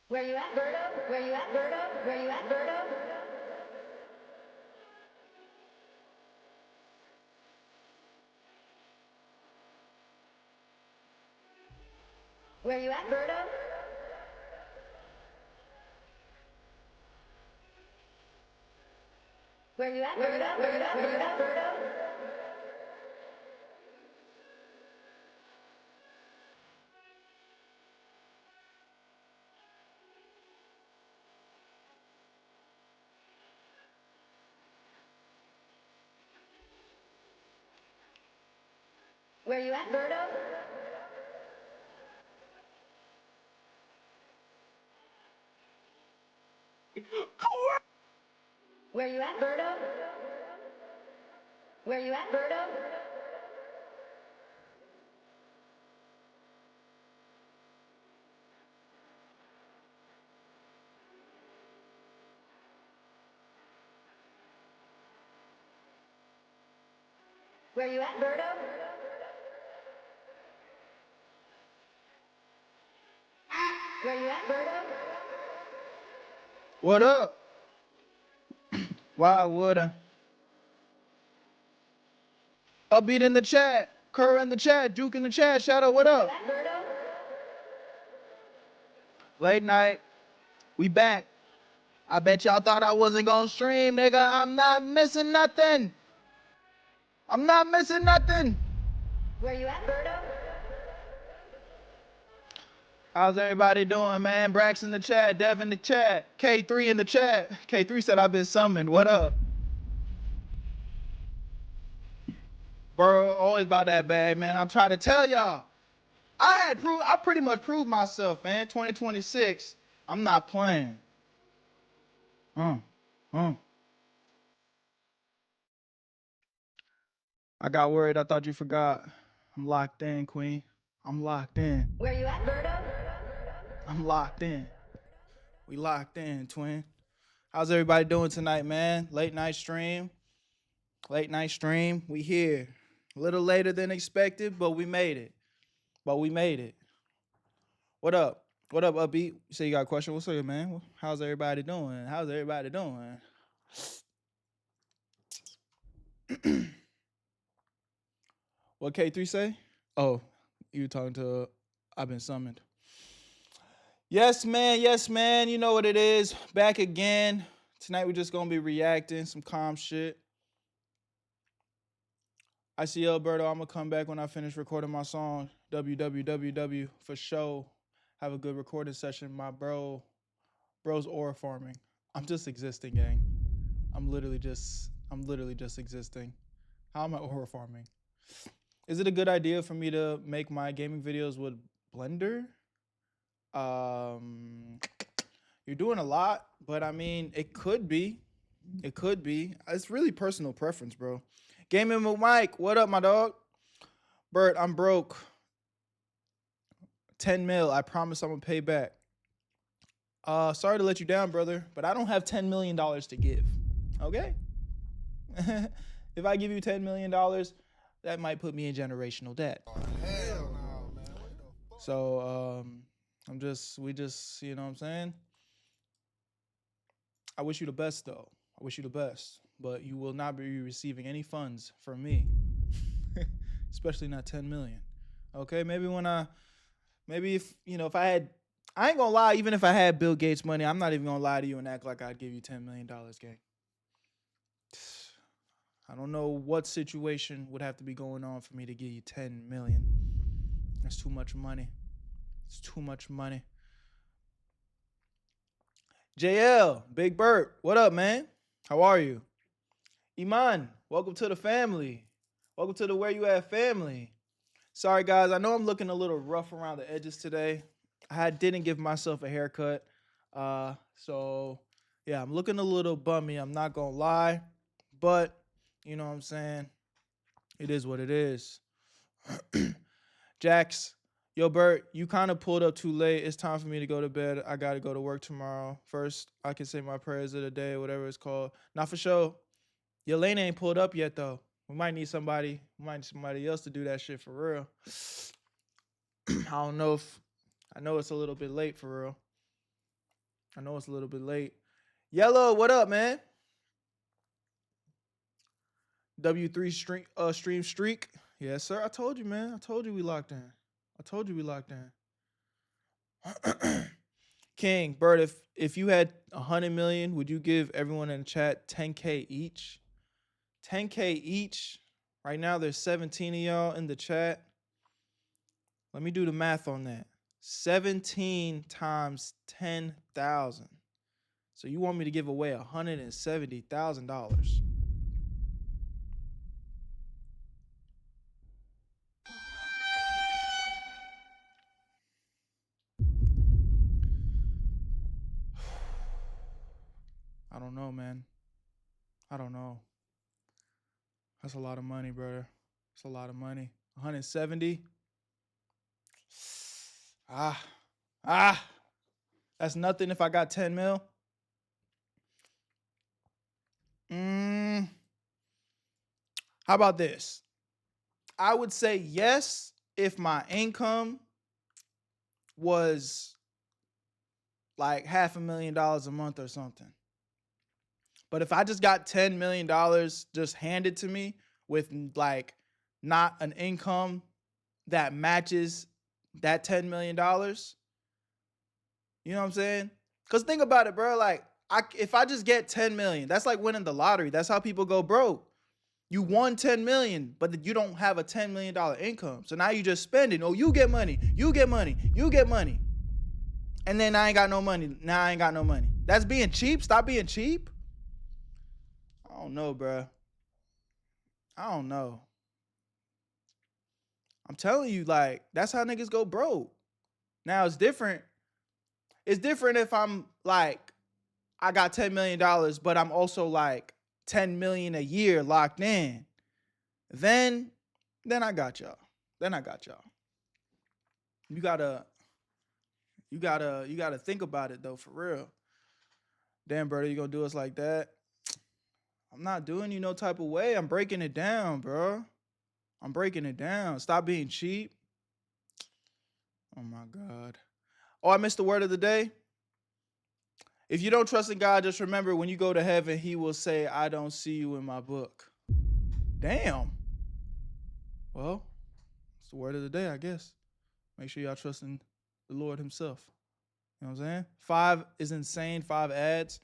Where you at, Berto? Where you at, Berto? Where you at, Berto? Where you at, Berto? Where you at, Berto? Where you at, Berto? Berto? Where you at, Berto? Where you at, Berto? Where you at, Berto? Where you at, Berto? Where you at, Berto? What up? Why would I? Upbeat in the chat. Kerr in the chat. Duke in the chat. Shadow, what up? Late night. We back. I bet y'all thought I wasn't gonna stream, nigga. I'm not missing nothing. I'm not missing nothing. Where you at, Berto? How's everybody doing, man? Brax in the chat. Dev in the chat. K3 in the chat. K3 said I've been summoned. What up? Bro, always about that bag, man. I'm trying to tell y'all. I pretty much proved myself, man. 2026. I'm not playing. Mm, mm. I got worried. I thought you forgot. I'm locked in, Queen. I'm locked in. Where you at, Berto? I'm locked in. We locked in, twin. How's everybody doing tonight, man? Late night stream. Late night stream. We here. A little later than expected, but we made it. But we made it. What up? What up, Upbeat? You say you got a question? What's up, man? How's everybody doing? How's everybody doing? What K3 say? Oh, you talking to I've been summoned. Yes, man. Yes, man. You know what it is. Back again. Tonight we're just gonna be reacting some calm shit. I see Alberto. I'm gonna come back when I finish recording my song. www for show. Have a good recording session. My bro's aura farming. I'm just existing, gang. I'm literally just existing. How am I aura farming? Is it a good idea for me to make my gaming videos with Blender? You're doing a lot, but I mean, it could be. It could be. It's really personal preference, bro. Gaming with Mike, what up, my dog? Bert, I'm broke. 10 mil. I promise I'm gonna pay back. Sorry to let you down, brother, but I don't have $10 million to give. Okay? If I give you $10 million, that might put me in generational debt. Oh, hell no, man. What the fuck? So we just, you know what I'm saying? I wish you the best though. I wish you the best. But you will not be receiving any funds from me. Especially not 10 million. Okay, maybe if, you know, if I ain't gonna lie, even if I had Bill Gates money, I'm not even gonna lie to you and act like I'd give you $10 million, gang. I don't know what situation would have to be going on for me to give you 10 million. That's too much money. It's too much money. JL, Big Bert, what up, man? How are you? Iman, welcome to the family. Welcome to the Where You At family. Sorry, guys. I know I'm looking a little rough around the edges today. I didn't give myself a haircut. So, yeah, I'm looking a little bummy. I'm not going to lie. But, you know what I'm saying? It is what it is. Jax, yo, Bert, you kind of pulled up too late. It's time for me to go to bed. I got to go to work tomorrow. First, I can say my prayers of the day, whatever it's called. Not for sure. Your lane ain't pulled up yet, though. We might need somebody else to do that shit for real. I know it's a little bit late for real. I know it's a little bit late. Yellow, what up, man? W3 stream streak. Yes, sir. I told you, man. I told you we locked in. I told you we locked in. King, Bert, if you had 100 million, would you give everyone in the chat 10K each? 10K each. Right now, there's 17 of y'all in the chat. Let me do the math on that. 17 times 10,000. So you want me to give away $170,000. I don't know, man. I don't know. That's a lot of money, brother. That's a lot of money. 170. That's nothing if I got 10 mil. How about this? I would say yes if my income was like $500,000 a month or something. But if I just got $10 million just handed to me with like not an income that matches that $10 million, you know what I'm saying? Because think about it, bro. Like, if I just get 10 million, that's like winning the lottery. That's how people go broke. You won 10 million, but you don't have a $10 million income. So now you just spending. Oh, you get money, you get money, you get money. And then I ain't got no money. Now I ain't got no money. That's being cheap. Stop being cheap. I don't know, bro. I don't know. I'm telling you, like, that's how niggas go broke. Now it's different. It's different if I'm like, I got $10 million, but I'm also like 10 million a year locked in. Then I got y'all. Then I got y'all. You gotta think about it though, for real. Damn, brother, you gonna do us like that? I'm not doing you no type of way. I'm breaking it down, bro. I'm breaking it down. Stop being cheap. Oh my God. Oh, I missed the word of the day. If you don't trust in God, just remember when you go to heaven, he will say, I don't see you in my book. Damn. Well, it's the word of the day, I guess. Make sure y'all trust in the Lord himself. You know what I'm saying? 5 is insane. 5 ads.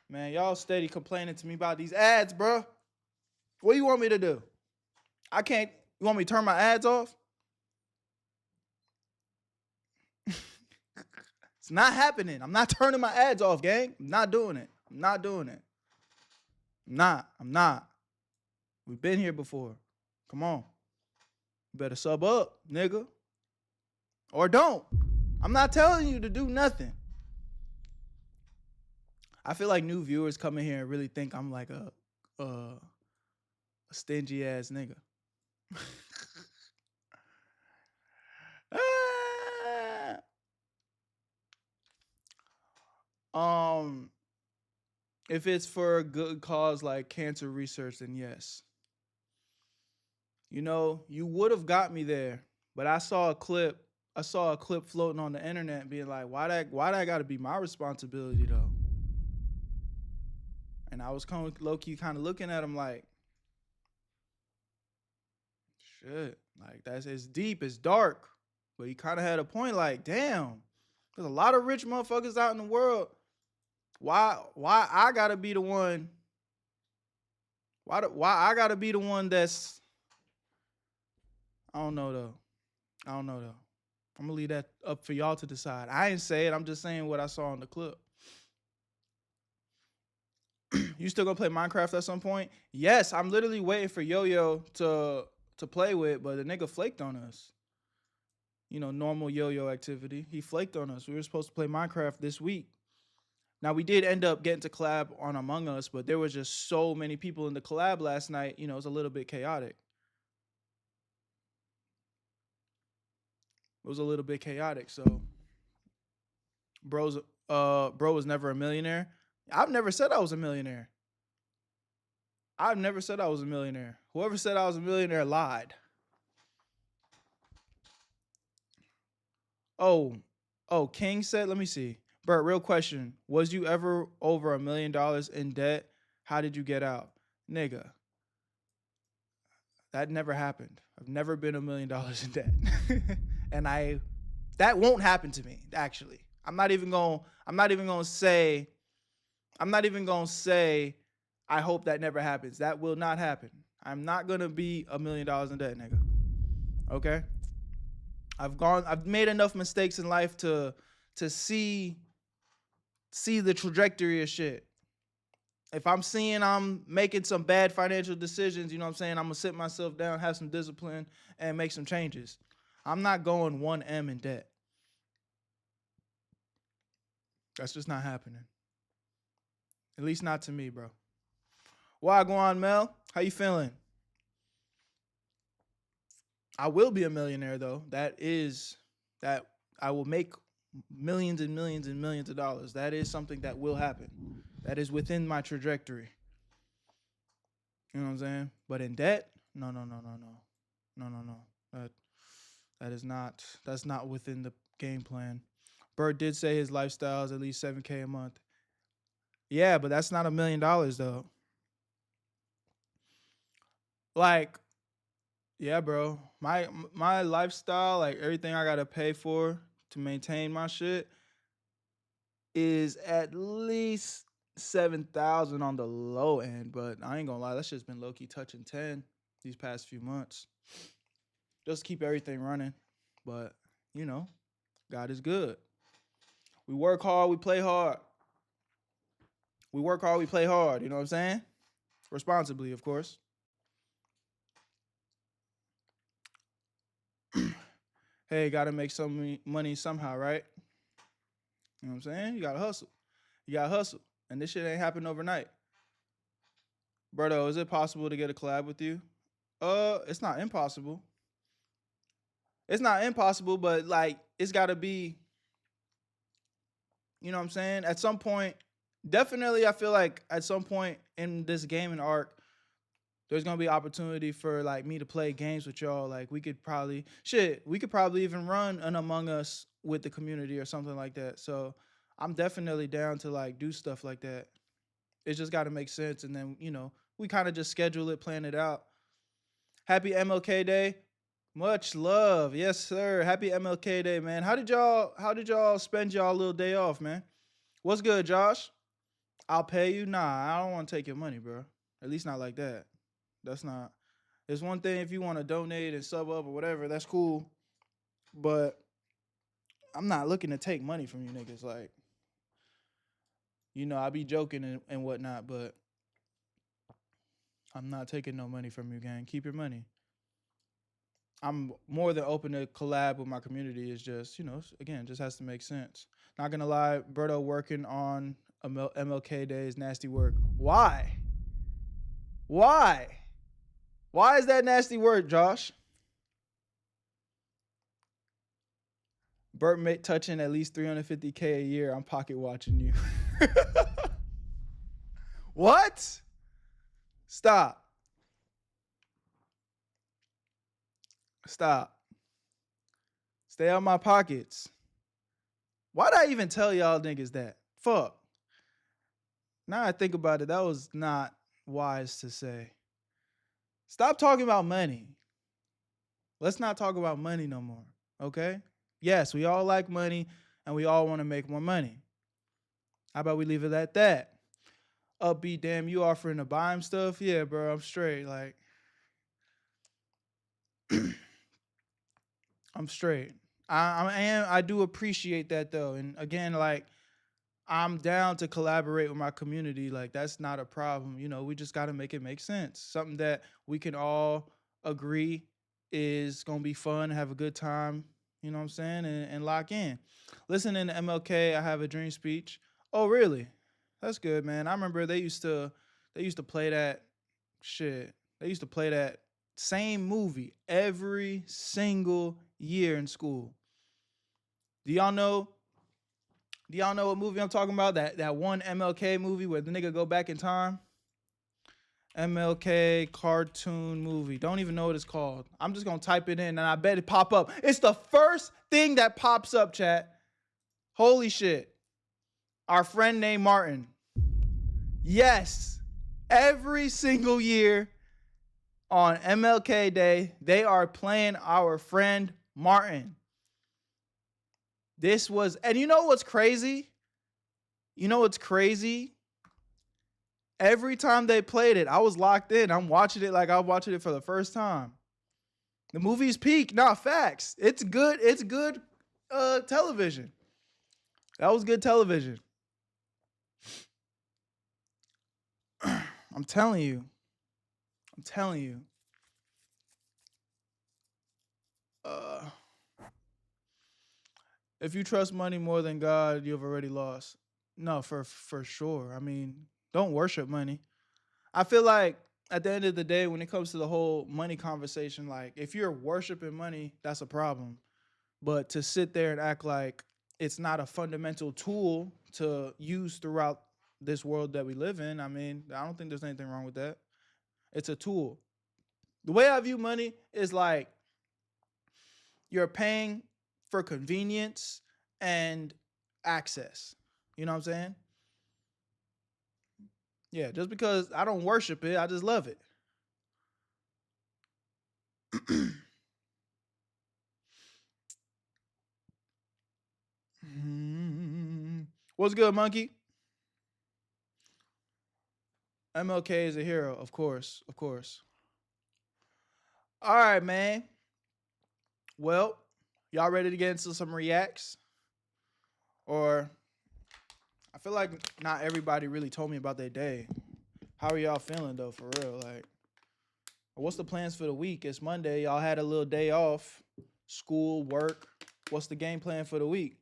Man, y'all steady complaining to me about these ads, bro. What do you want me to do? I can't. You want me to turn my ads off? It's not happening. I'm not turning my ads off, gang. I'm not doing it. I'm not doing it. I'm not. We've been here before. Come on. You better sub up, nigga. Or don't. I'm not telling you to do nothing. I feel like new viewers come in here and really think I'm like a stingy ass nigga. If it's for a good cause like cancer research, then yes. You know, you would have got me there, but I saw a clip floating on the internet being like, why that gotta be my responsibility though? And I was kind of low-key kind of looking at him like, shit, like it's deep, it's dark. But he kind of had a point like, damn, there's a lot of rich motherfuckers out in the world. Why I gotta be the one? Why I gotta be the one that's? I don't know though. I'm gonna leave that up for y'all to decide. I ain't say it. I'm just saying what I saw in the clip. You still gonna play Minecraft at some point? Yes, I'm literally waiting for Yo-Yo to play with, but the nigga flaked on us. You know, normal Yo-Yo activity. He flaked on us. We were supposed to play Minecraft this week. Now, we did end up getting to collab on Among Us, but there was just so many people in the collab last night, you know, it was a little bit chaotic. It was a little bit chaotic, so bro was never a millionaire. I've never said I was a millionaire. I've never said I was a millionaire. Whoever said I was a millionaire lied. Oh, King said, let me see. Bert, real question. Was you ever over $1 million in debt? How did you get out? Nigga, that never happened. I've never been $1 million in debt. And that won't happen to me, actually. I'm not even gonna say I hope that never happens. That will not happen. I'm not gonna be $1 million in debt, nigga. Okay? I've made enough mistakes in life to see the trajectory of shit. If I'm seeing I'm making some bad financial decisions, you know what I'm saying? I'm gonna sit myself down, have some discipline, and make some changes. I'm not going 1M in debt. That's just not happening. At least not to me, bro. Why go on, Mel? How you feeling? I will be a millionaire though. That I will make millions and millions and millions of dollars. That is something that will happen. That is within my trajectory. You know what I'm saying? But in debt, no. That's not within the game plan. Bert did say his lifestyle is at least $7K a month. Yeah, but that's not $1 million though. Like, yeah, bro. My lifestyle, like everything I gotta pay for to maintain my shit, is at least 7,000 on the low end. But I ain't gonna lie, that shit's been low key touching 10 these past few months. Just keep everything running. But you know, God is good. We work hard, we play hard. We work hard, we play hard. You know what I'm saying? Responsibly, of course. Hey, gotta make some money somehow, right? You know what I'm saying? You gotta hustle. And this shit ain't happened overnight. Berto, is it possible to get a collab with you? It's not impossible. It's not impossible, but like it's gotta be, you know what I'm saying? At some point, definitely I feel like at some point in this gaming arc, there's gonna be opportunity for like me to play games with y'all. Like we could probably even run an Among Us with the community or something like that. So I'm definitely down to like do stuff like that. It's just gotta make sense, and then you know we kind of just schedule it, plan it out. Happy MLK Day. Much love. Yes, sir. Happy MLK Day, man. How did y'all spend y'all little day off, man? What's good, Josh? I'll pay you. Nah, I don't want to take your money, bro. At least not like that. That's not. It's one thing if you want to donate and sub up or whatever. That's cool. But I'm not looking to take money from you niggas. Like, you know, I be joking and whatnot, but I'm not taking no money from you, gang. Keep your money. I'm more than open to collab with my community. It's just, you know, again, just has to make sense. Not gonna lie, Berto working on MLK Day is nasty work. Why? Why is that nasty work, Josh? Bert touching at least 350K a year. I'm pocket watching you. What? Stop. Stay out my pockets. Why'd I even tell y'all niggas that? Fuck. Now I think about it, that was not wise to say. Stop talking about money. Let's not talk about money no more, okay? Yes, we all like money and we all want to make more money. How about we leave it at that? Upbeat, damn, you offering to buy him stuff? Yeah, bro, I'm straight. Like, I'm straight. I do appreciate that though. And again, like, I'm down to collaborate with my community. Like, that's not a problem. You know, we just got to make it make sense. Something that we can all agree is going to be fun, have a good time, you know what I'm saying, and lock in. Listening to MLK, I Have a Dream speech. Oh, really? That's good, man. I remember they used to play that shit. They used to play that same movie every single year in school. Do y'all know what movie I'm talking about? That one MLK movie where the nigga go back in time? MLK cartoon movie. Don't even know what it's called. I'm just gonna type it in and I bet it pop up. It's the first thing that pops up, chat. Holy shit. our friend named Martin. Yes, every single year on MLK Day, they are playing our friend Martin. This was, and you know what's crazy? You know what's crazy? Every time they played it, I was locked in. I'm watching it like I was watching it for the first time. The movie's peak, not facts. It's good. It's good television. That was good television. I'm telling you. I'm telling you. If you trust money more than God, you've already lost. No, for sure. I mean, don't worship money. I feel like at the end of the day, when it comes to the whole money conversation, like if you're worshiping money, that's a problem. But to sit there and act like it's not a fundamental tool to use throughout this world that we live in, I mean, I don't think there's anything wrong with that. It's a tool. The way I view money is like you're paying for convenience and access. You know what I'm saying? Yeah, just because I don't worship it, I just love it. What's good, monkey? MLK is a hero, of course, of course. All right, man. Well, y'all ready to get into some reacts? Or I feel like not everybody really told me about their day. How are y'all feeling though, for real? Like, what's the plans for the week? It's Monday. Y'all had a little day off, school, work. What's the game plan for the week?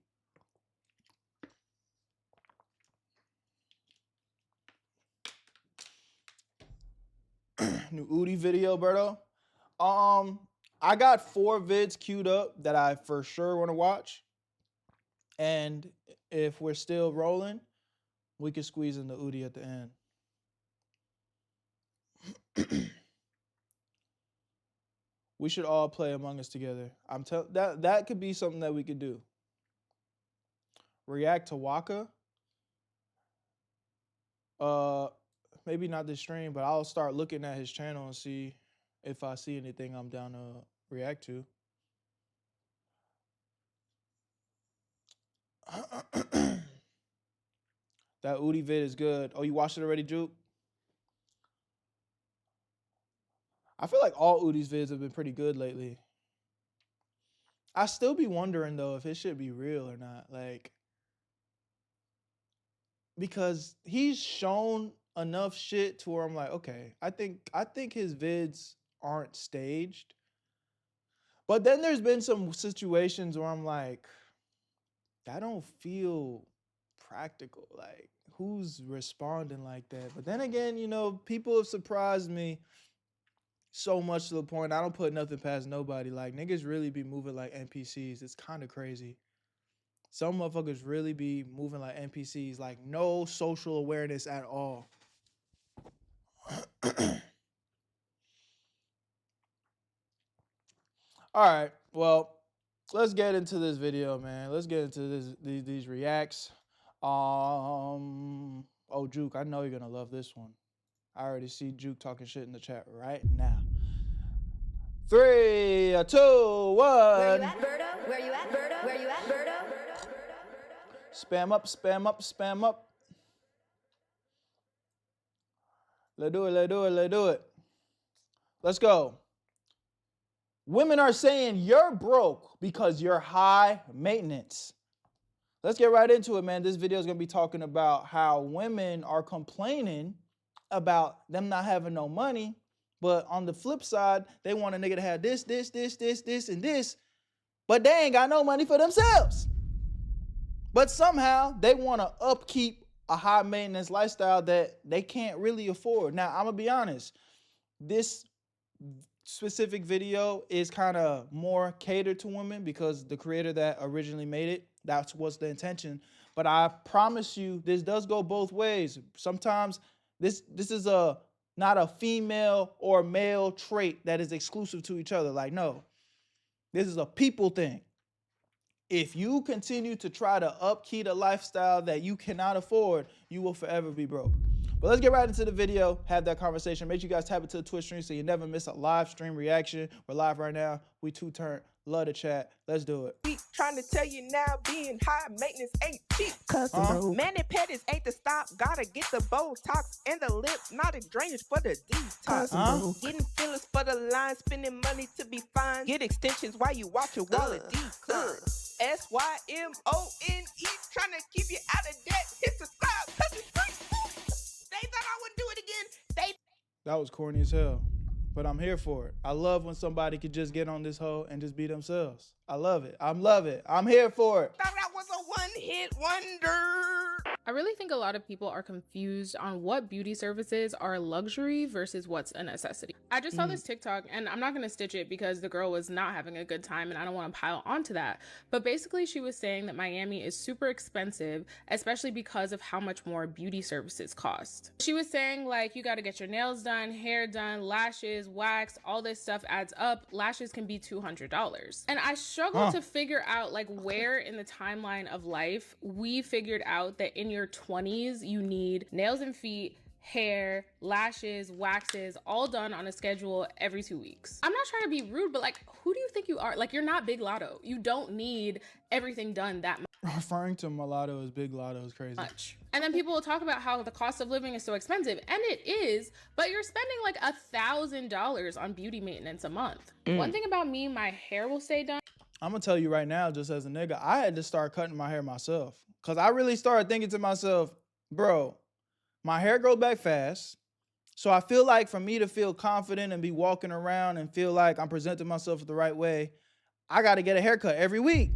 New Udi video, Berto. I got 4 vids queued up that I for sure want to watch. And if we're still rolling, we can squeeze in the Udi at the end. We should all play Among Us together. That could be something that we could do. React to Waka. Maybe not this stream, but I'll start looking at his channel and see if I see anything I'm down to react to. That Udi vid is good. Oh, you watched it already, Juke? I feel like all Udi's vids have been pretty good lately. I still be wondering though if it should be real or not. Like, because he's shown enough shit to where I'm like, okay, I think his vids aren't staged. But then there's been some situations where I'm like, that don't feel practical. Like, who's responding like that? But then again, you know, people have surprised me so much to the point I don't put nothing past nobody. Like, niggas really be moving like NPCs. It's kind of crazy. Some motherfuckers really be moving like NPCs, like no social awareness at all. All right, well, let's get into this video, man. Let's get into these reacts. Oh, Juke, I know you're gonna love this one. I already see Juke talking shit in the chat right now. 3, 2, 1. Where you at, Berto? Where you at, Berto? Where you at, Berto? Spam up, spam up, spam up. Let's do it, let's do it, let's do it. Let's go. Women are saying you're broke because you're high maintenance. Let's get right into it, man. This video is going to be talking about how women are complaining about them not having no money, but on the flip side, they want a nigga to have this, and this, but they ain't got no money for themselves. But somehow they want to upkeep a high maintenance lifestyle that they can't really afford. Now, I'm going to be honest. This specific video is kind of more catered to women because the creator that originally made it, that's what's the intention. But I promise you, this does go both ways. Sometimes this is not a female or male trait that is exclusive to each other. Like, no, this is a people thing. If you continue to try to upkey the lifestyle that you cannot afford, you will forever be broke. But let's get right into the video, have that conversation. Make sure you guys tap into the Twitch stream so you never miss a live stream reaction. We're live right now. We two-turn. Love to chat. Let's do it. Trying to tell you now, being high maintenance ain't cheap. Custom mani pedis ain't the stop. Gotta get the Botox and the lip, not a drainage for the detox. Getting fillers for the line, spending money to be fine. Get extensions while you watch your wallet decline. SYMONE, trying to keep you out of debt. Hit subscribe, cause it's free. They thought I wouldn't do it again. That was corny as hell, but I'm here for it. I love when somebody could just get on this hoe and just be themselves. I love it. I'm here for it. Thought that was a one-hit wonder. I really think a lot of people are confused on what beauty services are luxury versus what's a necessity. I just saw this TikTok, and I'm not going to stitch it because the girl was not having a good time and I don't want to pile onto that. But basically she was saying that Miami is super expensive, especially because of how much more beauty services cost. She was saying like you got to get your nails done, hair done, lashes, wax, all this stuff adds up. Lashes can be $200. And I struggle to figure out like where in the timeline of life we figured out that in your 20s you need nails and feet, hair, lashes, waxes, all done on a schedule every 2 weeks. I'm not trying to be rude, but like, who do you think you are? Like, you're not Big Lotto. You don't need everything done that Referring to mulatto as Big Lotto is crazy. much. And then people will talk about how the cost of living is so expensive, and it is, but you're spending like $1,000 on beauty maintenance a month. One thing about me, my hair will stay done. I'm gonna tell you right now, just as a nigga, I had to start cutting my hair myself. Cause I really started thinking to myself, bro, my hair grows back fast. So I feel like for me to feel confident and be walking around and feel like I'm presenting myself the right way, I gotta get a haircut every week.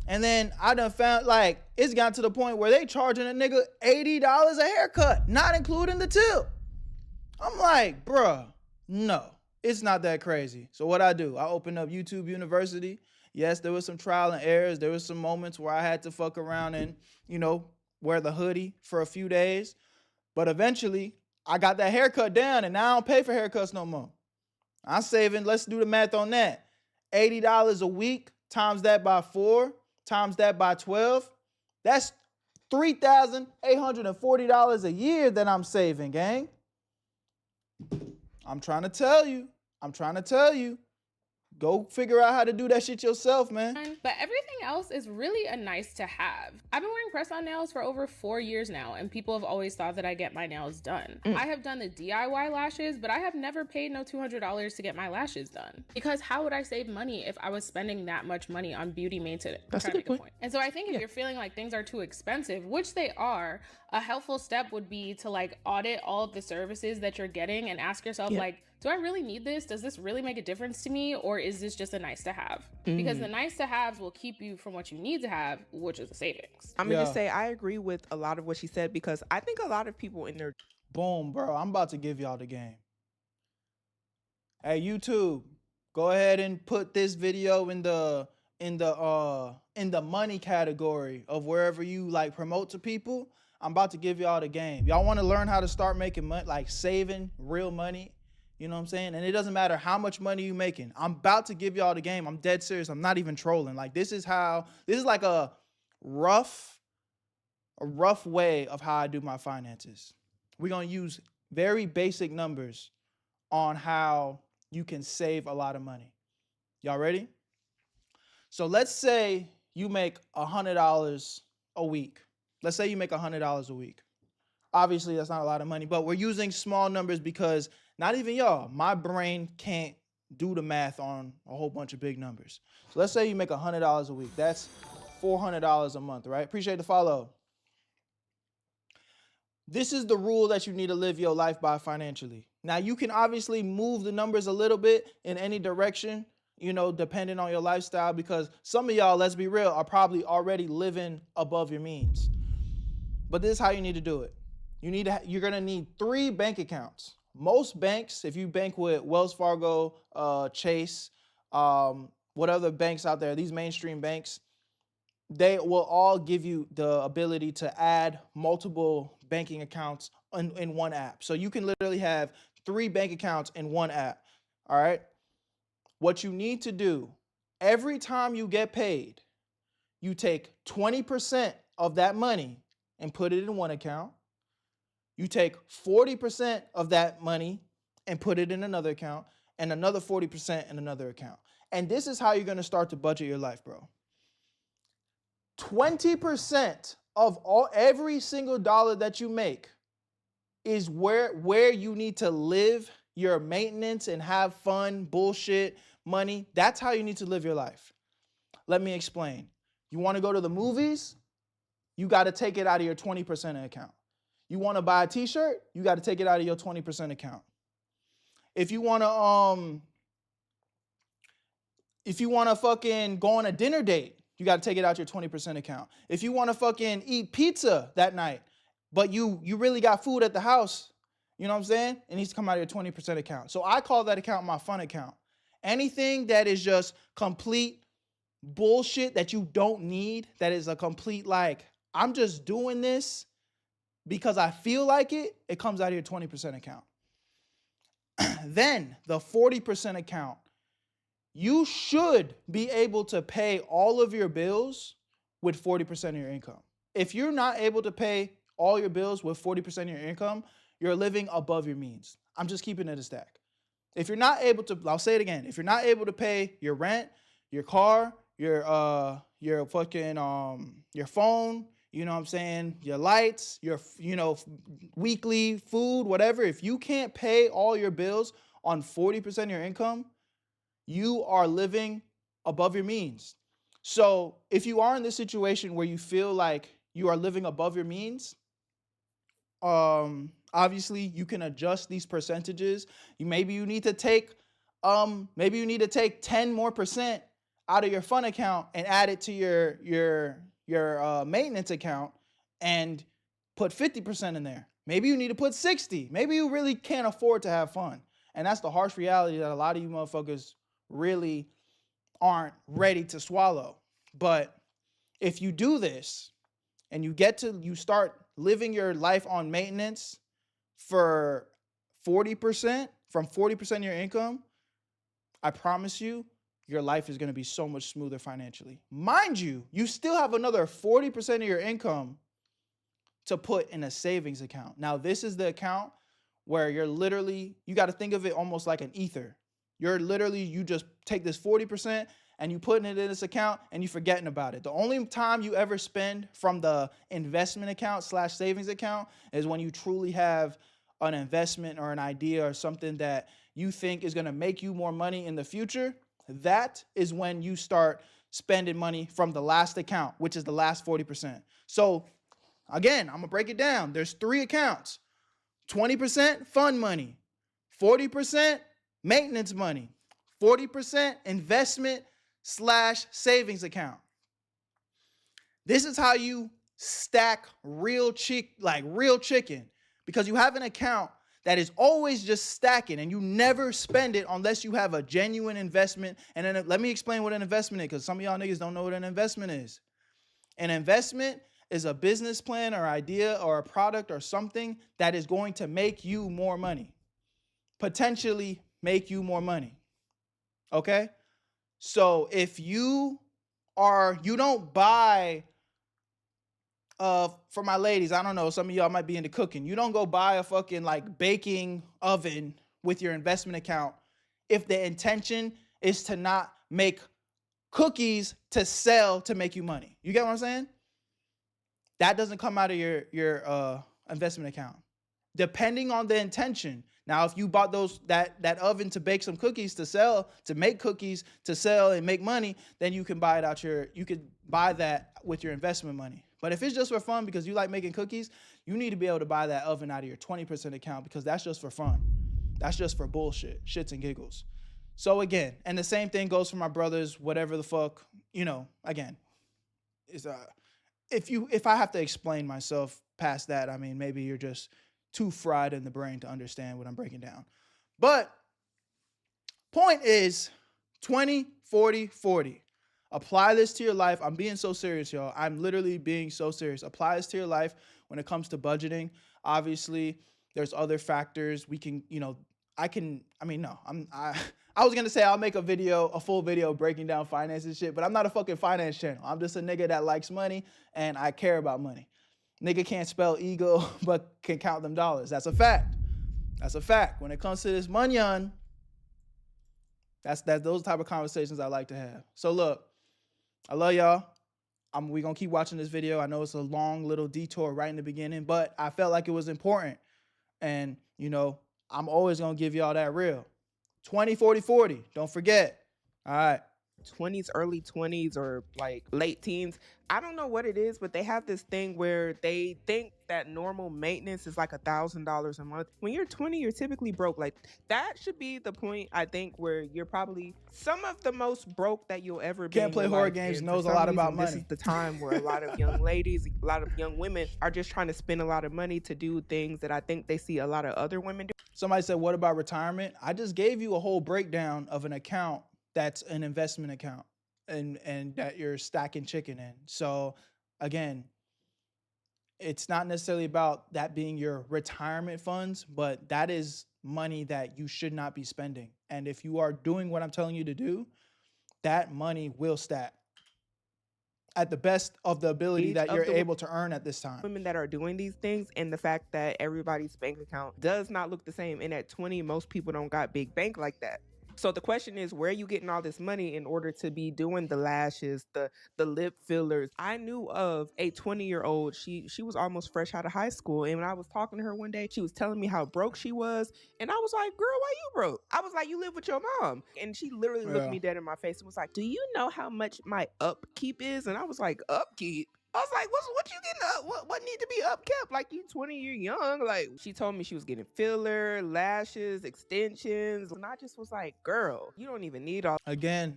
And then I done found like, it's gotten to the point where they charging a nigga $80 a haircut, not including the tip. I'm like, bruh, no, it's not that crazy. So what I do, I open up YouTube University. Yes, there was some trial and errors. There was some moments where I had to fuck around and, you know, wear the hoodie for a few days. But eventually, I got that haircut down, and now I don't pay for haircuts no more. I'm saving, let's do the math on that. $80 a week, times that by 4, times that by 12. That's $3,840 a year that I'm saving, gang. I'm trying to tell you. Go figure out how to do that shit yourself, man. But everything else is really a nice to have. I've been wearing press-on nails for over 4 years now, and people have always thought that I get my nails done. I have done the DIY lashes, but I have never paid no $200 to get my lashes done. Because how would I save money if I was spending that much money on beauty maintenance? That's a good point. And so I think if you're feeling like things are too expensive, which they are, a helpful step would be to like audit all of the services that you're getting and ask yourself like, do I really need this? Does this really make a difference to me? Or is this just a nice to have? Because the nice to haves will keep you from what you need to have, which is a savings. I'm gonna just say I agree with a lot of what she said because I think a lot of people in their Boom, bro. I'm about to give y'all the game. Hey, YouTube, go ahead and put this video in the money category of wherever you like promote to people. I'm about to give y'all the game. Y'all want to learn how to start making money, like saving real money? You know what I'm saying? And it doesn't matter how much money you're making. I'm about to give y'all the game. I'm dead serious. I'm not even trolling. Like this is like a rough way of how I do my finances. We're going to use very basic numbers on how you can save a lot of money. Y'all ready? So let's say you make $100 a week. Let's say you make $100 a week. Obviously, that's not a lot of money, but we're using small numbers because not even y'all, my brain can't do the math on a whole bunch of big numbers. So let's say you make $100 a week. That's $400 a month, right? Appreciate the follow. This is the rule that you need to live your life by financially. Now, you can obviously move the numbers a little bit in any direction, you know, depending on your lifestyle, because some of y'all, let's be real, are probably already living above your means. But this is how you need to do it. You're gonna need 3 bank accounts. Most banks, if you bank with Wells Fargo, Chase, what other banks out there, these mainstream banks, they will all give you the ability to add multiple banking accounts in one app. So you can literally have 3 bank accounts in one app, all right? What you need to do, every time you get paid, you take 20% of that money and put it in one account. You take 40% of that money and put it in another account, and another 40% in another account. And this is how you're going to start to budget your life, bro. 20% of every single dollar that you make is where you need to live your maintenance and have fun, bullshit, money. That's how you need to live your life. Let me explain. You want to go to the movies? You got to take it out of your 20% account. You want to buy a t-shirt? You got to take it out of your 20% account. If you want to fucking go on a dinner date, you got to take it out your 20% account. If you want to fucking eat pizza that night, but you really got food at the house, you know what I'm saying? It needs to come out of your 20% account. So I call that account my fun account. Anything that is just complete bullshit that you don't need, that is a complete like, I'm just doing this because I feel like it, it comes out of your 20% account. Then the 40% account, you should be able to pay all of your bills with 40% of your income. If you're not able to pay all your bills with 40% of your income, you're living above your means. I'm just keeping it a stack. If you're not able to, I'll say it again. If you're not able to pay your rent, your car, your fucking your phone, you know what I'm saying, your lights, your weekly food, whatever, if you can't pay all your bills on 40% of your income, you are living above your means. So if you are in this situation where you feel like you are living above your means, obviously you can adjust these percentages. Maybe you need to take 10 more % out of your fund account and add it to your maintenance account and put 50% in there. Maybe you need to put 60. Maybe you really can't afford to have fun. And that's the harsh reality that a lot of you motherfuckers really aren't ready to swallow. But if you do this and you start living your life on maintenance for 40%, from 40% of your income, I promise you, your life is going to be so much smoother financially. Mind you, you still have another 40% of your income to put in a savings account. Now, this is the account where you got to think of it almost like an ether. You just take this 40% and you put it in this account and you're forgetting about it. The only time you ever spend from the investment account / savings account is when you truly have an investment or an idea or something that you think is going to make you more money in the future. That is when you start spending money from the last account, which is the last 40%. So again, I'm going to break it down. There's 3 accounts: 20% fund money, 40% maintenance money, 40% investment / savings account. This is how you stack real chicken, because you have an account that is always just stacking and you never spend it unless you have a genuine investment. And then let me explain what an investment is, because some of y'all niggas don't know what an investment is. An investment is a business plan or idea or a product or something that is going to make you more money, potentially make you more money. Okay? So if you don't buy, for my ladies, I don't know, some of y'all might be into cooking. You don't go buy a fucking like baking oven with your investment account if the intention is to not make cookies to sell to make you money. You get what I'm saying? That doesn't come out of your investment account, depending on the intention. Now, if you bought that oven to bake some cookies to sell, to make cookies to sell and make money, then you can buy that with your investment money. But if it's just for fun because you like making cookies, you need to be able to buy that oven out of your 20% account, because that's just for fun. That's just for bullshit, shits and giggles. So again, and the same thing goes for my brothers, whatever the fuck, again, is if I have to explain myself past that, I mean, maybe you're just too fried in the brain to understand what I'm breaking down. But point is 20, 40, 40. Apply this to your life. I'm being so serious, y'all. I'm literally being so serious. Apply this to your life when it comes to budgeting. Obviously, there's other factors. We can, I was gonna say I'll make a full video breaking down finance and shit, but I'm not a fucking finance channel. I'm just a nigga that likes money and I care about money. Nigga can't spell ego, but can count them dollars. That's a fact. That's a fact. When it comes to this money on, that's those type of conversations I like to have. So look, I love y'all. We gonna keep watching this video. I know it's a long little detour right in the beginning, but I felt like it was important. And you know, I'm always gonna give y'all that real. 20, 40, 40. Don't forget. All right. 20s, early 20s, or like late teens. I don't know what it is, but they have this thing where they think that normal maintenance is like $1,000 a month. When you're 20, you're typically broke. Like that should be the point, I think, where you're probably some of the most broke that you'll ever be. Can't play horror games, knows a lot about money. This is the time where a lot of young ladies, a lot of young women are just trying to spend a lot of money to do things that I think they see a lot of other women do. Somebody said, what about retirement? I just gave you a whole breakdown of an account that's an investment account and that you're stacking chicken in. So again, it's not necessarily about that being your retirement funds, but that is money that you should not be spending. And if you are doing what I'm telling you to do, that money will stack at the best of the ability that you're able to earn at this time. Women that are doing these things, and the fact that everybody's bank account does not look the same. And at 20, most people don't got big bank like that. So the question is, where are you getting all this money in order to be doing the lashes, the lip fillers? I knew of a 20-year-old. She was almost fresh out of high school. And when I was talking to her one day, she was telling me how broke she was. And I was like, girl, why you broke? I was like, you live with your mom. And she literally looked me dead in my face and was like, do you know how much my upkeep is? And I was like, upkeep? I was like, what you getting up? What need to be upkept? Like, you 20, you're young. Like, she told me she was getting filler, lashes, extensions. And I just was like, girl, you don't even need all. Again,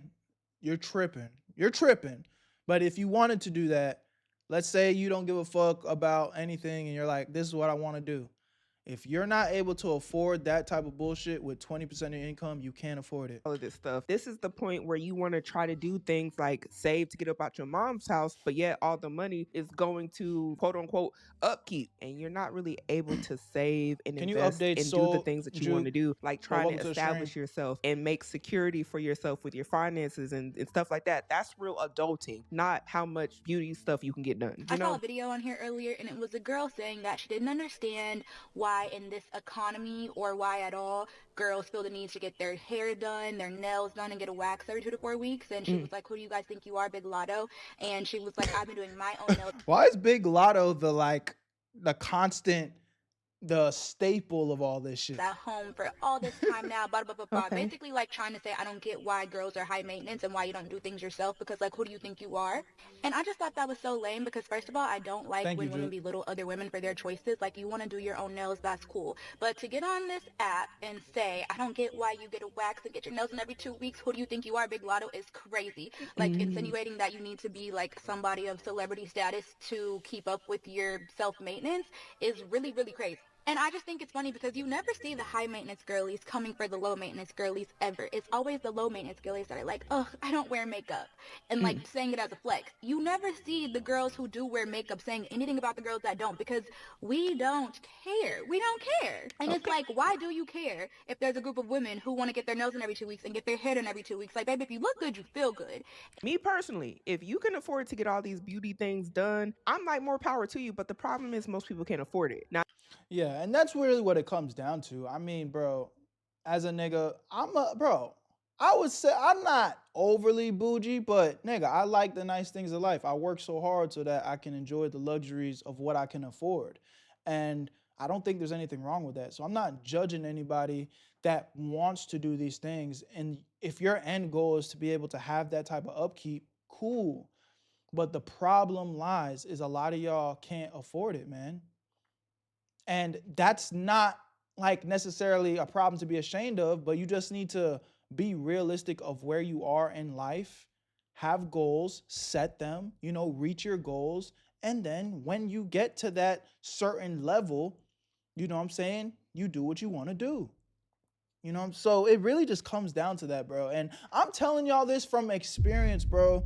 you're tripping. You're tripping. But if you wanted to do that, let's say you don't give a fuck about anything and you're like, this is what I want to do. If you're not able to afford that type of bullshit with 20% of your income, you can't afford it. All of this stuff. This is the point where you want to try to do things like save to get up out your mom's house, but yet all the money is going to quote unquote upkeep, and you're not really able to save and invest and do the things that you want to do, like trying to establish yourself and make security for yourself with your finances and stuff like that. That's real adulting, not how much beauty stuff you can get done. I saw a video on here earlier, and it was a girl saying that she didn't understand why in this economy, or why at all, girls feel the need to get their hair done, their nails done, and get a wax every 2 to 4 weeks. And she was like, who do you guys think you are, Big Lotto? And she was like, I've been doing my own nails. Why is Big Lotto the constant, the staple of all this shit? At home for all this time now, blah, blah, blah, blah. Okay. Basically like trying to say, I don't get why girls are high maintenance and why you don't do things yourself, because like, who do you think you are? And I just thought that was so lame, because first of all, I don't like when women belittle other women for their choices. Like, you want to do your own nails, that's cool. But to get on this app and say, I don't get why you get a wax and get your nails done every 2 weeks, who do you think you are, Big Lotto, is crazy. Like, insinuating that you need to be like somebody of celebrity status to keep up with your self-maintenance is really, really crazy. And I just think it's funny because you never see the high maintenance girlies coming for the low maintenance girlies ever. It's always the low maintenance girlies that are like, ugh, I don't wear makeup, and like saying it as a flex. You never see the girls who do wear makeup saying anything about the girls that don't, because we don't care. We don't care. And it's like, why do you care if there's a group of women who want to get their nails done every 2 weeks and get their hair done every 2 weeks? Like, baby, if you look good, you feel good. Me personally, if you can afford to get all these beauty things done, I'm like, more power to you. But the problem is most people can't afford it. Now, yeah, and that's really what it comes down to. I mean, bro, as a nigga, I would say I'm not overly bougie, but nigga, I like the nice things of life. I work so hard so that I can enjoy the luxuries of what I can afford. And I don't think there's anything wrong with that. So I'm not judging anybody that wants to do these things. And if your end goal is to be able to have that type of upkeep, cool. But the problem lies is a lot of y'all can't afford it, man. And that's not like necessarily a problem to be ashamed of, but you just need to be realistic of where you are in life, have goals, set them, you know, reach your goals. And then when you get to that certain level, you know what I'm saying? You do what you want to do. You know, so it really just comes down to that, bro. And I'm telling y'all this from experience, bro.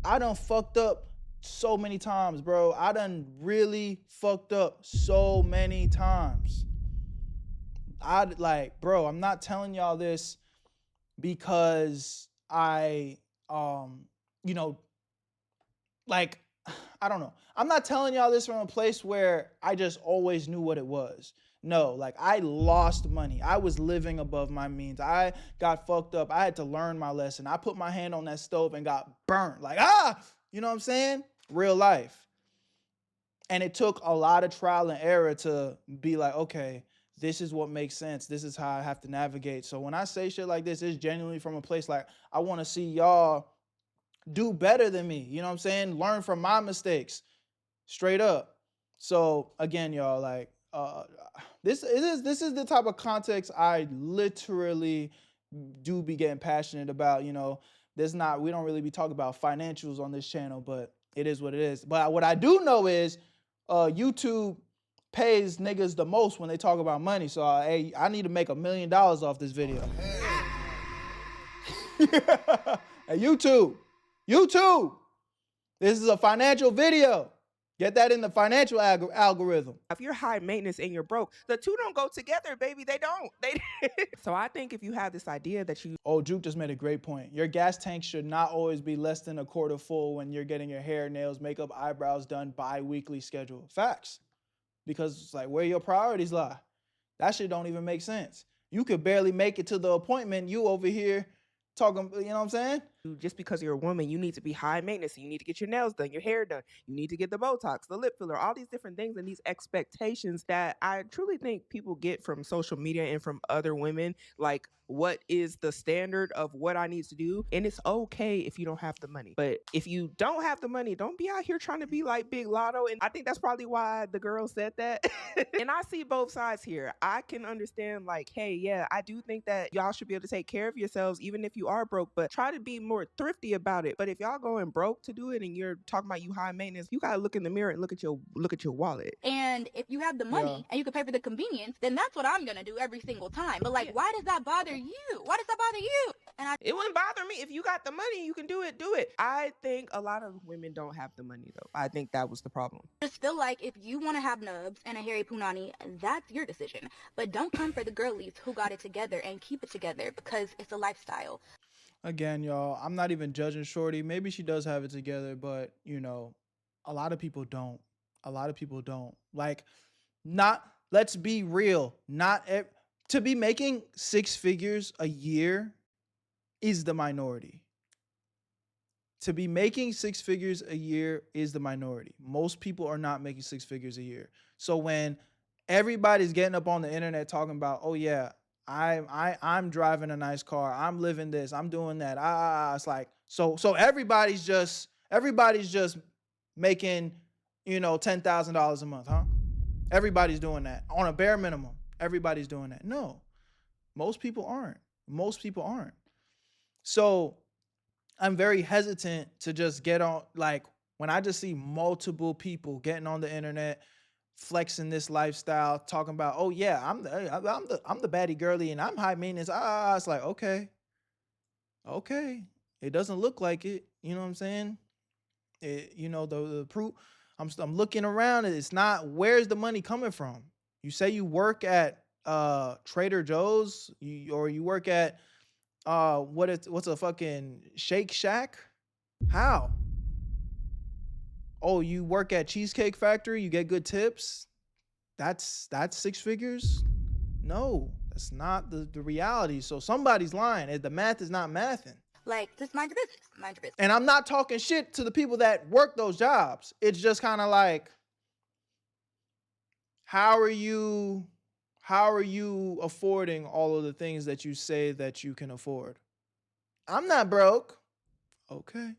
I done fucked up so many times, bro. I done really fucked up so many times. Bro, I'm not telling y'all this because I, you know, like, I don't know. I'm not telling y'all this from a place where I just always knew what it was. No, like I lost money. I was living above my means. I got fucked up. I had to learn my lesson. I put my hand on that stove and got burnt. Like, you know what I'm saying? Real life. And it took a lot of trial and error to be like, okay, this is what makes sense. This is how I have to navigate. So when I say shit like this, it's genuinely from a place like, I want to see y'all do better than me. You know what I'm saying? Learn from my mistakes. Straight up. So again, y'all, like, this is the type of context I literally do be getting passionate about. You know, we don't really be talking about financials on this channel, but it is what it is. But what I do know is YouTube pays niggas the most when they talk about money. So hey, I need to make $1 million off this video. Hey, YouTube, this is a financial video. Get that in the financial algorithm. If you're high maintenance and you're broke, the two don't go together, baby. They don't. So I think if you have this idea that you... Oh, Juke just made a great point. Your gas tank should not always be less than a quarter full when you're getting your hair, nails, makeup, eyebrows done bi-weekly schedule. Facts. Because it's like where your priorities lie. That shit don't even make sense. You could barely make it to the appointment. You over here talking, you know what I'm saying? Just because you're a woman, you need to be high maintenance. You need to get your nails done, your hair done. You need to get the Botox, the lip filler, all these different things and these expectations that I truly think people get from social media and from other women. Like, what is the standard of what I need to do? And it's okay if you don't have the money. But if you don't have the money, don't be out here trying to be like Big Lotto. And I think that's probably why the girl said that. And I see both sides here. I can understand like, hey, yeah, I do think that y'all should be able to take care of yourselves even if you are broke, but try to be more thrifty about it. But if y'all going broke to do it and you're talking about you high maintenance, you gotta look in the mirror and look at your wallet. And if you have the money and you can pay for the convenience, then that's what I'm gonna do every single time. But like, why does that bother you? Why does that bother you? And it wouldn't bother me. If you got the money, you can do it. I think a lot of women don't have the money though. I think that was the problem. I just feel like if you want to have nubs and a hairy punani, that's your decision. But don't come for the girlies who got it together and keep it together because it's a lifestyle. Again, y'all, I'm not even judging Shorty. Maybe she does have it together, but you know, a lot of people don't. A lot of people don't. Like, let's be real. To be making 6 figures a year is the minority. To be making 6 figures a year is the minority. Most people are not making 6 figures a year. So when everybody's getting up on the internet talking about, oh yeah, I'm driving a nice car, I'm living this, I'm doing that. It's like, so everybody's just making, you know, $10,000 a month, huh? Everybody's doing that on a bare minimum. Everybody's doing that. No, most people aren't. Most people aren't. So I'm very hesitant to just get on, like, when I just see multiple people getting on the internet, flexing this lifestyle, talking about, oh yeah, I'm the baddie girly and I'm high maintenance. It's like, okay. It doesn't look like it. You know what I'm saying? You know, the proof. I'm looking around and it's not, where's the money coming from? You say you work at Trader Joe's, or you work at what's a fucking Shake Shack? How? Oh, you work at Cheesecake Factory, you get good tips? That's 6 figures? No, that's not the reality. So somebody's lying. The math is not mathing. Like, just mind your business. Mind your business. And I'm not talking shit to the people that work those jobs. It's just kind of like, how are you affording all of the things that you say that you can afford? I'm not broke. Okay.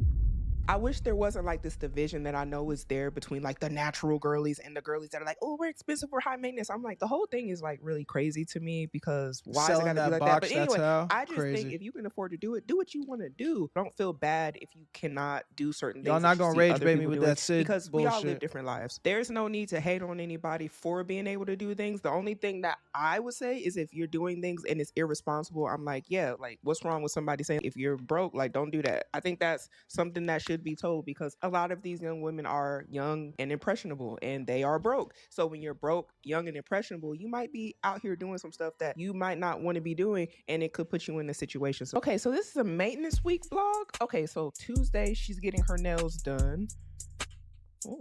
I wish there wasn't like this division that I know is there between like the natural girlies and the girlies that are like, oh, we're expensive, we're high maintenance. I'm like, the whole thing is like really crazy to me because why is it gotta be like that? But anyway, I just think if you can afford to do it, do what you want to do. Don't feel bad if you cannot do certain things. Y'all not gonna rage bait me with that Sid because bullshit. We all live different lives. There's no need to hate on anybody for being able to do things. The only thing that I would say is if you're doing things and it's irresponsible, I'm like, yeah, like what's wrong with somebody saying if you're broke, like don't do that. I think that's something that should should be told, because a lot of these young women are young and impressionable, and they are broke. So when you're broke, young and impressionable, you might be out here doing some stuff that you might not want to be doing, and it could put you in a situation. So, okay, so this is a maintenance week vlog. Okay, so Tuesday she's getting her nails done. Ooh.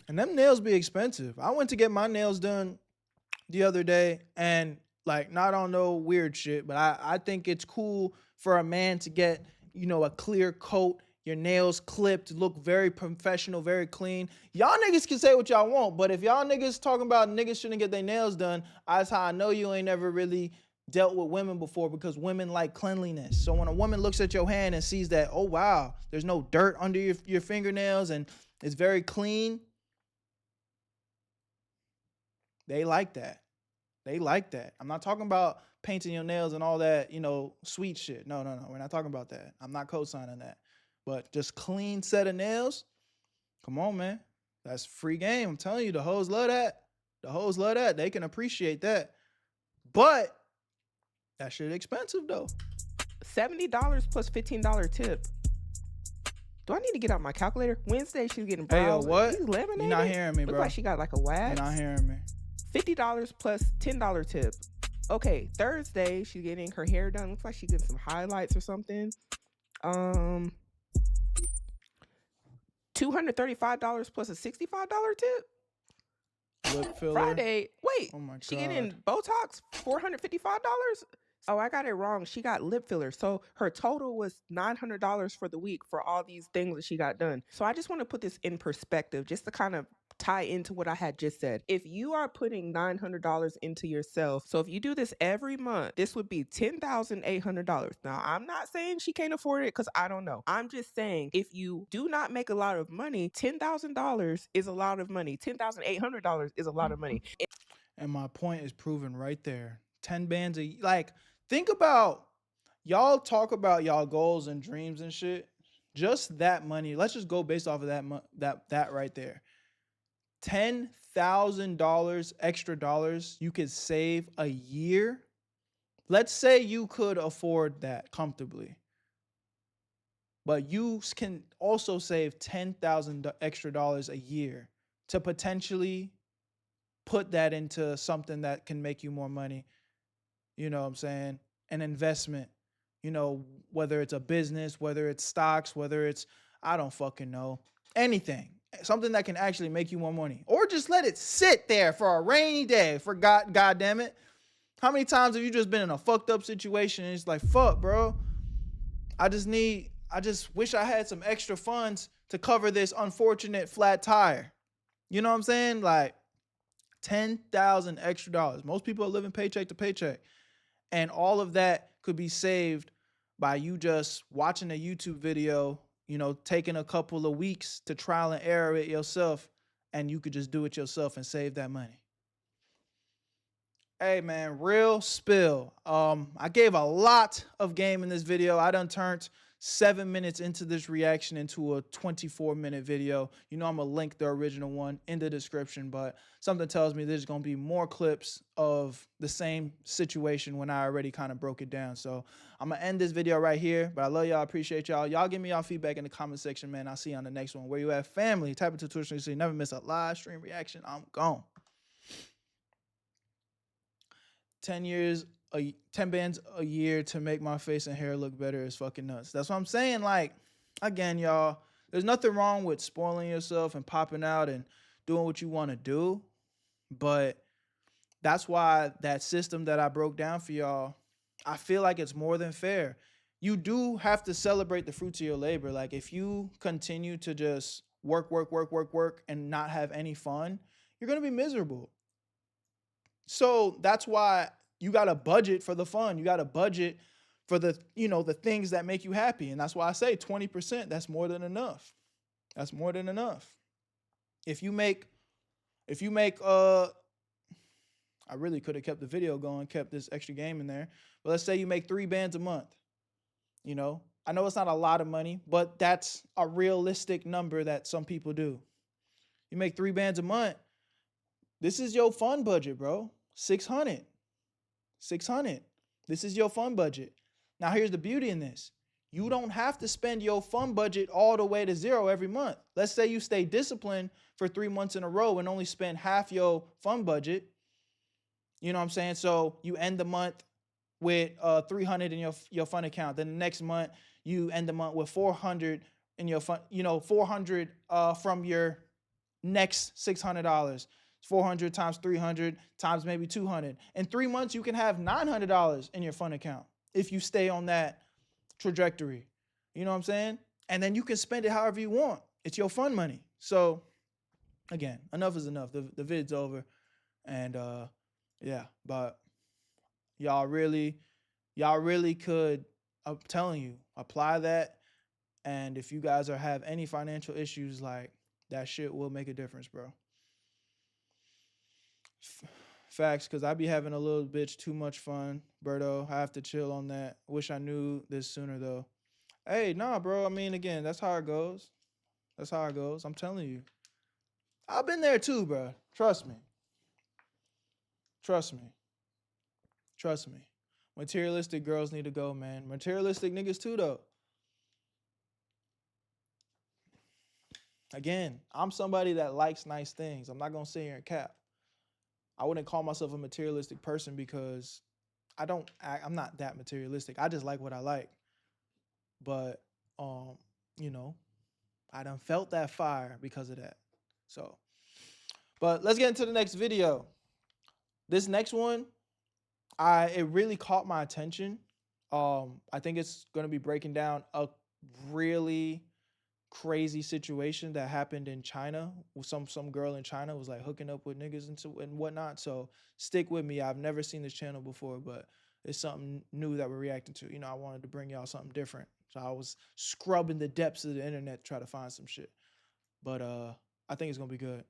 And them nails be expensive. I went to get my nails done the other day, and like, not on no weird shit, but I think it's cool for a man to get, you know, a clear coat, your nails clipped, look very professional, very clean. Y'all niggas can say what y'all want, but if y'all niggas talking about niggas shouldn't get their nails done, that's how I know you ain't never really dealt with women before, because women like cleanliness. So when a woman looks at your hand and sees that, oh wow, there's no dirt under your fingernails and it's very clean, they like that. They like that. I'm not talking about painting your nails and all that, you know, sweet shit. No. We're not talking about that. I'm not co-signing that. But just clean set of nails, come on, man. That's free game. I'm telling you, the hoes love that. The hoes love that. They can appreciate that. But that shit expensive, though. $70 plus $15 tip. Do I need to get out my calculator? Wednesday, she's getting brows. Hey, yo, what? These laminated? You're not hearing me, bro. Look like she got like a wax. You're not hearing me. $50 plus $10 tip. Okay, Thursday, she's getting her hair done. Looks like she's getting some highlights or something. $235 plus a $65 tip. Lip filler. Friday, wait, Oh my God. she getting Botox, $455? Oh, I got it wrong. She got lip filler. So her total was $900 for the week for all these things that she got done. So I just want to put this in perspective, just to kind of tie into what I had just said. If you are putting $900 into yourself, so if you do this every month, this would be $10,800. Now, I'm not saying she can't afford it, because I don't know. I'm just saying, if you do not make a lot of money, $10,000 is a lot of money. $10,800 is a lot of money. And my point is proven right there. 10 bands like, think about, y'all talk about y'all goals and dreams and shit. Just that money. Let's just go based off of that right there. $10,000 extra dollars you could save a year. Let's say you could afford that comfortably, but you can also save $10,000 extra dollars a year to potentially put that into something that can make you more money. You know what I'm saying? An investment, you know, whether it's a business, whether it's stocks, whether it's, I don't fucking know, anything. Something that can actually make you more money, or just let it sit there for a rainy day. For God damn it, how many times have you just been in a fucked up situation and it's like, fuck, bro, I just wish I had some extra funds to cover this unfortunate flat tire. You know what I'm saying? Like $10,000 extra dollars. Most people are living paycheck to paycheck, and all of that could be saved by you just watching a YouTube video. You know, taking a couple of weeks to trial and error it yourself, and you could just do it yourself and save that money. Hey man, real spill. I gave a lot of game in this video. I done turned 7 minutes into this reaction into a 24-minute video. You know, I'm gonna link the original one in the description, but something tells me there's gonna be more clips of the same situation when I already kind of broke it down. So I'm gonna end this video right here, but I love y'all, appreciate y'all. Y'all give me y'all feedback in the comment section, man. I'll see you on the next one. Where you at, family? Type into Twitch so you never miss a live stream reaction. I'm gone. 10 bands a year to make my face and hair look better is fucking nuts. That's what I'm saying. Like, again, y'all, there's nothing wrong with spoiling yourself and popping out and doing what you want to do. But that's why that system that I broke down for y'all, I feel like it's more than fair. You do have to celebrate the fruits of your labor. Like, if you continue to just work and not have any fun, you're going to be miserable. So that's why you got to budget for the fun. You got to budget for the, you know, the things that make you happy. And that's why I say 20%, that's more than enough. That's more than enough. If you make, I really could have kept the video going, kept this extra game in there. But let's say you make 3 bands a month. You know, I know it's not a lot of money, but that's a realistic number that some people do. You make 3 bands a month. This is your fun budget, bro. 600. This is your fun budget. Now, here's the beauty in this. you don't have to spend your fund budget all the way to zero every month. Let's say you stay disciplined for 3 months in a row and only spend half your fund budget. You know what I'm saying? So you end the month with 300 in your fund account. Then the next month you end the month with 400 in your fund, 400 from your next $600. 400 times 300 times maybe 200. In 3 months, you can have $900 in your fund account if you stay on that trajectory. You know what I'm saying? And then you can spend it however you want. It's your fund money. So again, enough is enough. The vid's over. And yeah, but y'all really could, I'm telling you, apply that. And if you guys have any financial issues, like, that shit will make a difference, bro. Facts, because I be having a little bitch too much fun, Berto. I have to chill on that. Wish I knew this sooner, though. Hey, nah, bro. I mean, again, that's how it goes. That's how it goes. I'm telling you. I've been there too, bro. Trust me. Trust me. Trust me. Materialistic girls need to go, man. Materialistic niggas too, though. Again, I'm somebody that likes nice things. I'm not going to sit here and cap. I wouldn't call myself a materialistic person because I'm not that materialistic. I just like what I like. But, I done felt that fire because of that. So, but let's get into the next video. This next one, it really caught my attention. I think it's going to be breaking down a really crazy situation that happened in China. Some girl in China was like hooking up with niggas and whatnot. So stick with me. I've never seen this channel before, but it's something new that we're reacting to. I wanted to bring y'all something different. So I was scrubbing the depths of the internet to try to find some shit. But I think it's gonna be good.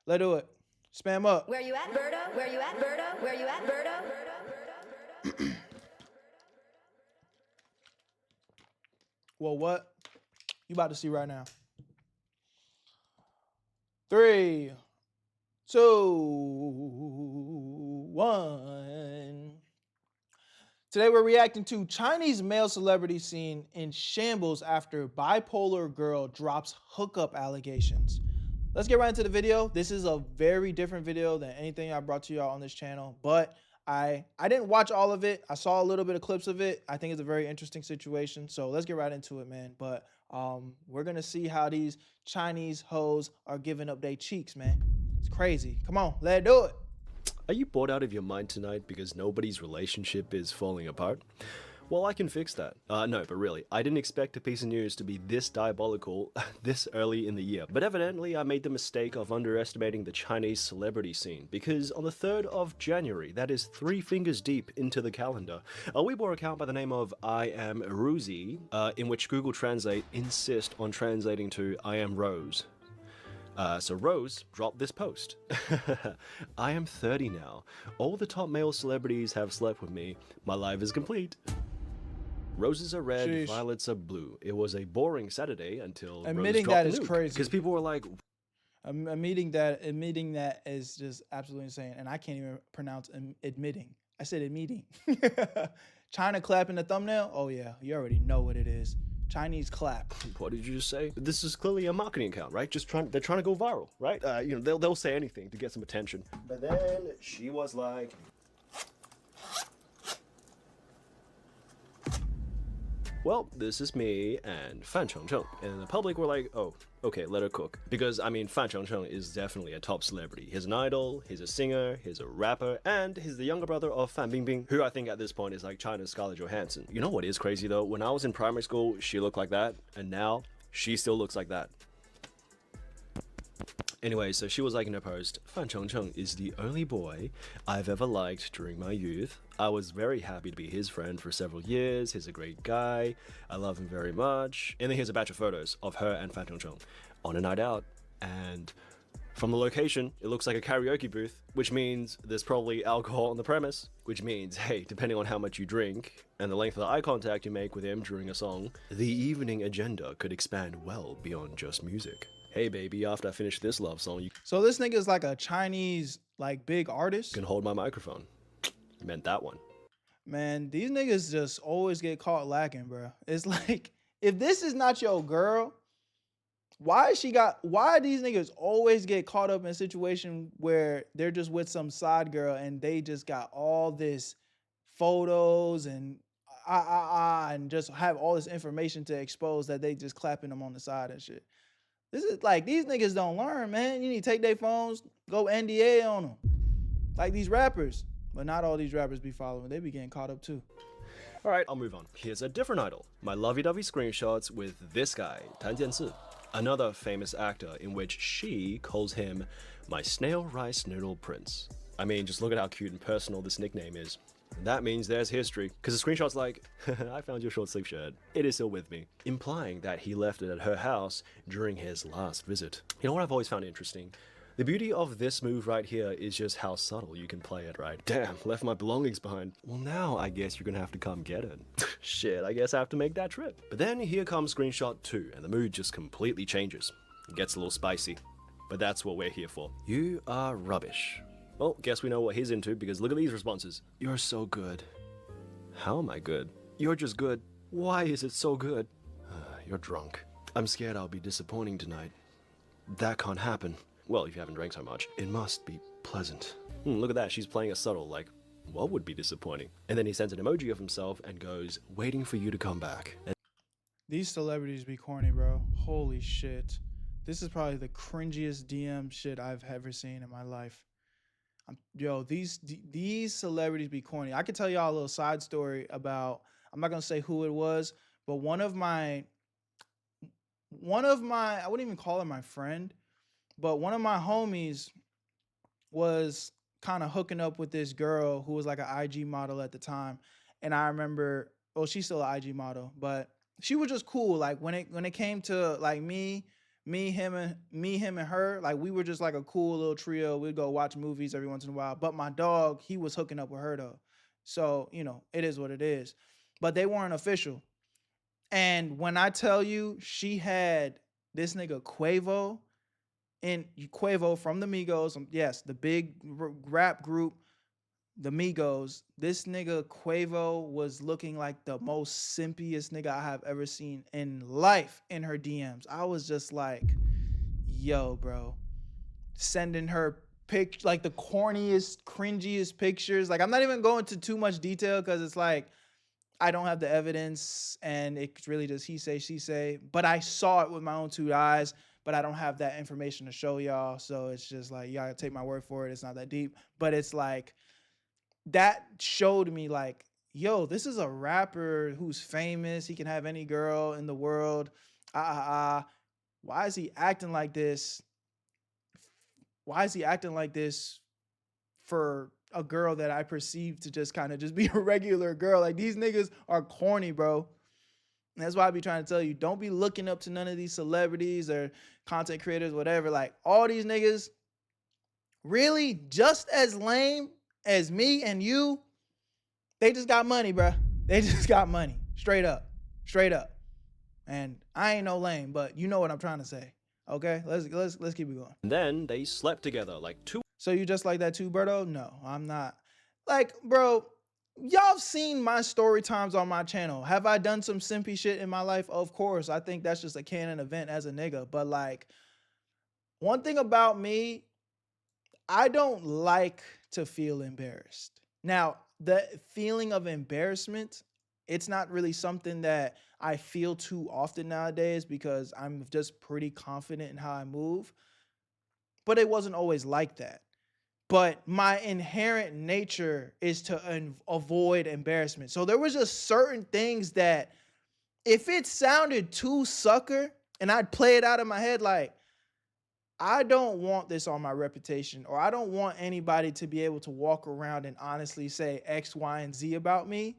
Let's do it. Spam up. Where you at, Berto? Where you at, Berto? Where you at, Berto? Well, what? You about to see right now. 3, 2, 1. Today we're reacting to Chinese male celebrity scene in shambles after bipolar girl drops hookup allegations. Let's get right into the video. This is a very different video than anything I brought to y'all on this channel, but I didn't watch all of it. I saw a little bit of clips of it. I think it's a very interesting situation. So let's get right into it, man. But we're going to see how these Chinese hoes are giving up their cheeks, man. It's crazy. Come on, let's do it. Are you bored out of your mind tonight because nobody's relationship is falling apart? Well, I can fix that. No, but really, I didn't expect a piece of news to be this diabolical this early in the year. But evidently, I made the mistake of underestimating the Chinese celebrity scene, because on the 3rd of January, that is 3 fingers deep into the calendar, a Weibo account by the name of I Am Ruzi, in which Google Translate insist on translating to I Am Rose. So Rose dropped this post. I am 30 now. All the top male celebrities have slept with me. My life is complete. Roses are red, Sheesh. Violets are blue. It was a boring Saturday until Admitting Rose that dropped is the nuke, crazy. because people were like, Admitting that is just absolutely insane. And I can't even pronounce admitting. I said admitting. China clapping the thumbnail? Oh yeah, you already know what it is. Chinese clap. what did you just say? This is clearly a marketing account, right? They're trying to go viral, right? They'll say anything to get some attention. But then she was like, well, this is me and Fan Chengcheng. And the public were like, oh, okay, let her cook. Because, I mean, Fan Chengcheng is definitely a top celebrity. He's an idol, he's a singer, he's a rapper, and he's the younger brother of Fan Bingbing, who I think at this point is like China's Scarlett Johansson. You know what is crazy though? When I was in primary school, she looked like that, and now she still looks like that. Anyway, so she was like in her post, Fan Chengcheng is the only boy I've ever liked during my youth. I was very happy to be his friend for several years. He's a great guy. I love him very much. And then here's a batch of photos of her and Fan Chengcheng on a night out. And from the location, it looks like a karaoke booth, which means there's probably alcohol on the premise, which means, hey, depending on how much you drink and the length of the eye contact you make with him during a song, the evening agenda could expand well beyond just music. Hey baby, after I finish this love song, you So this nigga is like a Chinese, like, big artist. can hold my microphone. Meant that one. Man, these niggas just always get caught lacking, bro. It's like, if this is not your girl, why these niggas always get caught up in a situation where they're just with some side girl and they just got all this photos and and just have all this information to expose that they just clapping them on the side and shit. This is like, these niggas don't learn, man. You need to take their phones, go NDA on them. Like these rappers. But not all these rappers be following. They be getting caught up too. Alright, I'll move on. Here's a different idol. My lovey-dovey screenshots with this guy, Tan Jianzi, another famous actor in which she calls him my snail rice noodle prince. I mean, just look at how cute and personal this nickname is. That means there's history, because the screenshot's like, I found your short sleeve shirt. It is still with me, implying that he left it at her house during his last visit. You know what I've always found interesting? The beauty of this move right here is just how subtle you can play it, right? Damn, left my belongings behind. Well, now I guess you're gonna have to come get it. Shit, I guess I have to make that trip. But then here comes screenshot 2, and the mood just completely changes. It gets a little spicy. But that's what we're here for. You are rubbish. Well, guess we know what he's into, because look at these responses. You're so good. How am I good? You're just good. Why is it so good? You're drunk. I'm scared I'll be disappointing tonight. That can't happen. Well, if you haven't drank so much, it must be pleasant. Look at that, she's playing a subtle, like, what would be disappointing? And then he sends an emoji of himself and goes, waiting for you to come back. And these celebrities be corny, bro. Holy shit. This is probably the cringiest DM shit I've ever seen in my life. These celebrities be corny. I could tell y'all a little side story about, I'm not gonna say who it was, but one of my, I wouldn't even call her my friend, but one of my homies was kind of hooking up with this girl who was like an IG model at the time. And I remember, well, she's still an IG model, but she was just cool. Like when it came to like me, him and her, like we were just like a cool little trio. We'd go watch movies every once in a while. But my dog, he was hooking up with her though. So, you know, it is what it is. But they weren't official. And when I tell you, she had this nigga Quavo from the Migos. Yes, the big rap group, the Migos. This nigga Quavo was looking like the most simpiest nigga I have ever seen in life in her DMs. I was just like, yo, bro. Sending her like the corniest, cringiest pictures. Like, I'm not even going into too much detail because it's like, I don't have the evidence and it's really just he say, she say. But I saw it with my own 2 eyes. But I don't have that information to show y'all. So it's just like, y'all gotta take my word for it. It's not that deep. But it's like, that showed me like, yo, this is a rapper who's famous. He can have any girl in the world. Why is he acting like this? Why is he acting like this for a girl that I perceive to just kind of just be a regular girl? Like, these niggas are corny, bro. And that's why I be trying to tell you, don't be looking up to none of these celebrities or content creators, whatever. Like, all these niggas really just as lame as me and you. They just got money, bro. They just got money. Straight up. Straight up. And I ain't no lame, but you know what I'm trying to say. Okay? Let's keep it going. And then they slept together like 2. So you just like that too, Berto? No, I'm not. Like, bro, y'all seen my story times on my channel. Have I done some simpy shit in my life? Of course. I think that's just a canon event as a nigga. But like, one thing about me, I don't like to feel embarrassed. Now, the feeling of embarrassment, it's not really something that I feel too often nowadays because I'm just pretty confident in how I move. But it wasn't always like that. But my inherent nature is to avoid embarrassment. So there was just certain things that if it sounded too sucker and I'd play it out in my head like, I don't want this on my reputation, or I don't want anybody to be able to walk around and honestly say X, Y, and Z about me.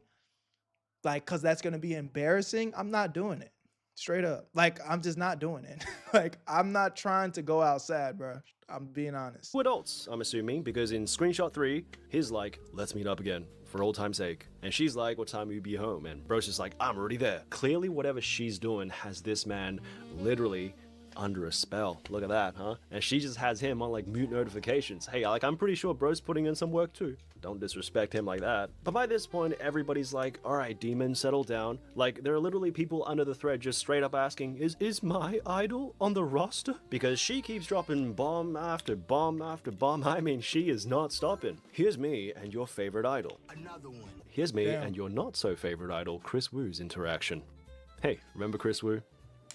Like, cause that's going to be embarrassing. I'm not doing it. Straight up. Like, I'm just not doing it. Like, I'm not trying to go outside, bro. I'm being honest. 2 adults, I'm assuming, because in screenshot 3, he's like, let's meet up again, for old time's sake. And she's like, what time will you be home? And bro's just like, I'm already there. Clearly, whatever she's doing has this man literally under a spell. Look at that, huh? And she just has him on like mute notifications. Hey, like I'm pretty sure bro's putting in some work too. Don't disrespect him like that. But by this point, everybody's like, all right, demon, settle down. Like there are literally people under the thread just straight up asking, is my idol on the roster? Because she keeps dropping bomb after bomb after bomb. I mean, she is not stopping. Here's me and your favorite idol. Another one. Here's me and your not so favorite idol, Chris Wu's interaction. Hey, remember Chris Wu?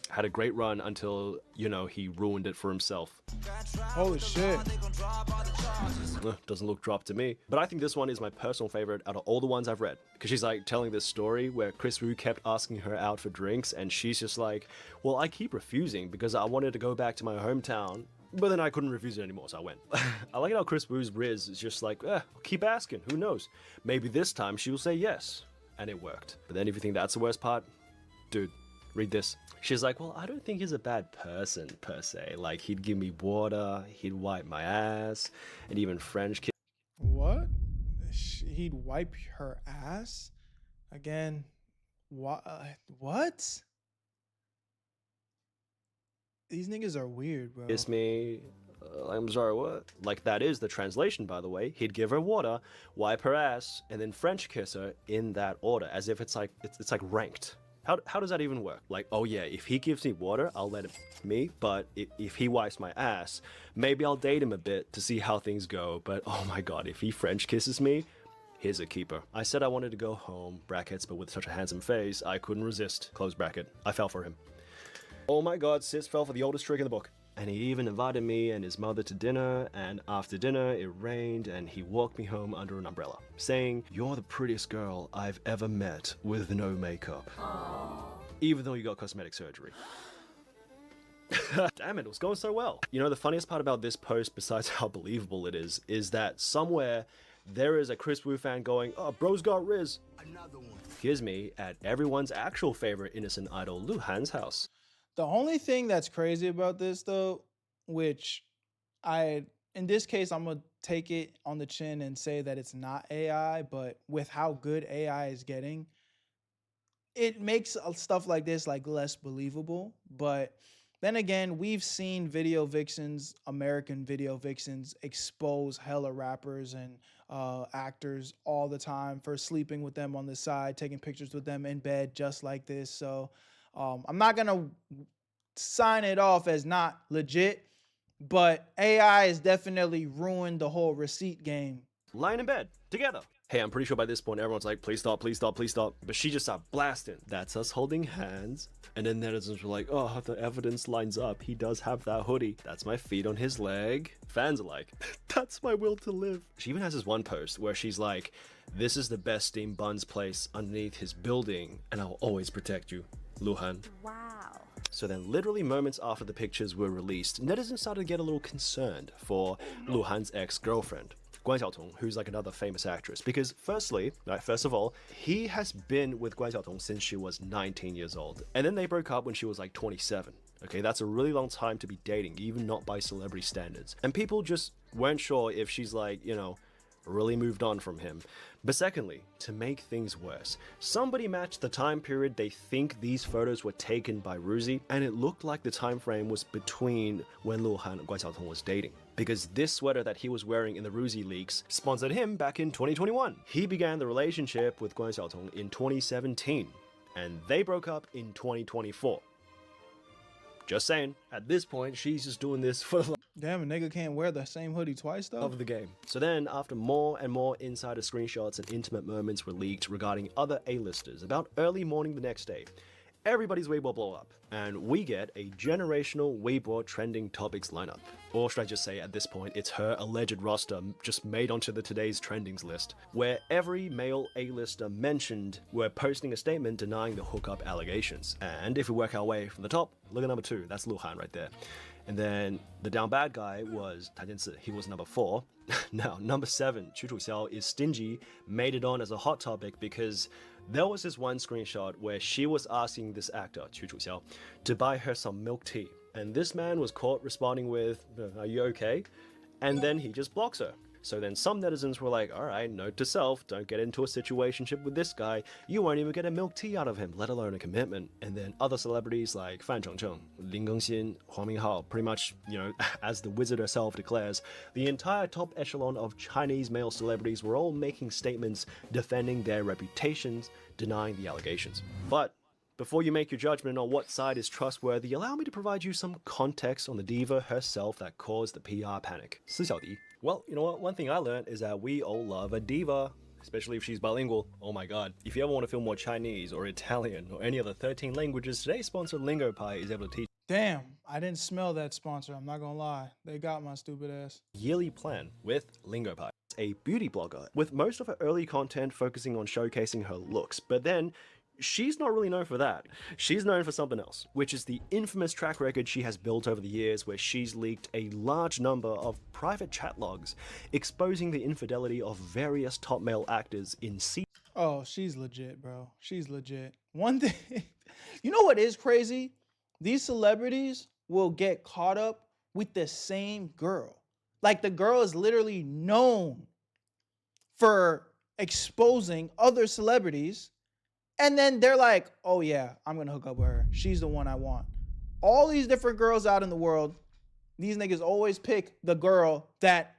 Had a great run until, you know, he ruined it for himself. Holy shit. Doesn't look drop to me. But I think this one is my personal favorite out of all the ones I've read. Because she's like telling this story where Chris Wu kept asking her out for drinks and she's just like, well, I keep refusing because I wanted to go back to my hometown. But then I couldn't refuse it anymore, so I went. I like how Chris Wu's Riz is just like, keep asking, who knows? Maybe this time she will say yes. And it worked. But then if you think that's the worst part, dude, read this. She's like, well, I don't think he's a bad person, per se. Like, he'd give me water, he'd wipe my ass, and even French kiss. What? He'd wipe her ass? Again, what? These niggas are weird, bro. Kiss me. I'm sorry, what? Like, that is the translation, by the way. He'd give her water, wipe her ass, and then French kiss her in that order, as if it's like, it's like ranked. How does that even work? Like, oh yeah, if he gives me water, I'll let him me, but if he wipes my ass, maybe I'll date him a bit to see how things go, but oh my god, if he French kisses me, here's a keeper. I said I wanted to go home, brackets, but with such a handsome face, I couldn't resist, close bracket. I fell for him. Oh my god, sis fell for the oldest trick in the book. And he even invited me and his mother to dinner, and after dinner it rained and he walked me home under an umbrella, saying, "You're the prettiest girl I've ever met with no makeup." Aww. Even though you got cosmetic surgery. Damn it was going so well. You know, the funniest part about this post, besides how believable it is that somewhere there is a Chris Wu fan going, oh, bro's got Riz. Another one. Here's me at everyone's actual favorite innocent idol, Luhan's house. The only thing that's crazy about this, though, which in this case, I'm going to take it on the chin and say that it's not AI, but with how good AI is getting, it makes stuff like this like less believable. But then again, we've seen video vixens, American video vixens, expose hella rappers and actors all the time for sleeping with them on the side, taking pictures with them in bed just like this. So I'm not going to sign it off as not legit, but AI has definitely ruined the whole receipt game. Lying in bed, together. Hey, I'm pretty sure by this point everyone's like, please stop, please stop, please stop. But she just started blasting. That's us holding hands. And then netizens were like, oh, the evidence lines up. He does have that hoodie. That's my feet on his leg. Fans are like, that's my will to live. She even has this one post where she's like, this is the best steamed buns place underneath his building, and I'll always protect you, Luhan. Wow. So then literally moments after the pictures were released, netizens started to get a little concerned for Luhan's ex-girlfriend, Guan Xiaotong, who's like another famous actress. Because first of all, he has been with Guan Xiaotong since she was 19 years old. And then they broke up when she was like 27. Okay, that's a really long time to be dating, even not by celebrity standards. And people just weren't sure if she's like, you know, really moved on from him. But secondly, to make things worse, somebody matched the time period they think these photos were taken by Ruzi, and it looked like the time frame was between when Luhan and Guan Xiaotong was dating. Because this sweater that he was wearing in the Ruzi leaks sponsored him back in 2021. He began the relationship with Guan Xiaotong in 2017, and they broke up in 2024. Just saying, at this point, she's just doing this for the Damn, a nigga can't wear the same hoodie twice, though? of the game. So then, after more and more insider screenshots and intimate moments were leaked regarding other A-listers, about early morning the next day, everybody's Weibo blow up, and we get a generational Weibo trending topics lineup. Or should I just say, at this point, it's her alleged roster just made onto the today's trendings list, where every male A-lister mentioned were posting a statement denying the hookup allegations. And if we work our way from the top, look at number 2, that's Luhan right there. And then the down bad guy was Tai Jianzi, he was number 4. Now, number 7, Chu Chuxiao is stingy, made it on as a hot topic because there was this one screenshot where she was asking this actor, Chu Chuxiao, to buy her some milk tea. And this man was caught responding with, are you okay? And then he just blocks her. So then some netizens were like, alright, note to self, don't get into a situationship with this guy, you won't even get a milk tea out of him, let alone a commitment. And then other celebrities like Fan Chongcheng, Lin Gengxian, Huang Minghao, pretty much, you know, as the wizard herself declares, the entire top echelon of Chinese male celebrities were all making statements defending their reputations, denying the allegations. But before you make your judgment on what side is trustworthy, allow me to provide you some context on the diva herself that caused the PR panic. Si Xiaodi. Well, you know what? One thing I learned is that we all love a diva, especially if she's bilingual. Oh my god. If you ever want to feel more Chinese or Italian or any other 13 languages, today's sponsor LingoPie is able to teach. Damn, I didn't smell that sponsor. I'm not gonna lie. They got my stupid ass. Yearly plan with LingoPie. A beauty blogger with most of her early content focusing on showcasing her looks, but then she's not really known for that. She's known for something else, which is the infamous track record she has built over the years where she's leaked a large number of private chat logs exposing the infidelity of various top male actors in Oh, she's legit, bro. She's legit. One thing, you know what is crazy? These celebrities will get caught up with the same girl. Like the girl is literally known for exposing other celebrities. And then they're like, oh yeah, I'm gonna hook up with her. She's the one I want. All these different girls out in the world, these niggas always pick the girl that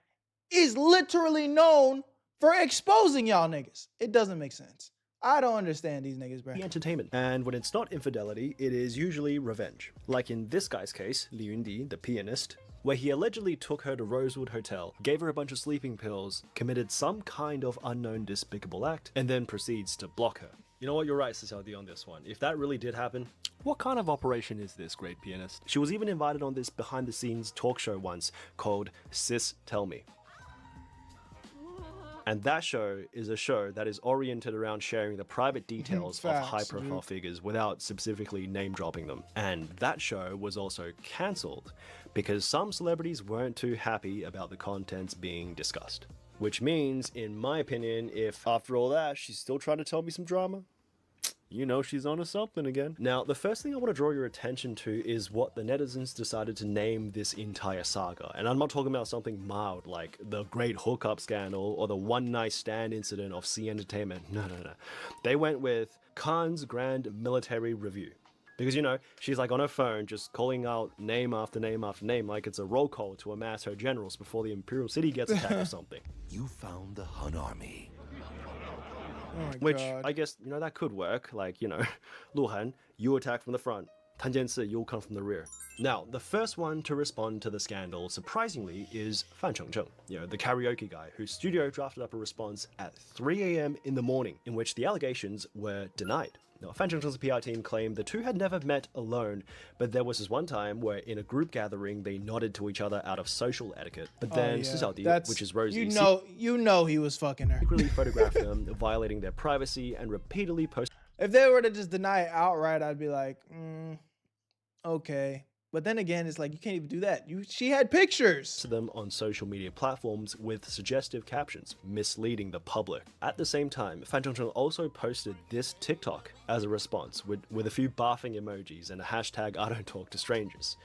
is literally known for exposing y'all niggas. It doesn't make sense. I don't understand these niggas, bro. entertainment. And when it's not infidelity, it is usually revenge. Like in this guy's case, Li Yundi, the pianist, where he allegedly took her to Rosewood Hotel, gave her a bunch of sleeping pills, committed some kind of unknown despicable act, and then proceeds to block her. You know what, you're right, Cisaldi, on this one. If that really did happen, what kind of operation is this, great pianist? She was even invited on this behind-the-scenes talk show once called Sis Tell Me. And that show is a show that is oriented around sharing the private details of high-profile figures without specifically name-dropping them. And that show was also cancelled because some celebrities weren't too happy about the contents being discussed. Which means, in my opinion, if after all that, she's still trying to tell me some drama, you know she's on to something again. Now, the first thing I want to draw your attention to is what the netizens decided to name this entire saga. And I'm not talking about something mild like the Great Hookup Scandal or the One Night Stand incident of C Entertainment. No. They went with Khan's Grand Military Review. Because, you know, she's like on her phone just calling out name after name after name like it's a roll call to amass her generals before the Imperial City gets attacked or something. You found the Hun army. Oh Which, God. I guess, you know, that could work. Like, you know, Lu Han, you attack from the front. Tan Jiansi, you'll come from the rear. Now, the first one to respond to the scandal, surprisingly, is Fan Chongcheng, you know, the karaoke guy, whose studio drafted up a response at 3 AM in the morning, in which the allegations were denied. Now, Fan Chongcheng's PR team claimed the two had never met alone, but there was this one time where in a group gathering they nodded to each other out of social etiquette. But then Cisaldi, which is Rosie, you know he was fucking her. secretly photographed them, violating their privacy and repeatedly posted. If they were to just deny it outright, I'd be like, okay. But then again, it's like, you can't even do that. She had pictures. To them on social media platforms with suggestive captions, misleading the public. At the same time, Fan Chongcheng also posted this TikTok as a response with a few barfing emojis and a hashtag I don't talk to strangers.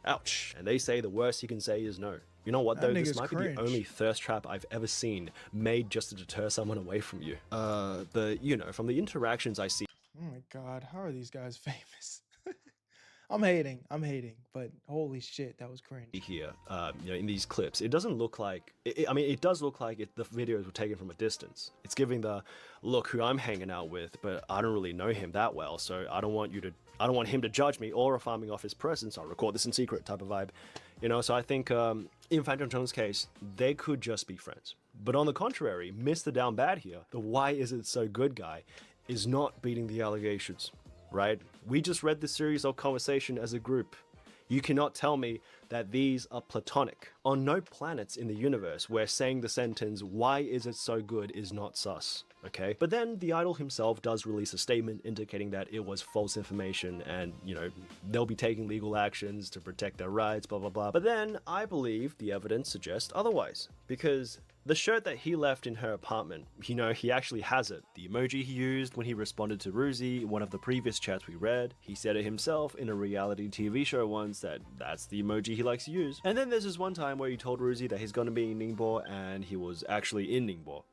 Ouch. And they say the worst you can say is no. You know what though, this might be the only thirst trap I've ever seen made just to deter someone away from you. You know, from the interactions I see. Oh my God, how are these guys famous? I'm hating, but holy shit, that was cringe. Here, you know, in these clips, it doesn't look like, I mean, it does look like the videos were taken from a distance. It's giving the, look who I'm hanging out with, but I don't really know him that well, so I don't want him to judge me, or if I'm off his presence, I'll record this in secret type of vibe. You know, so I think, in Fan Chongcheng's case, they could just be friends. But on the contrary, Mr. Down Bad here, the why is it so good guy, is not beating the allegations. Right? We just read this series of conversation as a group. You cannot tell me that these are platonic. On no planets in the universe where saying the sentence, why is it so good, is not sus. Okay? But then the idol himself does release a statement indicating that it was false information and, you know, they'll be taking legal actions to protect their rights, blah, blah, blah. But then I believe the evidence suggests otherwise. Because The shirt that he left in her apartment, you know, he actually has it. The emoji he used when he responded to Ruzi, one of the previous chats we read, he said it himself in a reality TV show once that that's the emoji he likes to use. And then there's this one time where he told Ruzi that he's gonna be in Ningbo and he was actually in Ningbo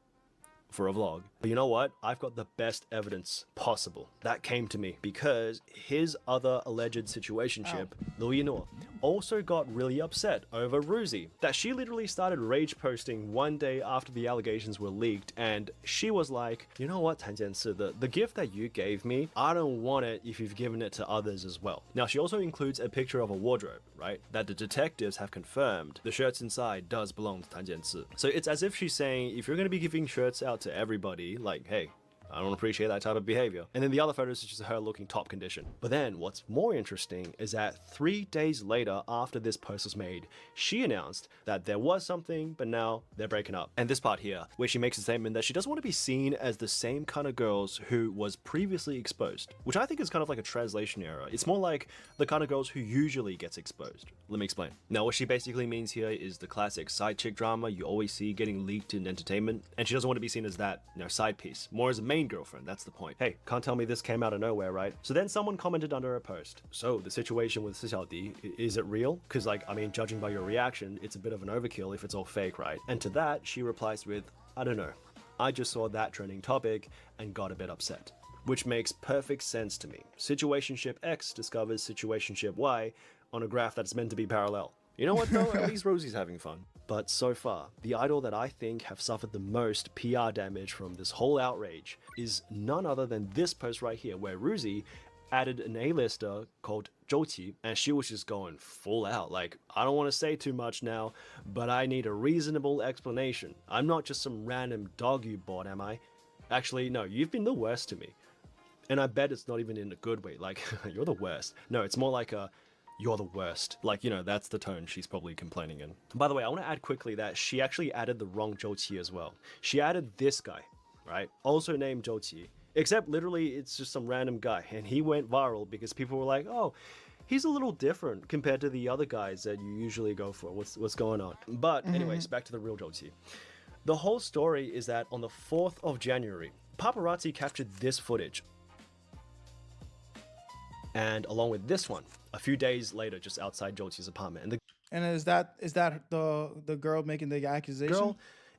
for a vlog. But you know what? I've got the best evidence possible. That came to me because his other alleged situationship, Liu Yinor, also got really upset over Ruzi. That she literally started rage posting one day after the allegations were leaked, and she was like, you know what, Tan Jianci, the gift that you gave me, I don't want it if you've given it to others as well. Now, she also includes a picture of a wardrobe, right? That the detectives have confirmed the shirts inside does belong to Tan Jianci. So it's as if she's saying, if you're going to be giving shirts out to everybody, like, hey, I don't appreciate that type of behavior. And then the other photos is just her looking top condition. But then what's more interesting is that 3 days later after this post was made, she announced that there was something, but now they're breaking up. And this part here, where she makes a statement that she doesn't want to be seen as the same kind of girls who was previously exposed, which I think is kind of like a translation error. It's more like the kind of girls who usually gets exposed. Let me explain. Now, what she basically means here is the classic side chick drama you always see getting leaked in entertainment. And she doesn't want to be seen as that, you know, side piece, more as a main girlfriend. That's the point. Hey, can't tell me this came out of nowhere, right? So then someone commented under a post, so the situation with Si Xiaodi, is it real? Because, like, I mean, judging by your reaction, it's a bit of an overkill if it's all fake, right? And to that, she replies with, I don't know. I just saw that trending topic and got a bit upset. Which makes perfect sense to me. Situationship X discovers situationship Y on a graph that's meant to be parallel. You know what though? At least Rosie's having fun. But so far, the idol that I think have suffered the most PR damage from this whole outrage is none other than this post right here, where Rosie added an A-lister called Zhou Qi, and she was just going full out. Like, I don't want to say too much now, but I need a reasonable explanation. I'm not just some random dog you bought, am I? Actually, no, you've been the worst to me. And I bet it's not even in a good way, like, you're the worst. No, it's more like a, you're the worst. Like, you know, that's the tone she's probably complaining in. By the way, I want to add quickly that she actually added the wrong Zhou Qi as well. She added this guy, right? Also named Zhou Qi. Except literally it's just some random guy, and he went viral because people were like, oh, he's a little different compared to the other guys that you usually go for. What's going on? But anyways, back to the real Zhou Qi. The whole story is that on the 4th of January, paparazzi captured this footage. And along with this one, a few days later, just outside Zhou Qi's apartment. And is that the girl making the accusation? Girl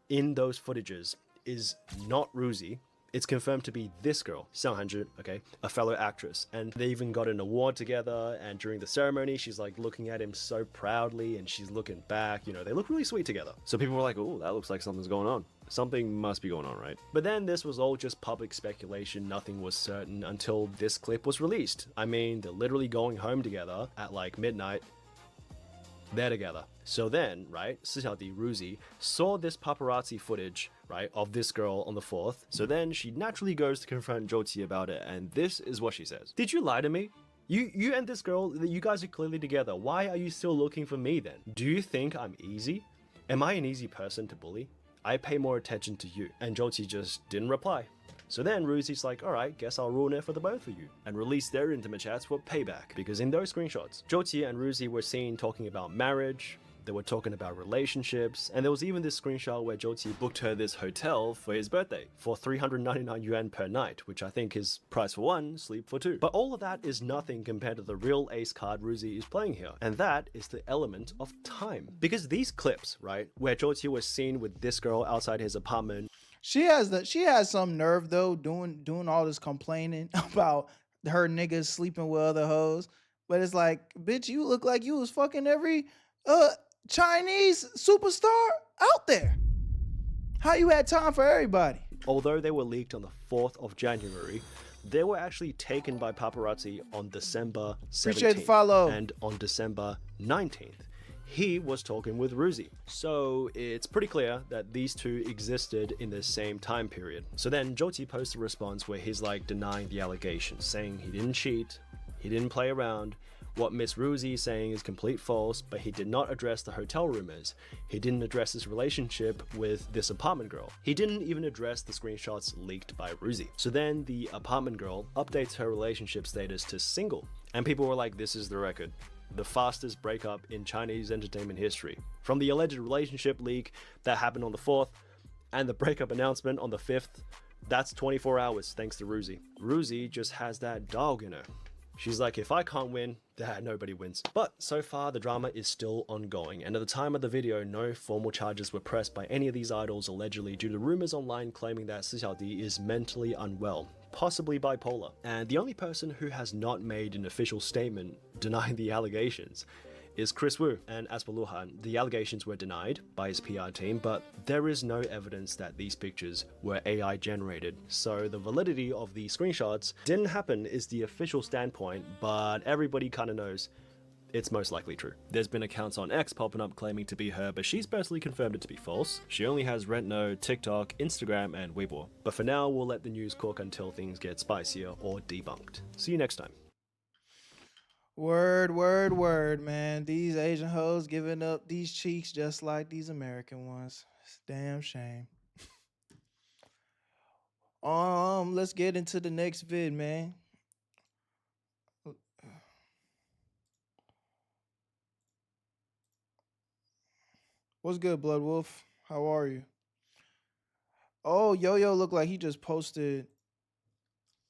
in those footages is not Ruzi. It's confirmed to be this girl, Xiang Hanzhi, okay, a fellow actress. And they even got an award together, and during the ceremony, she's like looking at him so proudly, and she's looking back, you know, they look really sweet together. So people were like, oh, that looks like something's going on. Something must be going on, right? But then this was all just public speculation, nothing was certain until this clip was released. I mean, they're literally going home together at like midnight. They're together. So then, right, Si Xiaodi, Ruzi, saw this paparazzi footage, right, of this girl on the 4th. So then she naturally goes to confront Zhou Qi about it, and this is what she says. Did you lie to me? You and this girl, you guys are clearly together. Why are you still looking for me then? Do you think I'm easy? Am I an easy person to bully? I pay more attention to you. And Zhou Qi just didn't reply. So then Ruzi's like, alright, guess I'll ruin it for the both of you, and release their intimate chats for payback. Because in those screenshots, Zhou Qi and Ruzi were seen talking about marriage, they were talking about relationships, and there was even this screenshot where Zhou Qi booked her this hotel for his birthday for 399 yuan per night, which I think is price for one, sleep for two. But all of that is nothing compared to the real ace card Ruzi is playing here, and that is the element of time. Because these clips, right, where Zhou Qi was seen with this girl outside his apartment, she has some nerve though, doing all this complaining about her niggas sleeping with other hoes. But it's like, bitch, you look like you was fucking every Chinese superstar out there. How you had time for everybody? Although they were leaked on the 4th of January, they were actually taken by paparazzi on December 17th. Appreciate the follow. And on December 19th. He was talking with Ruzi. So it's pretty clear that these two existed in the same time period. So then Zhou Qi posts a response where he's like denying the allegations, saying he didn't cheat, he didn't play around. What Miss Ruzi is saying is complete false, but he did not address the hotel rumors. He didn't address his relationship with this apartment girl. He didn't even address the screenshots leaked by Ruzi. So then the apartment girl updates her relationship status to single. And people were like, this is the record. The fastest breakup in Chinese entertainment history. From the alleged relationship leak that happened on the 4th, And the breakup announcement on the 5th, that's 24 hours thanks to Ruzi. Ruzi just has that dog in her. She's like, if I can't win, nobody wins. But so far, the drama is still ongoing, and at the time of the video, no formal charges were pressed by any of these idols allegedly due to rumors online claiming that Si Xiaodi is mentally unwell, possibly bipolar. And the only person who has not made an official statement denying the allegations is Chris Wu. And as for Luhan, the allegations were denied by his PR team, but there is no evidence that these pictures were AI generated. So the validity of the screenshots didn't happen is the official standpoint, but everybody kind of knows it's most likely true. There's been accounts on X popping up claiming to be her, but she's personally confirmed it to be false. She only has Rentno, TikTok, Instagram, and Weibo. But for now, we'll let the news cook until things get spicier or debunked. See you next time. Word, word, word, man. These Asian hoes giving up these cheeks just like these American ones. It's a damn shame. Let's get into the next vid, man. What's good, Blood Wolf? How are you? Oh, Yo-Yo looked like he just posted.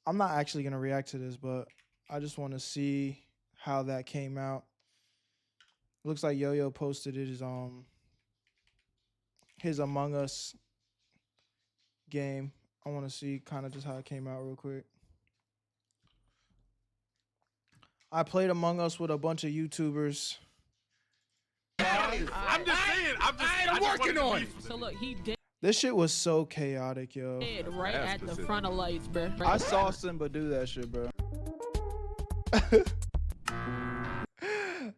I'm not actually gonna react to this, but I just want to see how that came out. Looks like Yo-Yo posted his Among Us game. I want to see kind of just how it came out real quick. I played Among Us with a bunch of YouTubers. I'm just saying. I'm working on it. So look, he did This shit was so chaotic, yo. right at the front of lights, bro. I saw Simba do that shit, bro.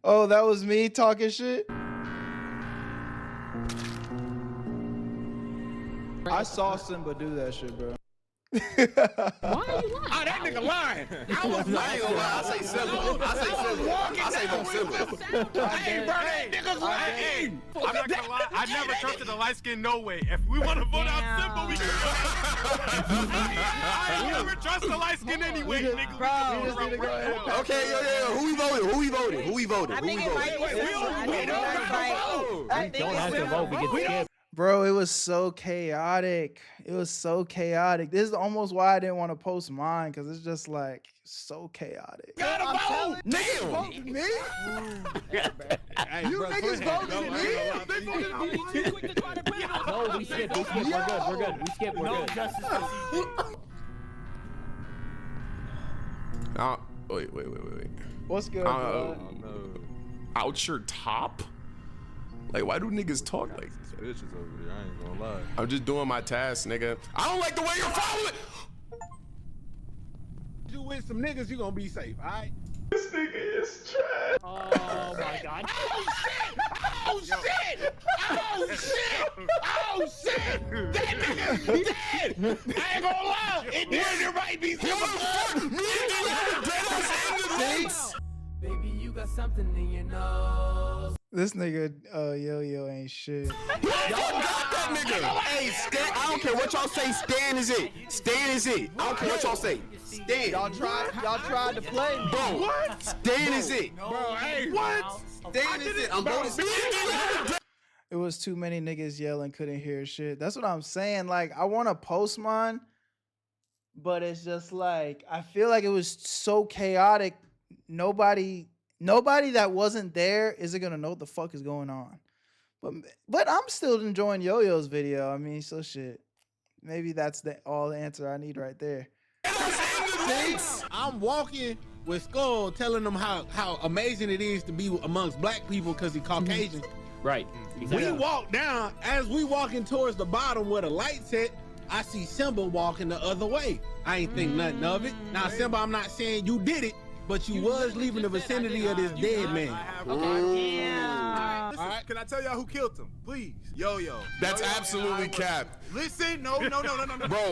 Oh, that was me talking shit? I saw Simba do that shit, bro. Why are you lying? Oh, that nigga lying. I was lying. I say Simba. I say Simba. Hey, bro, that nigga's lying. I'm not gonna lie. I never trusted the light skin. No way. If we want to vote out Simba, we can. I never trust the light skin anyway, nigga. Bro, Okay, yo. Who we voting? I think it might be Simba. We don't have to vote. We can skip. Bro, it was so chaotic. It was so chaotic. This is almost why I didn't want to post mine, because it's just like so chaotic. Gotta vote. Niggas voted me. You niggas voted me. No, we skip. We're good. We skip. We're good. Wait. What's good, bro? Out your top? Like, why do niggas talk like this? Bitches over there, I ain't gonna lie. I'm just doing my task, nigga. I don't like the way you're following. You with some niggas, you gonna be safe, alright? This nigga is trash. Oh my god. Oh shit! That nigga's dead! I ain't gonna lie! It might be Baby, you got something in your nose. This nigga, Yo-Yo ain't shit. Y'all got that nigga. Hey, Stan, I don't care what y'all say. Stan is it. I don't care what y'all say. Stan. Y'all tried to play. Bro, what? Stan is it. Bro, hey, what? Stan is it. I'm voting Stan. It was too many niggas yelling, couldn't hear shit. That's what I'm saying. Like, I want to post mine, but it's just like, I feel like it was so chaotic. Nobody that wasn't there isn't gonna know what the fuck is going on. But I'm still enjoying Yo-Yo's video. I mean, so shit. Maybe that's all the answer I need right there. I'm walking with Skull telling them how amazing it is to be amongst black people because he's Caucasian. Right. We walk down, as we walking towards the bottom where the lights hit, I see Simba walking the other way. I ain't think nothing of it. Now, Simba, I'm not saying you did it, but you was leaving the vicinity of this dead man. Yeah. All right, can I tell y'all who killed him? Please. Yo-Yo. That's absolutely cap. Listen, no. Bro,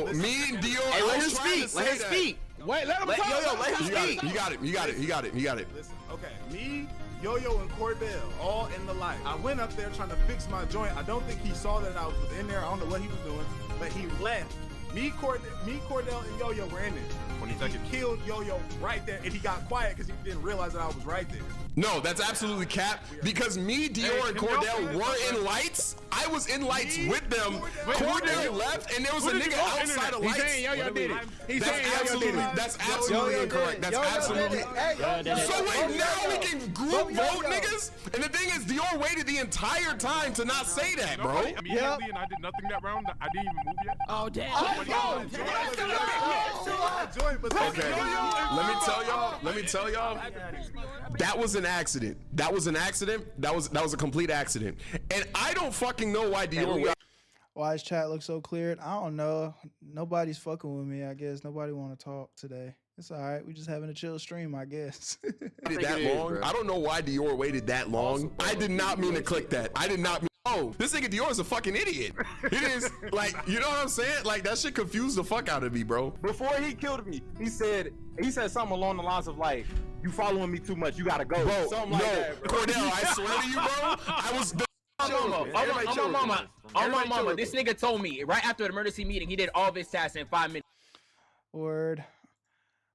Listen. me and Dior. Hey, let him speak. Wait, let him talk. Yo-Yo, let him speak. You got it. Listen, okay, me, Yo-Yo, and Cordell, all in the light. I went up there trying to fix my joint. I don't think he saw that I was in there. I don't know what he was doing, but he left. Me, Cordell, and Yo-Yo were in there. He killed Yo-Yo right there, and he got quiet because he didn't realize that I was right there. No, that's absolutely cap. Because me, Dior, and Cordell were in lights. I was in lights with them. Cordell left, and there was a nigga outside of lights. He's saying, yo, did it. That's absolutely incorrect. That's absolutely. So wait, now we can group vote niggas? And the thing is, Dior waited the entire time to not say that, bro. Immediately, and I did nothing that round. I didn't even move yet. Oh, damn. Okay, let me tell y'all. That was an accident. That was a complete accident. And I don't fucking know why Dior. Why his chat looks so cleared? I don't know. Nobody's fucking with me, I guess. Nobody want to talk today. It's all right. We just having a chill stream, I guess. That long? I don't know why Dior waited that long. I did not mean to click that. I did not mean. Oh, this nigga Dior is a fucking idiot. It is like, you know what I'm saying? Like that shit confused the fuck out of me, bro. Before he killed me, he said something along the lines of like, "You following me too much. You gotta go." Bro, something no, like that, bro. Cordell, I swear to you, bro. I was. On my mama, this nigga told me right after the emergency meeting, he did all of his tasks in 5 minutes. Word.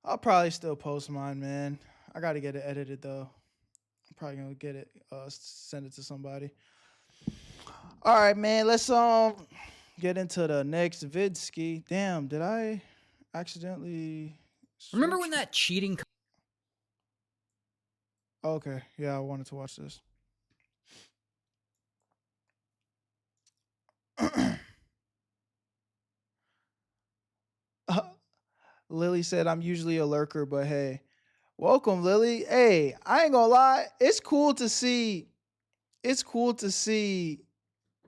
I'll probably still post mine, man. I gotta get it edited though. I'm probably gonna get it, send it to somebody. All right, man. Let's get into the next vid ski. Damn, did I accidentally? Remember when that cheating? Okay, yeah, I wanted to watch this. Lily said, "I'm usually a lurker, but hey, welcome, Lily. Hey, I ain't gonna lie, it's cool to see. It's cool to see."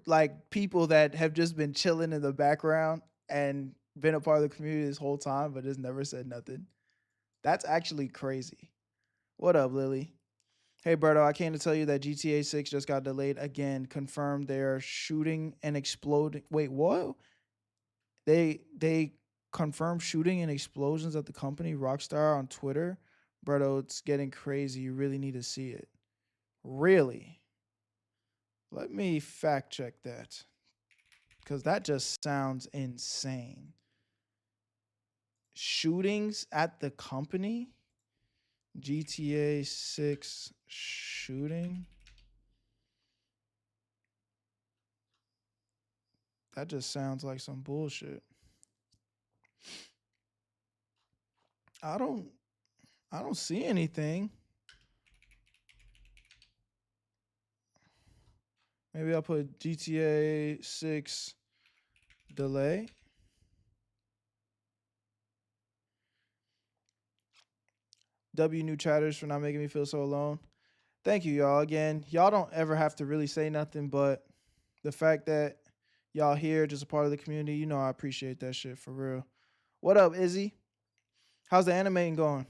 Like people that have just been chilling in the background and been a part of the community this whole time, but just never said nothing. That's actually crazy. What up, Lily? Hey, Berto, I came to tell you that GTA 6 just got delayed again. Confirmed they're shooting and exploding. Wait, what? They confirmed shooting and explosions at the company Rockstar on Twitter. Berto, it's getting crazy. You really need to see it. Really? Let me fact check that, because that just sounds insane. Shootings at the company? GTA 6 shooting? That just sounds like some bullshit. I don't see anything. Maybe I'll put GTA 6 delay. W new chatters for not making me feel so alone. Thank you, y'all. Again, y'all don't ever have to really say nothing, but the fact that y'all here, just a part of the community, you know I appreciate that shit for real. What up, Izzy? How's the animating going?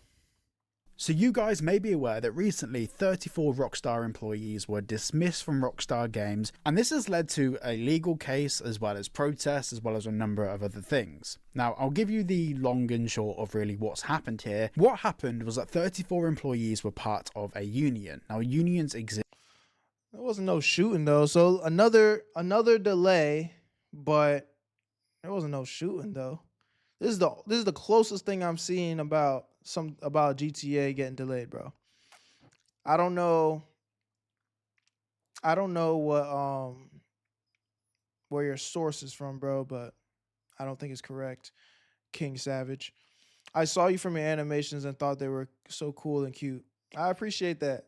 So you guys may be aware that recently 34 Rockstar employees were dismissed from Rockstar Games, and this has led to a legal case as well as protests as well as a number of other things. Now, I'll give you the long and short of really what's happened here. What happened was that 34 employees were part of a union. Now, unions exist. There wasn't no shooting though, so another delay, but there wasn't no shooting though. This is the closest thing I'm seeing about GTA getting delayed, bro. I don't know what where your source is from, bro, but I don't think it's correct. King Savage. I saw you from your animations and thought they were so cool and cute. I appreciate that.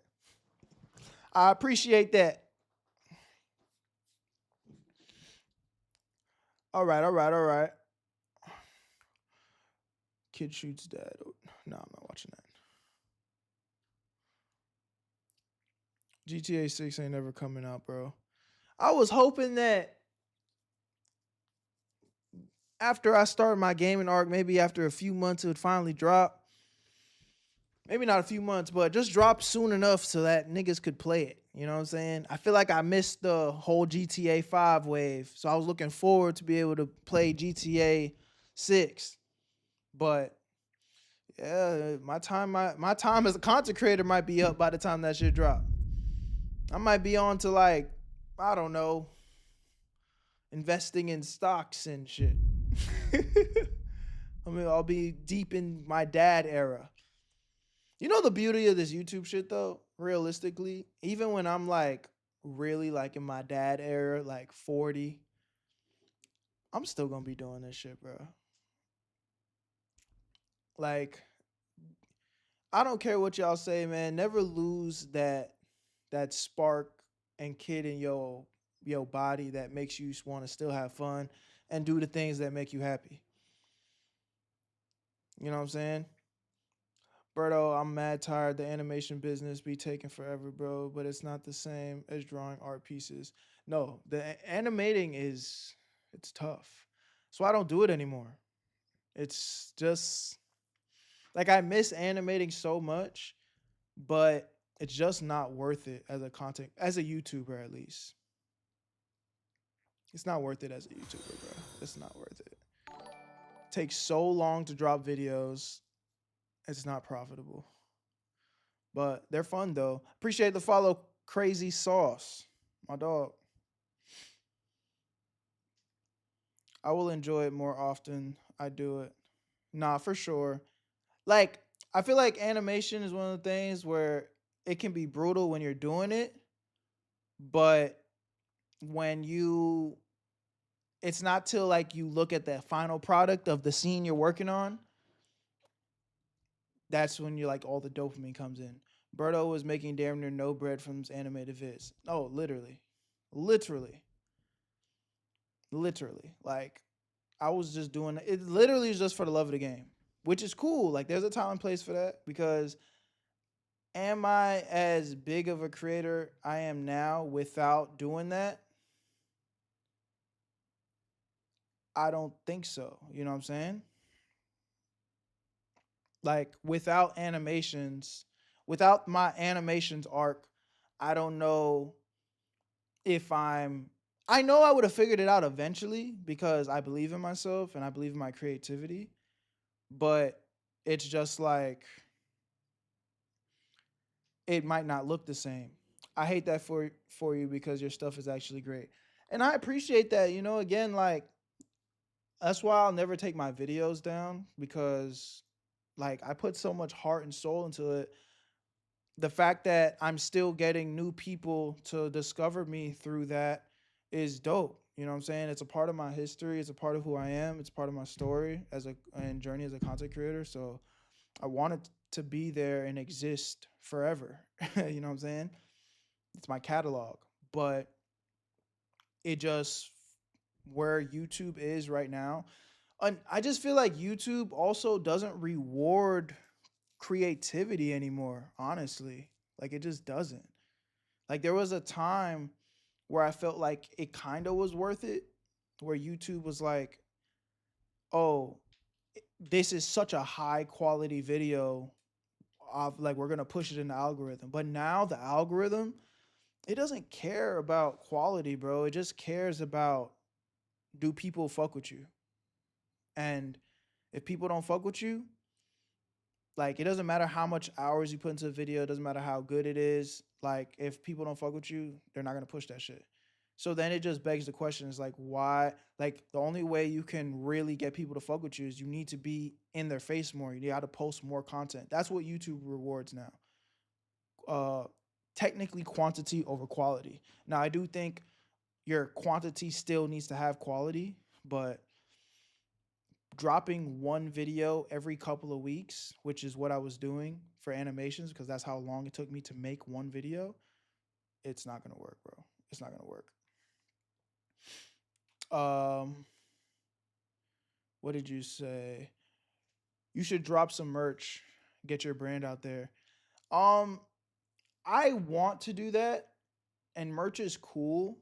I appreciate that. All right. Kid shoots dad. No, I'm not watching that. GTA 6 ain't never coming out, bro. I was hoping that after I start my gaming arc, maybe after a few months, it would finally drop. Maybe not a few months, but just drop soon enough so that niggas could play it. You know what I'm saying? I feel like I missed the whole GTA 5 wave, so I was looking forward to be able to play GTA 6. But yeah, my time as a content creator might be up by the time that shit drop. I might be on to like, I don't know, investing in stocks and shit. I mean, I'll be deep in my dad era. You know the beauty of this YouTube shit though? realistically, even when I'm like really like in my dad era, like 40, I'm still gonna be doing this shit, bro. Like, I don't care what y'all say, man. Never lose that spark and kid in your body that makes you want to still have fun and do the things that make you happy. You know what I'm saying? Berto, I'm mad tired. The animation business be taking forever, bro, but it's not the same as drawing art pieces. No, animating it's tough. So I don't do it anymore. It's just like I miss animating so much, but it's just not worth it as a YouTuber at least. It's not worth it as a YouTuber, bro. It's not worth it. Takes so long to drop videos. It's not profitable. But they're fun though. Appreciate the follow, Crazy Sauce. My dog. I will enjoy it more often. I do it. Nah, for sure. Like, I feel like animation is one of the things where it can be brutal when you're doing it, but when it's not till like you look at the final product of the scene you're working on, that's when you're like all the dopamine comes in. Berto was making damn near no bread from his animated vids. No, literally. Literally. Like, I was just doing it. Literally is just for the love of the game, which is cool. Like, there's a time and place for that because am I as big of a creator I am now without doing that? I don't think so. You know what I'm saying? Like, without my animations arc, I don't know if I know I would have figured it out eventually because I believe in myself and I believe in my creativity, but it's just like it might not look the same. I hate that for you because your stuff is actually great. And I appreciate that, again, like that's why I'll never take my videos down because like I put so much heart and soul into it. The fact that I'm still getting new people to discover me through that is dope. You know what I'm saying? It's a part of my history. It's a part of who I am. It's part of my story and journey as a content creator. So I want it to be there and exist forever. You know what I'm saying? It's my catalog. But it just where YouTube is right now. And I just feel like YouTube also doesn't reward creativity anymore, honestly. Like it just doesn't. Like there was a time where I felt like it kind of was worth it, where YouTube was like, "Oh, this is such a high quality video of like we're going to push it in the algorithm." But now the algorithm, it doesn't care about quality, bro. It just cares about do people fuck with you? And if people don't fuck with you, like it doesn't matter how much hours you put into a video, it doesn't matter how good it is. Like if people don't fuck with you, they're not gonna push that shit. So then it just begs the question is like why like the only way you can really get people to fuck with you is you need to be in their face more. You gotta post more content. That's what YouTube rewards now. Technically quantity over quality. Now I do think your quantity still needs to have quality, but dropping one video every couple of weeks, which is what I was doing for animations because that's how long it took me to make one video, it's not gonna work, bro. It's not gonna work. What did you say? You should drop some merch, get your brand out there. I want to do that, and merch is cool.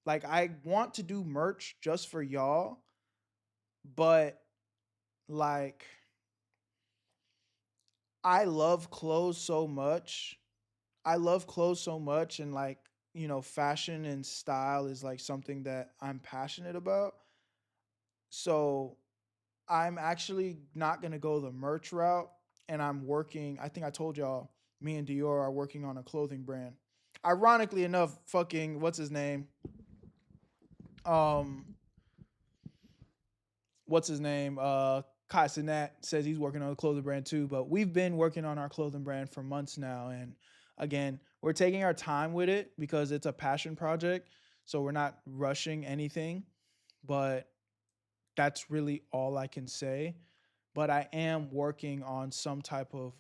Like I want to do merch just for y'all, but like I love clothes so much. And like, fashion and style is like something that I'm passionate about. So I'm actually not going to go the merch route and I think I told y'all, me and Dior are working on a clothing brand. Ironically enough, fucking what's his name? Kai Cenat says he's working on a clothing brand too, but we've been working on our clothing brand for months now, and Again, we're taking our time with it because it's a passion project. So we're not rushing anything, but that's really all I can say. But I am working on some type of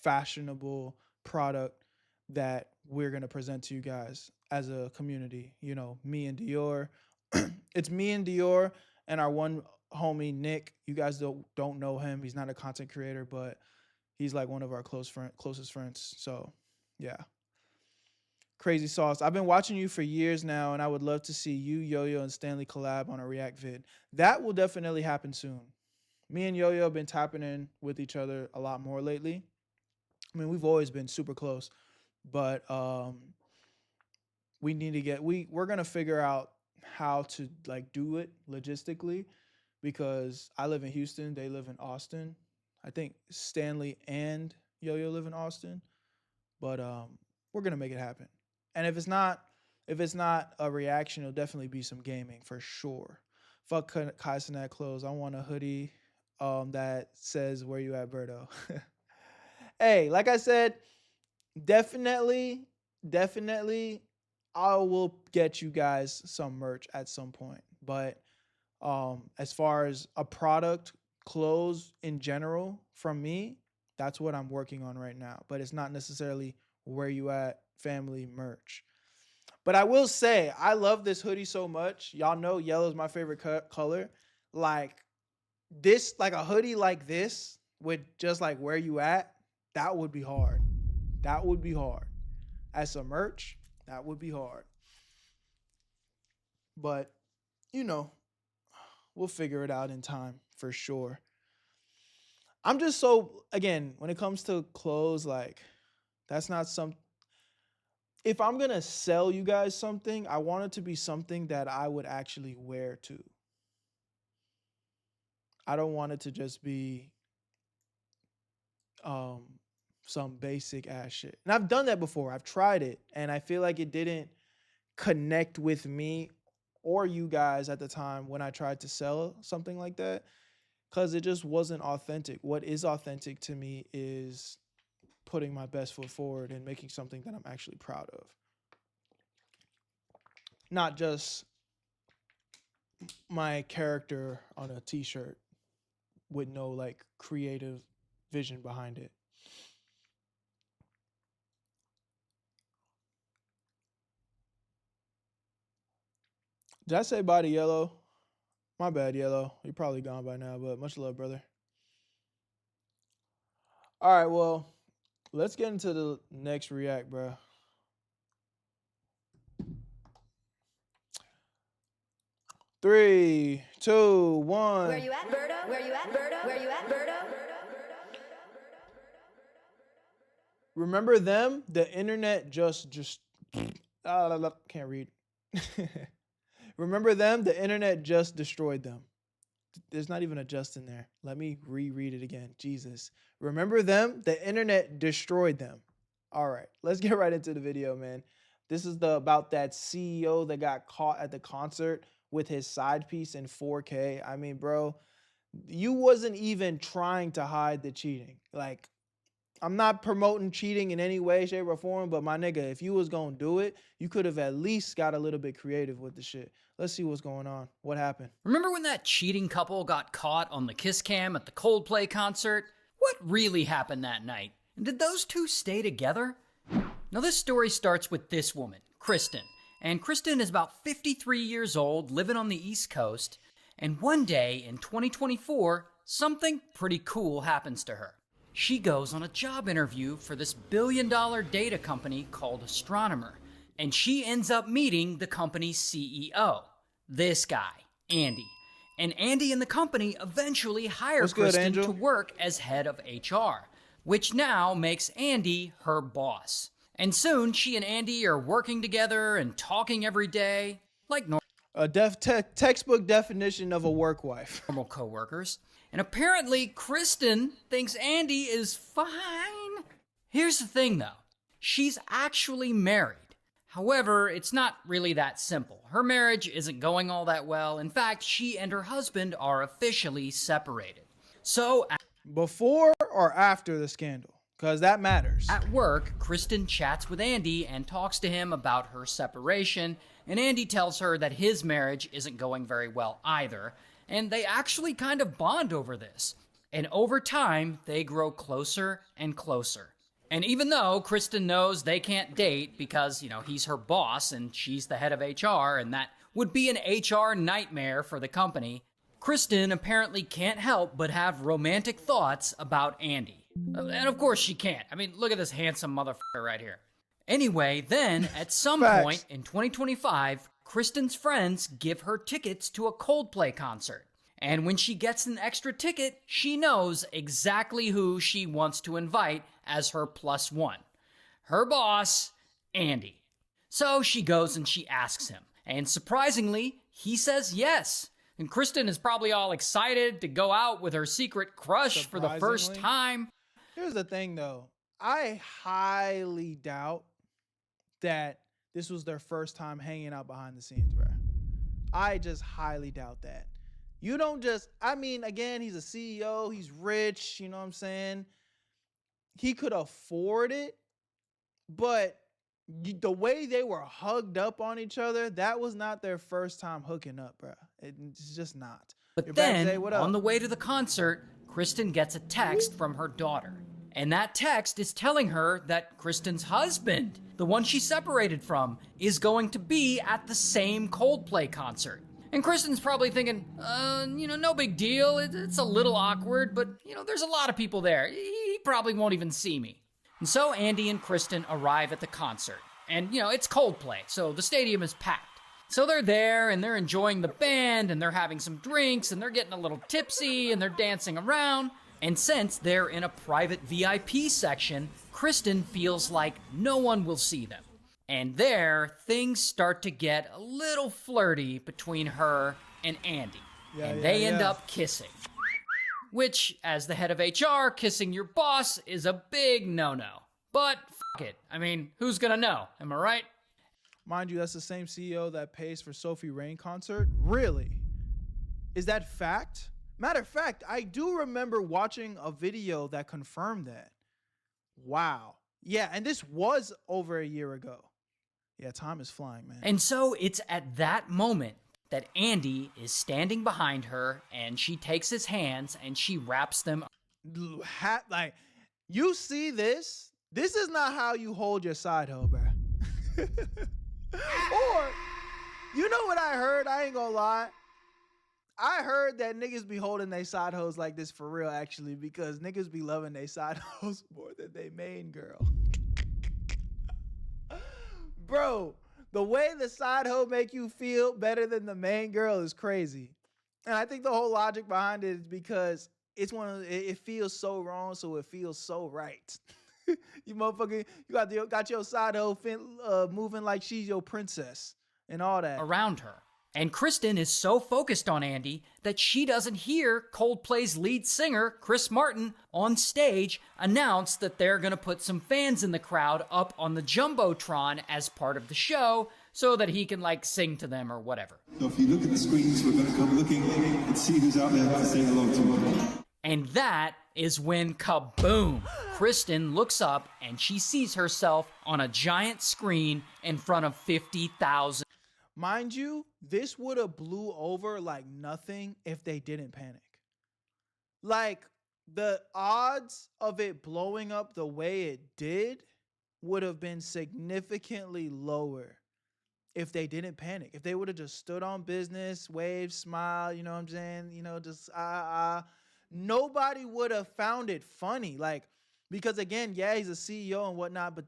fashionable product that we're going to present to you guys as a community. You know, me and Dior. It's me and Dior and our one homie, Nick. You guys don't know him. He's not a content creator, but he's like one of our closest friends. So, yeah. Crazy sauce. I've been watching you for years now, and I would love to see you, Yo-Yo, and Stanley collab on a React vid. That will definitely happen soon. Me and Yo-Yo have been tapping in with each other a lot more lately. I mean, we've always been super close, but we need to get we're gonna figure out how to like do it logistically, because I live in Houston, they live in Austin. I think Stanley and Yo-Yo live in Austin, but we're gonna make it happen. And if it's not a reaction, it'll definitely be some gaming for sure. Fuck Kai Cenat clothes. I want a hoodie that says "Where you at, Berto?" Hey, like I said, definitely, I will get you guys some merch at some point. But as far as a product, clothes in general, from me, that's what I'm working on right now. But it's not necessarily Where You At family merch. But I will say, I love this hoodie so much. Y'all know yellow is my favorite color. Like this, like a hoodie like this with just like Where You At, that would be hard. That would be hard. As some merch, that would be hard. But, you know, we'll figure it out in time for sure. I'm just so, again, when it comes to clothes, like, that's not some. If I'm going to sell you guys something, I want it to be something that I would actually wear too. I don't want it to just be some basic ass shit. And I've done that before. I've tried it, and I feel like it didn't connect with me or you guys at the time when I tried to sell something like that, because it just wasn't authentic. What is authentic to me is putting my best foot forward and making something that I'm actually proud of. Not just my character on a t-shirt with no like creative vision behind it. Did I say bye to Yellow? My bad, Yellow. You're probably gone by now, but much love, brother. All right, well, let's get into the next react, bro. Three, two, one. Where you at, Berto? Where you at, Berto? Where you at, Berto? Remember them? The internet just can't read. Remember them? The internet just destroyed them. There's not even a just in there. Let me reread it again. Jesus. Remember them? The internet destroyed them. All right, let's get right into the video, man. This is about that CEO that got caught at the concert with his side piece in 4K. I mean, bro, you wasn't even trying to hide the cheating. Like, I'm not promoting cheating in any way, shape, or form, but my nigga, if you was gonna do it, you could have at least got a little bit creative with the shit. Let's see what's going on. What happened? Remember when that cheating couple got caught on the kiss cam at the Coldplay concert? What really happened that night? And did those two stay together? Now this story starts with this woman, Kristen. And Kristen is about 53 years old, living on the East Coast. And one day in 2024, something pretty cool happens to her. She goes on a job interview for this billion-dollar data company called Astronomer, and she ends up meeting the company's CEO, this guy, Andy. And Andy and the company eventually hire Kristen to work as head of HR, which now makes Andy her boss. And soon, she and Andy are working together and talking every day, like a textbook definition of a work wife. Normal co-workers. And apparently, Kristen thinks Andy is fine. Here's the thing, though. She's actually married. However, it's not really that simple. Her marriage isn't going all that well. In fact, she and her husband are officially separated. So, before or after the scandal? because that matters. At work, Kristen chats with Andy and talks to him about her separation, and Andy tells her that his marriage isn't going very well either, and they actually kind of bond over this. And over time, they grow closer and closer. And even though Kristen knows they can't date because, he's her boss and she's the head of HR, and that would be an HR nightmare for the company, Kristen apparently can't help but have romantic thoughts about Andy. And of course she can't. I mean, look at this handsome motherfucker right here. Anyway, then, at some point in 2025, Kristen's friends give her tickets to a Coldplay concert. And when she gets an extra ticket, she knows exactly who she wants to invite as her +1. Her boss, Andy. So she goes and she asks him. And surprisingly, he says yes. And Kristen is probably all excited to go out with her secret crush for the first time. Here's the thing, though. I highly doubt that this was their first time hanging out behind the scenes, bro. I just highly doubt that. You don't just, again, he's a CEO, he's rich, you know what I'm saying? He could afford it, but the way they were hugged up on each other, that was not their first time hooking up, bro. It's just not. But then, on the way to the concert, Kristen gets a text from her daughter. And that text is telling her that Kristen's husband, the one she separated from, is going to be at the same Coldplay concert. And Kristen's probably thinking, no big deal. It's a little awkward, but, there's a lot of people there. He probably won't even see me. And so Andy and Kristen arrive at the concert. And, it's Coldplay, so the stadium is packed. So they're there, and they're enjoying the band, and they're having some drinks, and they're getting a little tipsy, and they're dancing around. And since they're in a private VIP section, Kristen feels like no one will see them. And there, things start to get a little flirty between her and Andy. And they end up kissing. Which, as the head of HR, kissing your boss is a big no-no. But fuck it. Who's gonna know? Am I right? Mind you, that's the same CEO that pays for Sophie Rain concert? Really? Is that fact? Matter of fact, I do remember watching a video that confirmed that. Wow. Yeah, and this was over a year ago. Yeah, time is flying, man. And so it's at that moment that Andy is standing behind her, and she takes his hands and she wraps them. You see this? This is not how you hold your side hoe, bro. Or, you know what I heard? I ain't gonna lie. I heard that niggas be holding their side hoes like this for real, actually, because niggas be loving their side hoes more than they main girl. Bro, the way the side hoe make you feel better than the main girl is crazy. And I think the whole logic behind it is because it feels so wrong, so it feels so right. You motherfucker, you got your side hoe moving like she's your princess and all that. Around her. And Kristen is so focused on Andy that she doesn't hear Coldplay's lead singer, Chris Martin, on stage announce that they're going to put some fans in the crowd up on the Jumbotron as part of the show so that he can, sing to them or whatever. So if you look at the screens, we're going to come looking and see who's out there to sing along to. And that is when kaboom! Kristen looks up and she sees herself on a giant screen in front of 50,000. Mind you, this would have blew over like nothing if they didn't panic. The odds of it blowing up the way it did would have been significantly lower if they didn't panic. If they would have just stood on business, waved, smiled, you know what I'm saying? Just nobody would have found it funny. Because again, yeah, he's a CEO and whatnot, but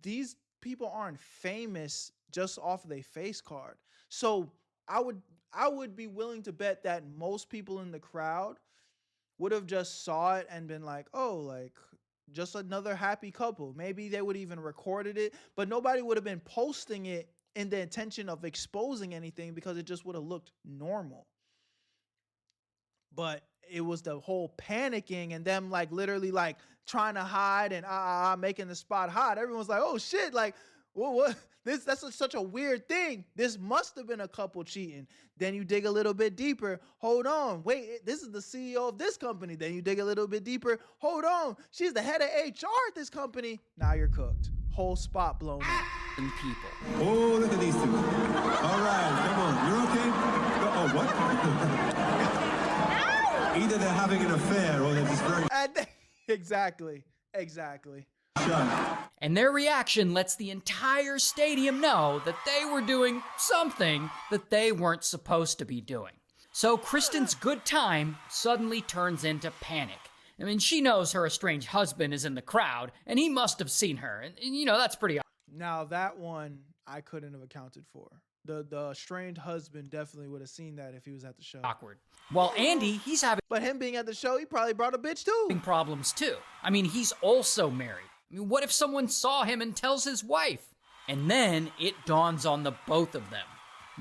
these people aren't famous just off of their face card. So I would be willing to bet that most people in the crowd would have just saw it and been like, oh, just another happy couple. Maybe they would even recorded it, but nobody would have been posting it in the intention of exposing anything because it just would have looked normal. But it was the whole panicking and them literally trying to hide and making the spot hot. Everyone's like, oh shit, What? That's such a weird thing. This must have been a couple cheating. Then you dig a little bit deeper. Hold on. Wait, this is the CEO of this company. Then you dig a little bit deeper. Hold on. She's the head of HR at this company. Now you're cooked. Whole spot blown up. People. Oh, look at these two. All right, come on. You're okay? Oh, what? Either they're having an affair or they're just very... Exactly. And their reaction lets the entire stadium know that they were doing something that they weren't supposed to be doing. So Kristen's good time suddenly turns into panic. I mean, she knows her estranged husband is in the crowd, and he must have seen her. And you know, that's pretty... Now, that one I couldn't have accounted for. The estranged husband definitely would have seen that if he was at the show. Awkward. While Andy, he's having... But him being at the show, he probably brought a bitch too. ...problems too. I mean, he's also married. I mean, what if someone saw him and tells his wife? And then it dawns on the both of them.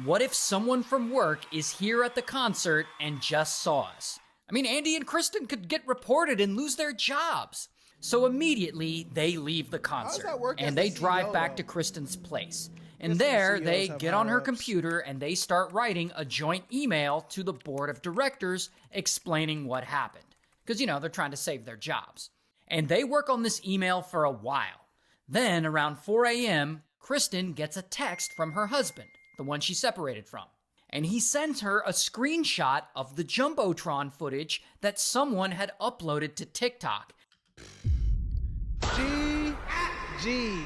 What if someone from work is here at the concert and just saw us? I mean, Andy and Kristen could get reported and lose their jobs. So immediately, they leave the concert. And they drive back to Kristen's place. And there, they get on her computer and they start writing a joint email to the board of directors explaining what happened. Because, you know, they're trying to save their jobs. And they work on this email for a while. Then, around 4 a.m., Kristen gets a text from her husband, the one she separated from. And he sends her a screenshot of the Jumbotron footage that someone had uploaded to TikTok. Jeez.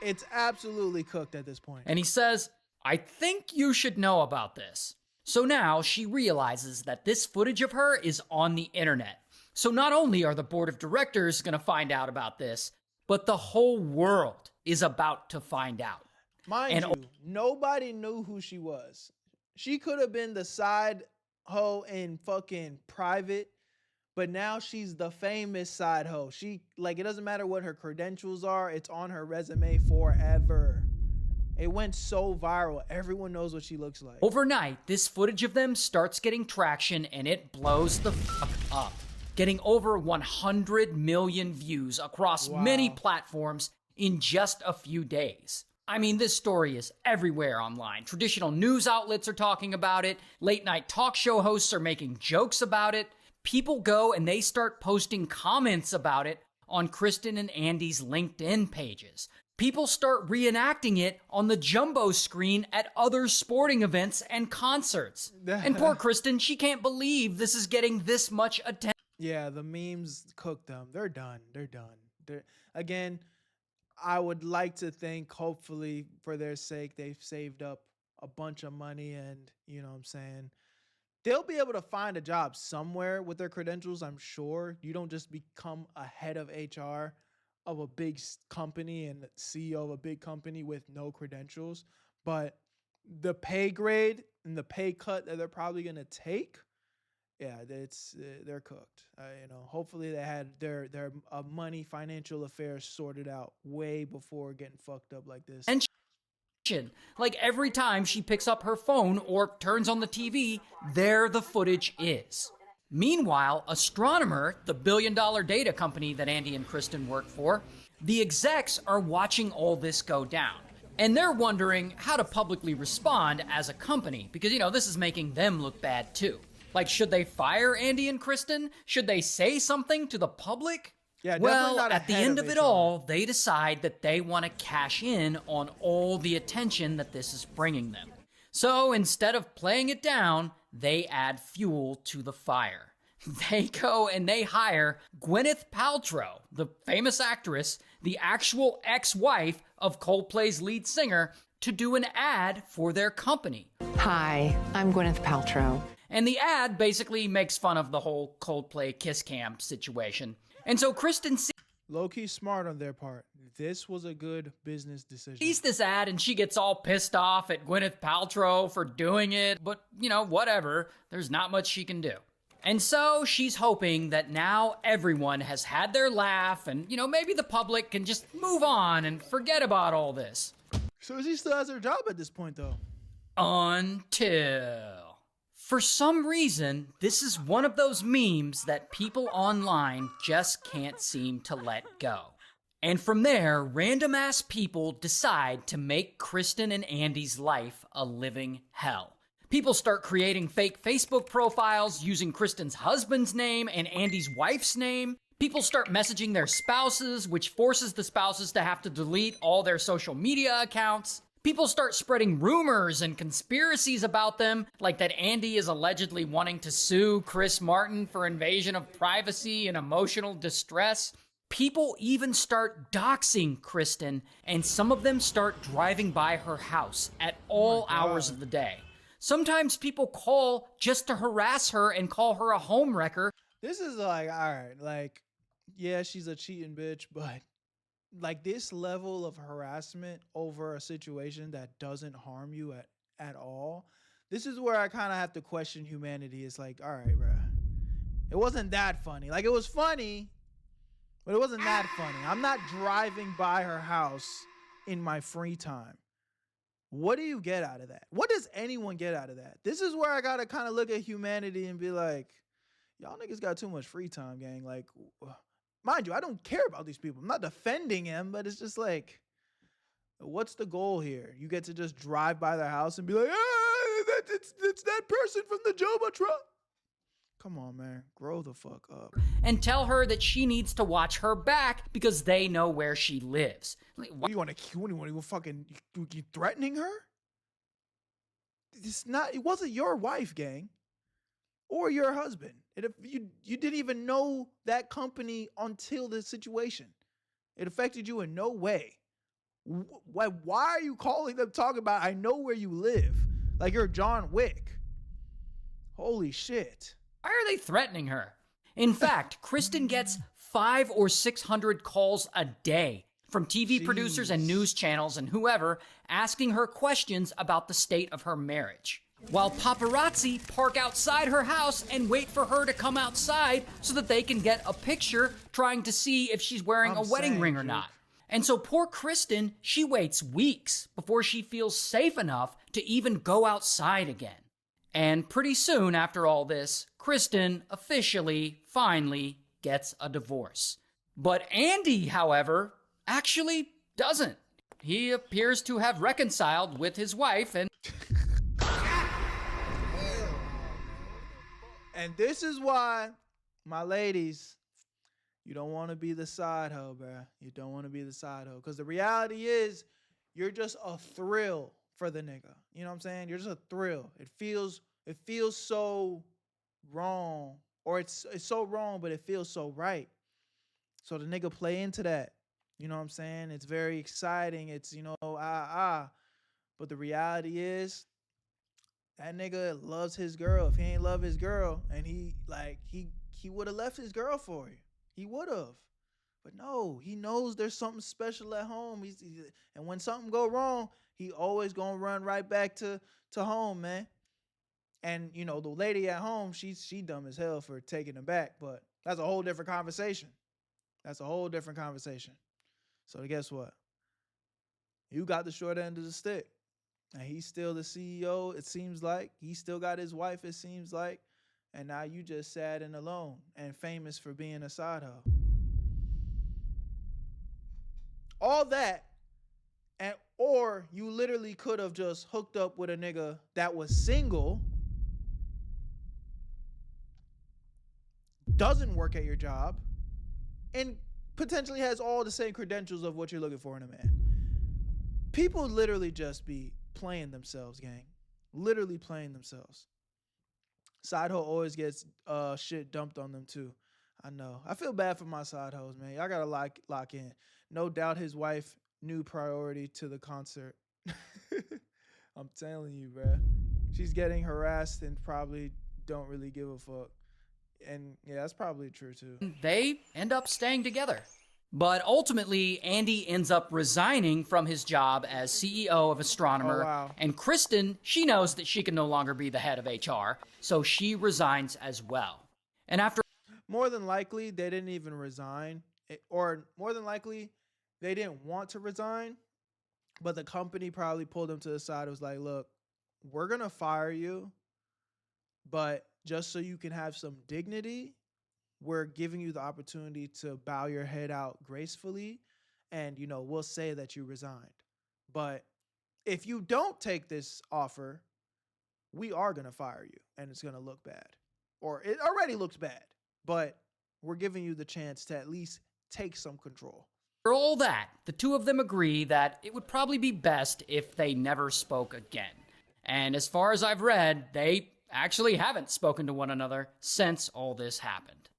It's absolutely cooked at this point. And he says, I think you should know about this. So now she realizes that this footage of her is on the internet. So not only are the board of directors going to find out about this, but the whole world is about to find out. Mind you, nobody knew who she was. She could have been the side hoe in fucking private, but now she's the famous side hoe. She, like, it doesn't matter what her credentials are, it's on her resume forever. It went so viral. Everyone knows what she looks like. Overnight, this footage of them starts getting traction and it blows the fuck up, getting over 100 million views across many platforms in just a few days. I mean, this story is everywhere online. Traditional news outlets are talking about it. Late night talk show hosts are making jokes about it. People go and they start posting comments about it on Kristen and Andy's LinkedIn pages. People start reenacting it on the jumbo screen at other sporting events and concerts. And poor Kristen, she can't believe this is getting this much attention. Yeah, the memes cooked them. They're done. Again, I would like to think, hopefully, for their sake, they've saved up a bunch of money and, you know what I'm saying, they'll be able to find a job somewhere with their credentials, I'm sure. You don't just become a head of HR of a big company and CEO of a big company with no credentials. But the pay grade and the pay cut that they're probably going to take, yeah, they're cooked. You know, hopefully they had their money, financial affairs sorted out way before getting fucked up like this. And like every time she picks up her phone or turns on the TV, there the footage is. Meanwhile, Astronomer, the billion-dollar data company that Andy and Kristen work for, the execs are watching all this go down. And they're wondering how to publicly respond as a company, because, you know, this is making them look bad too. Like, should they fire Andy and Kristen? Should they say something to the public? Yeah, well, at the end of it all, they decide that they want to cash in on all the attention that this is bringing them. So instead of playing it down, they add fuel to the fire. They go and they hire Gwyneth Paltrow, the famous actress, the actual ex-wife of Coldplay's lead singer, to do an ad for their company. Hi, I'm Gwyneth Paltrow. And the ad basically makes fun of the whole Coldplay kiss cam situation. And so Kristen low-key smart on their part. This was a good business decision. Sees this ad and she gets all pissed off at Gwyneth Paltrow for doing it, but, you know, whatever. There's not much she can do. And so she's hoping that now everyone has had their laugh and, you know, maybe the public can just move on and forget about all this. So she still has her job at this point, though. Until... For some reason, this is one of those memes that people online just can't seem to let go. And from there, random ass people decide to make Kristen and Andy's life a living hell. People start creating fake Facebook profiles using Kristen's husband's name and Andy's wife's name. People start messaging their spouses, which forces the spouses to have to delete all their social media accounts. People start spreading rumors and conspiracies about them, like that Andy is allegedly wanting to sue Chris Martin for invasion of privacy and emotional distress. People even start doxing Kristen, and some of them start driving by her house at all hours of the day. Sometimes people call just to harass her and call her a homewrecker. This is like, all right, like, yeah, she's a cheating bitch, but like this level of harassment over a situation that doesn't harm you at all, this is where I kind of have to question humanity. It's like, all right, bro, it wasn't that funny. Like, it was funny, but it wasn't that funny. I'm not driving by her house in my free time. What do you get out of that? What does anyone get out of that? This is where I gotta kind of look at humanity and be like, y'all niggas got too much free time, gang. Like, mind you, I don't care about these people. I'm not defending him, but it's just like, what's the goal here? You get to just drive by their house and be like, it's that person from the Joba truck. Come on, man. Grow the fuck up. And tell her that she needs to watch her back because they know where she lives. Like, what do you want to fucking, you threatening her? It wasn't your wife, gang. Or your husband. You didn't even know that company until this situation. It affected you in no way. Why are you calling them talking about, I know where you live? Like you're John Wick. Holy shit. Why are they threatening her? In fact, Kristen gets 500 or 600 calls a day from TV producers and news channels and whoever asking her questions about the state of her marriage. While paparazzi park outside her house and wait for her to come outside so that they can get a picture trying to see if she's wearing a wedding ring or not. And so poor Kristen, she waits weeks before she feels safe enough to even go outside again. And pretty soon after all this, Kristen officially, finally gets a divorce. But Andy, however, actually doesn't. He appears to have reconciled with his wife and... And this is why, my ladies, you don't want to be the side hoe, bruh. You don't want to be the side hoe. Because the reality is, you're just a thrill for the nigga. You know what I'm saying? You're just a thrill. It feels so wrong. Or it's so wrong, but it feels so right. So the nigga play into that. You know what I'm saying? It's very exciting. It's, But the reality is, that nigga loves his girl. If he ain't love his girl, and he would have left his girl for you. He would have. But no, he knows there's something special at home. And when something go wrong, he always gonna run right back to home, man. And the lady at home, she dumb as hell for taking him back. But that's a whole different conversation. So guess what? You got the short end of the stick. And he's still the CEO, it seems like. He still got his wife, it seems like. And now you just sad and alone and famous for being a side hoe. All that, or you literally could have just hooked up with a nigga that was single, doesn't work at your job, and potentially has all the same credentials of what you're looking for in a man. People literally just be playing themselves, gang. Literally playing themselves. Side hoe always gets shit dumped on them too. I know. I feel bad for my side hoes, man. Y'all gotta lock in. No doubt his wife new priority to the concert. I'm telling you, bruh. She's getting harassed and probably don't really give a fuck. And yeah, that's probably true too. They end up staying together. But ultimately, Andy ends up resigning from his job as CEO of Astronomer. Oh, wow. And Kristen, she knows that she can no longer be the head of HR, so she resigns as well. And after... More than likely, they didn't even resign. Or more than likely, they didn't want to resign. But the company probably pulled them to the side. It was like, look, we're going to fire you. But just so you can have some dignity, we're giving you the opportunity to bow your head out gracefully and, you know, we'll say that you resigned. But if you don't take this offer, we are going to fire you, and it's going to look bad. Or it already looks bad, but we're giving you the chance to at least take some control. For all that, the two of them agree that it would probably be best if they never spoke again. And as far as I've read, they actually haven't spoken to one another since all this happened.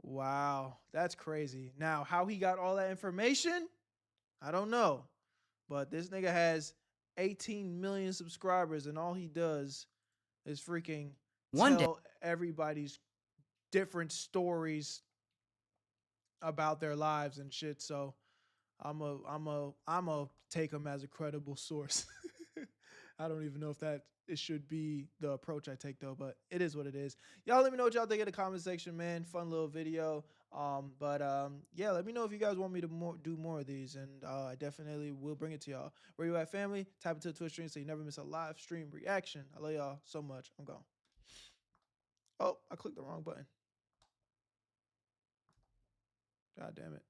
Wow, that's crazy. Now, how he got all that information, I don't know. But this nigga has 18 million subscribers, and all he does is freaking tell everybody's different stories about their lives and shit. So I'm a take him as a credible source. I don't even know if it should be the approach I take though, but it is what it is. Y'all let me know what y'all think in the comment section, man. Fun little video. Yeah, let me know if you guys want me to do more of these, and I definitely will bring it to y'all. Where you at, family? Tap into the Twitch stream so you never miss a live stream reaction. I love y'all so much. I'm gone. Oh, I clicked the wrong button. God damn it.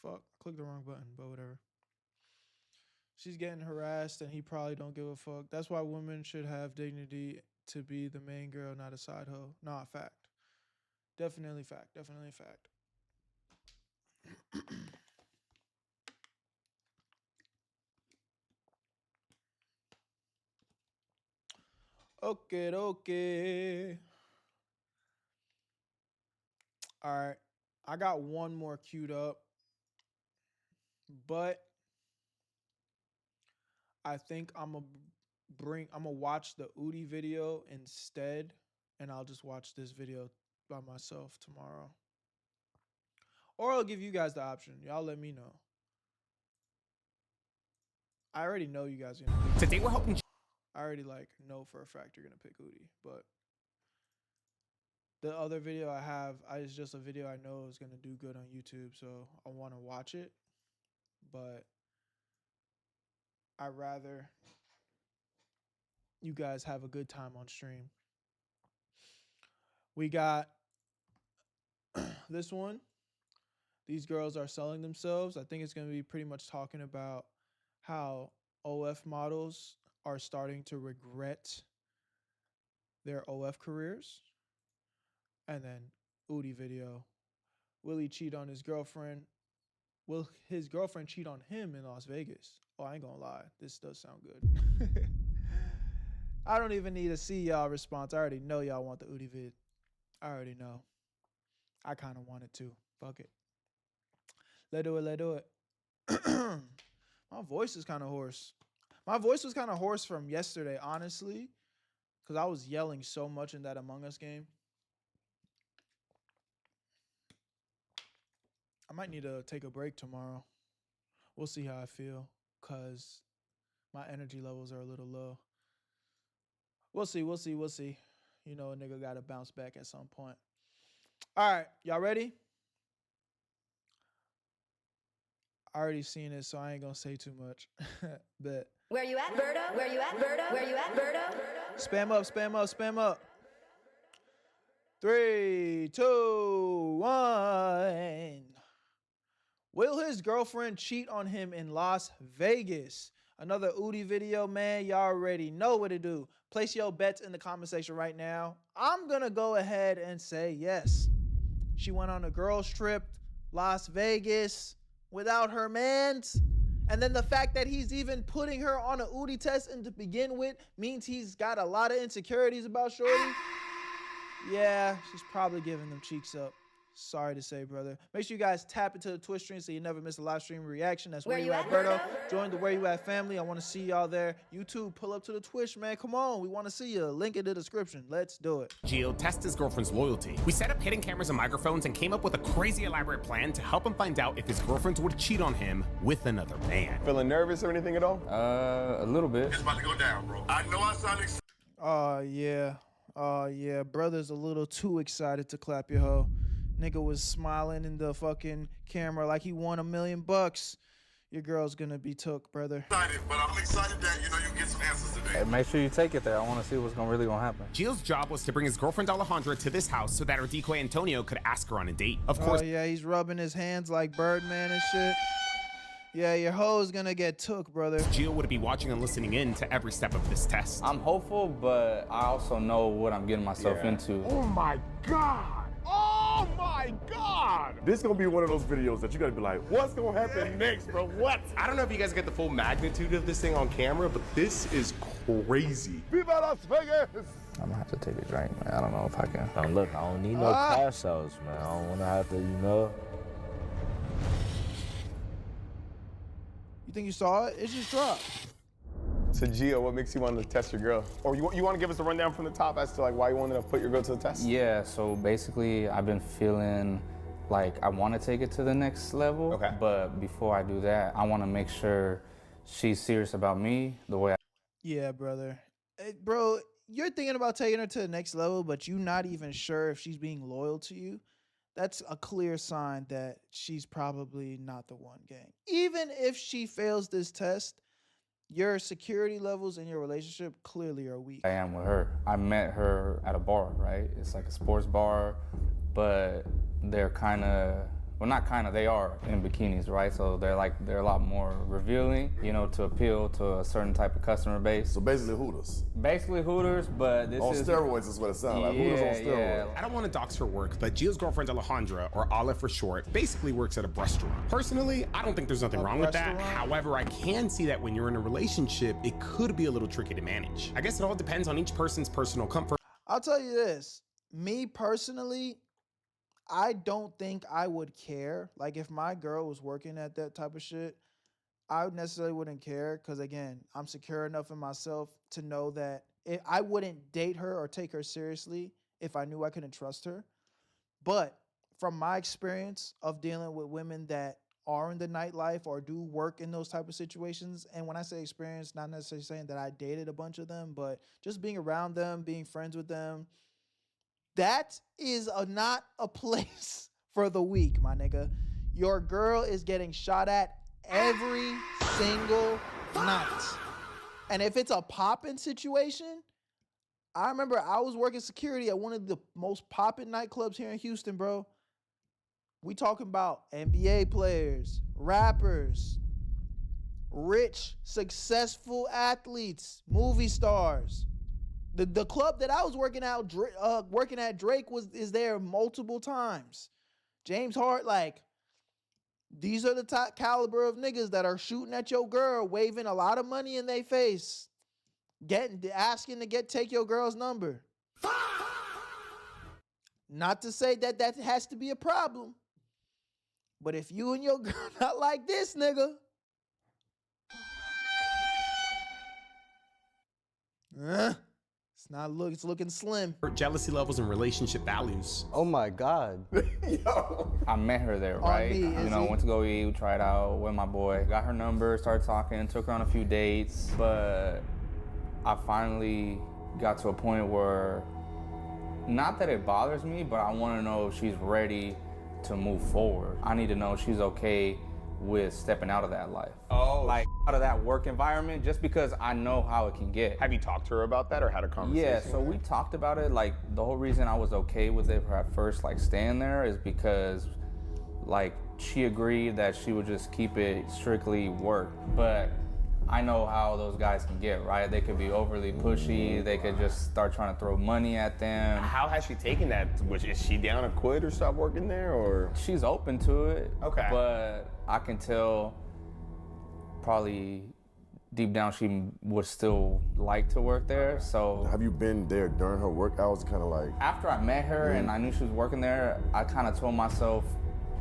Fuck, I clicked the wrong button, but whatever. She's getting harassed and he probably don't give a fuck. That's why women should have dignity to be the main girl, not a side hoe. Nah, fact. Definitely fact. Definitely fact. Okay. All right. I got one more queued up, but I think I'm gonna watch the Udi video instead, and I'll just watch this video by myself tomorrow. Or I'll give you guys the option. Y'all let me know. I already know you guys are gonna pick Today we're helping. I already know for a fact you're gonna pick Udi, but the other video I have, it's just a video I know is gonna do good on YouTube, so I want to watch it, but I'd rather you guys have a good time on stream. We got this one. These girls are selling themselves. I think it's going to be pretty much talking about how OF models are starting to regret their OF careers. And then Udi video. Will he cheat on his girlfriend? Will his girlfriend cheat on him in Las Vegas? Oh, I ain't gonna lie. This does sound good. I don't even need to see y'all response. I already know y'all want the Udi vid. I already know. I kind of want it too. Fuck it. Let's do it. Let's do it. My voice is kind of hoarse. My voice was kind of hoarse from yesterday, honestly, because I was yelling so much in that Among Us game. I might need to take a break tomorrow. We'll see how I feel, because my energy levels are a little low. We'll see. You know, a nigga got to bounce back at some point. All right, y'all ready? I already seen it, so I ain't gonna say too much. But where you at, Berto? Where you at, Berto? Where you at, Berto? Spam up, spam up, spam up. 3, 2, 1. Will his girlfriend cheat on him in Las Vegas? Another Udi video, man. Y'all already know what to do. Place your bets in the comment section right now. I'm gonna go ahead and say yes. She went on a girls trip, Las Vegas, without her mans. And then the fact that he's even putting her on an Udi test and to begin with means he's got a lot of insecurities about shorty. Yeah, she's probably giving them cheeks up. Sorry to say, brother. Make sure you guys tap into the Twitch stream so you never miss a live stream reaction. That's Where You At, Berto. Join the Where You At family. I want to see y'all there. YouTube, pull up to the Twitch, man. Come on. We want to see you. Link in the description. Let's do it. Gio test his girlfriend's loyalty. We set up hidden cameras and microphones and came up with a crazy elaborate plan to help him find out if his girlfriend would cheat on him with another man. Feeling nervous or anything at all? A little bit. It's about to go down, bro. I know I sound excited. Yeah. Brother's a little too excited to clap your hoe. Nigga was smiling in the fucking camera like he won $1 million. your girl's gonna be took, brother. Excited, but I'm excited that you get some answers today. Hey, make sure you take it there. I want to see what's really gonna happen. Gio's job was to bring his girlfriend Alejandra to this house so that her decoy Antonio could ask her on a date. Of course. Oh yeah, he's rubbing his hands like Birdman and shit. Yeah, your hoe's gonna get took, brother. Gio would be watching and listening in to every step of this test. I'm hopeful, but I also know what I'm getting myself into. Oh my God! Oh my God! This is gonna be one of those videos that you gotta be like, what's gonna happen next, bro? What? I don't know if you guys get the full magnitude of this thing on camera, but this is crazy. Viva Las Vegas! I'm gonna have to take a drink, man. I don't know if I can. Now look, I don't need no cash outs, man. I don't wanna have to, You think you saw it? It just dropped. So Gio, what makes you want to test your girl? Or you want to give us a rundown from the top as to like why you wanted to put your girl to the test? Yeah, so basically I've been feeling like I want to take it to the next level. Okay. But before I do that, I want to make sure she's serious about me the way Yeah, brother. Hey, bro, you're thinking about taking her to the next level, but you're not even sure if she's being loyal to you. That's a clear sign that she's probably not the one, gang. Even if she fails this test, your security levels in your relationship clearly are weak. I am with her. I met her at a bar, right? It's like a sports bar, but they're kind of, well, not kind of, they are in bikinis, right? So they're a lot more revealing, to appeal to a certain type of customer base. So basically Hooters. Basically Hooters, but this on is... steroids is what it sounds like. Hooters on steroids. I don't want to dox her work, but Gio's girlfriend Alejandra, or Ala for short, basically works at a restaurant. Personally, I don't think there's nothing wrong with that. However, I can see that when you're in a relationship, it could be a little tricky to manage. I guess it all depends on each person's personal comfort. I'll tell you this, me personally, I don't think I would care. Like, if my girl was working at that type of shit, I necessarily wouldn't care because, again, I'm secure enough in myself to know that I wouldn't date her or take her seriously if I knew I couldn't trust her. But from my experience of dealing with women that are in the nightlife or do work in those type of situations, and when I say experience, not necessarily saying that I dated a bunch of them, but just being around them, being friends with them, that is not a place for the weak, my nigga. Your girl is getting shot at every single night. And if it's a poppin' situation, I remember I was working security at one of the most poppin' nightclubs here in Houston, bro. We talking about NBA players, rappers, rich, successful athletes, movie stars. The club that I was working at, Drake is there multiple times. James Hart, these are the top caliber of niggas that are shooting at your girl, waving a lot of money in their face, asking to take your girl's number. Not to say that has to be a problem, but if you and your girl not like this, nigga, it's looking slim. Jealousy levels and relationship values. Oh my God. Yo. I met her there, right? Went to go eat, tried out with my boy. Got her number, started talking, took her on a few dates. But I finally got to a point where, not that it bothers me, but I want to know if she's ready to move forward. I need to know if she's okay with stepping out of that life. Oh. Out of that work environment, just because I know how it can get. Have you talked to her about that or had a conversation? Yeah, so we talked about it. The whole reason I was okay with it at first, staying there, is because, she agreed that she would just keep it strictly work. But I know how those guys can get, right? They could be overly pushy. They could just start trying to throw money at them. How has she taken that? Is she down to quit or stop working there, or? She's open to it. Okay. But I can tell probably deep down she would still like to work there, so. Have you been there during her work hours, After I met her and I knew she was working there, I kind of told myself,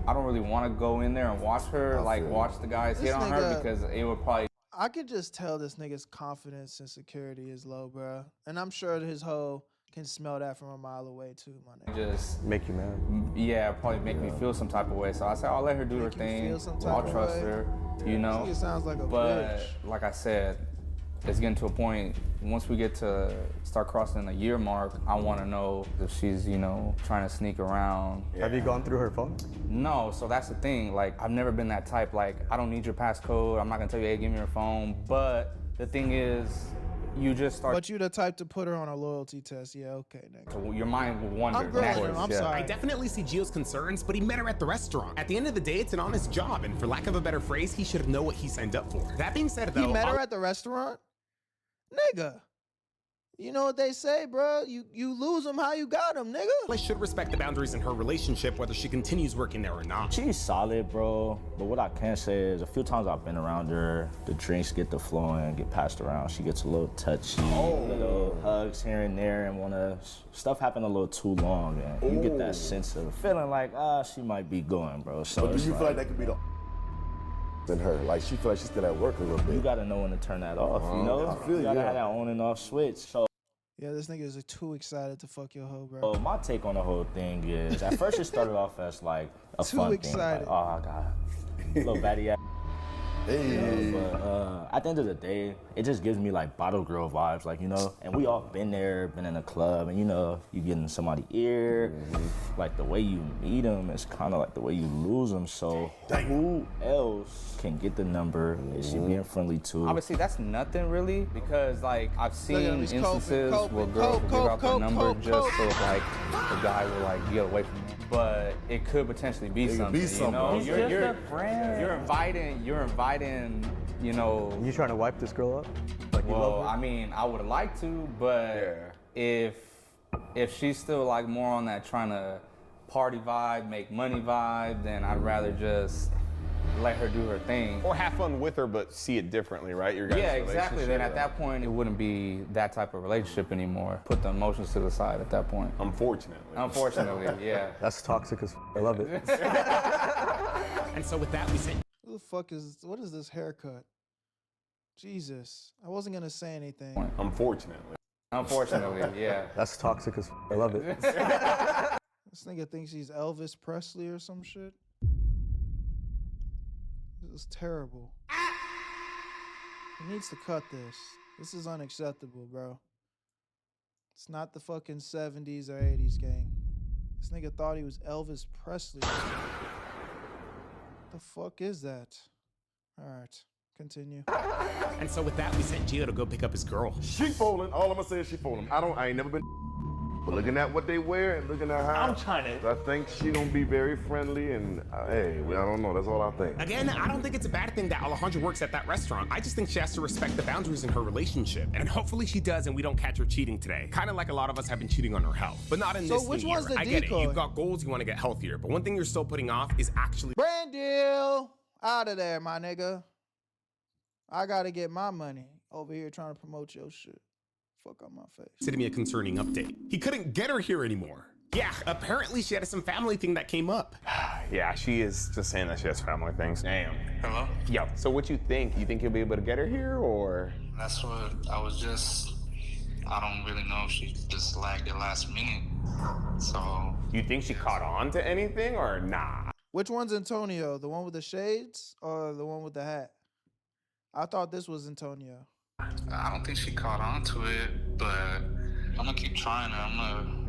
I don't really want to go in there and watch her, watch the guys hit on her, because it would probably. I could just tell this nigga's confidence and security is low, bro. And I'm sure his hoe can smell that from a mile away too, my nigga. Just make you mad. Yeah, probably make me feel some type of way. So I said, I'll let her do her thing. I'll trust her, It sounds like a bitch. Like I said, It's getting to a point, once we get to start crossing the year mark, I want to know if she's, you know, trying to sneak around. Have you gone through her phone? No, so that's the thing. Like, I've never been that type. Like, I don't need your passcode. I'm not gonna tell you, hey, give me your phone. But the thing is, you just start. But you the type to put her on a loyalty test. Yeah, okay, nigga. So your mind will wonder. I'm grilling him. I'm sorry. I definitely see Gio's concerns, but he met her at the restaurant. At the end of the day, it's an honest job, and for lack of a better phrase, he should know what he signed up for. That being said, though, He met her at the restaurant? Nigga. You know what they say, bro? You lose them how you got them, nigga. I should respect the boundaries in her relationship, whether she continues working there or not. She's solid, bro. But what I can say is a few times I've been around her, the drinks get to flowing, get passed around. She gets a little touchy, little hugs here and there, and stuff happen a little too long, and you get that sense of feeling like, she might be going, bro. So but do you feel like that could be the in her? Like, she feels like she's still at work a little bit. You gotta know when to turn that off, you know? I feel you gotta have that on and off switch. So yeah, this nigga is too excited to fuck your hoe, bro. my take on the whole thing is, at first it started off as like a fun thing. Like, oh, God, little baddie ass. Hey. You know, but at the end of the day, it just gives me like bottle girl vibes, like, you know, and we all been there, been in a club, and you know, you get in somebody's ear, like the way you meet them is kind of like the way you lose them. So who else can get the number? Is she being friendly too? Obviously, that's nothing really, because like I've seen instances where girls will give out their number just so like the guy will like get away from them. But it could potentially be something. You know, you're inviting, you know. You trying to wipe this girl up? Like, you love her? I mean, I would like to, but if she's still like more on that trying to party vibe, make money vibe, then I'd rather just let her do her thing. Or have fun with her, but see it differently, right? Your guys' yeah, exactly. Then at relationship. that point, it wouldn't be that type of relationship anymore. Put the emotions to the side at that point. Unfortunately, yeah. That's toxic as I love it. And so with that, we said, Who the fuck what is this haircut? Jesus. I wasn't gonna say anything. Unfortunately, yeah. That's toxic as I love it. This nigga thinks he's Elvis Presley or some shit. This is terrible. He needs to cut this. This is unacceptable, bro. It's not the fucking 70s or 80s, gang. This nigga thought he was Elvis Presley. The fuck is that? All right, continue. And so with that, we sent Gio to go pick up his girl. She fooling. All I'm gonna say is she fooling. I ain't never been. But looking at what they wear and looking at how I'm trying to. I think she gonna be very friendly and hey, I don't know. That's all I think. Again, I don't think it's a bad thing that Alejandra works at that restaurant. I just think she has to respect the boundaries in her relationship. And hopefully she does and we don't catch her cheating today. Kind of like a lot of us have been cheating on her health. But not in this which new one's year. the I get it. decoy? You've got goals, you want to get healthier. But one thing you're still putting off is actually Brand deal. Out of there, my nigga. I gotta get my money over here trying to promote your shit. Fuck on my face. sending me a concerning update. He couldn't get her here anymore. Yeah, apparently she had some family thing that came up. Yeah, she is just saying that she has family things. Damn. Hello? Yo, so what you think? You think you'll be able to get her here, or? That's what I was just, I don't really know if she just lagged at last minute. So. You think she caught on to anything, or nah? Which one's Antonio? The one with the shades or the one with the hat? I thought this was Antonio. I don't think she caught on to it, but I'm gonna keep trying her. I'm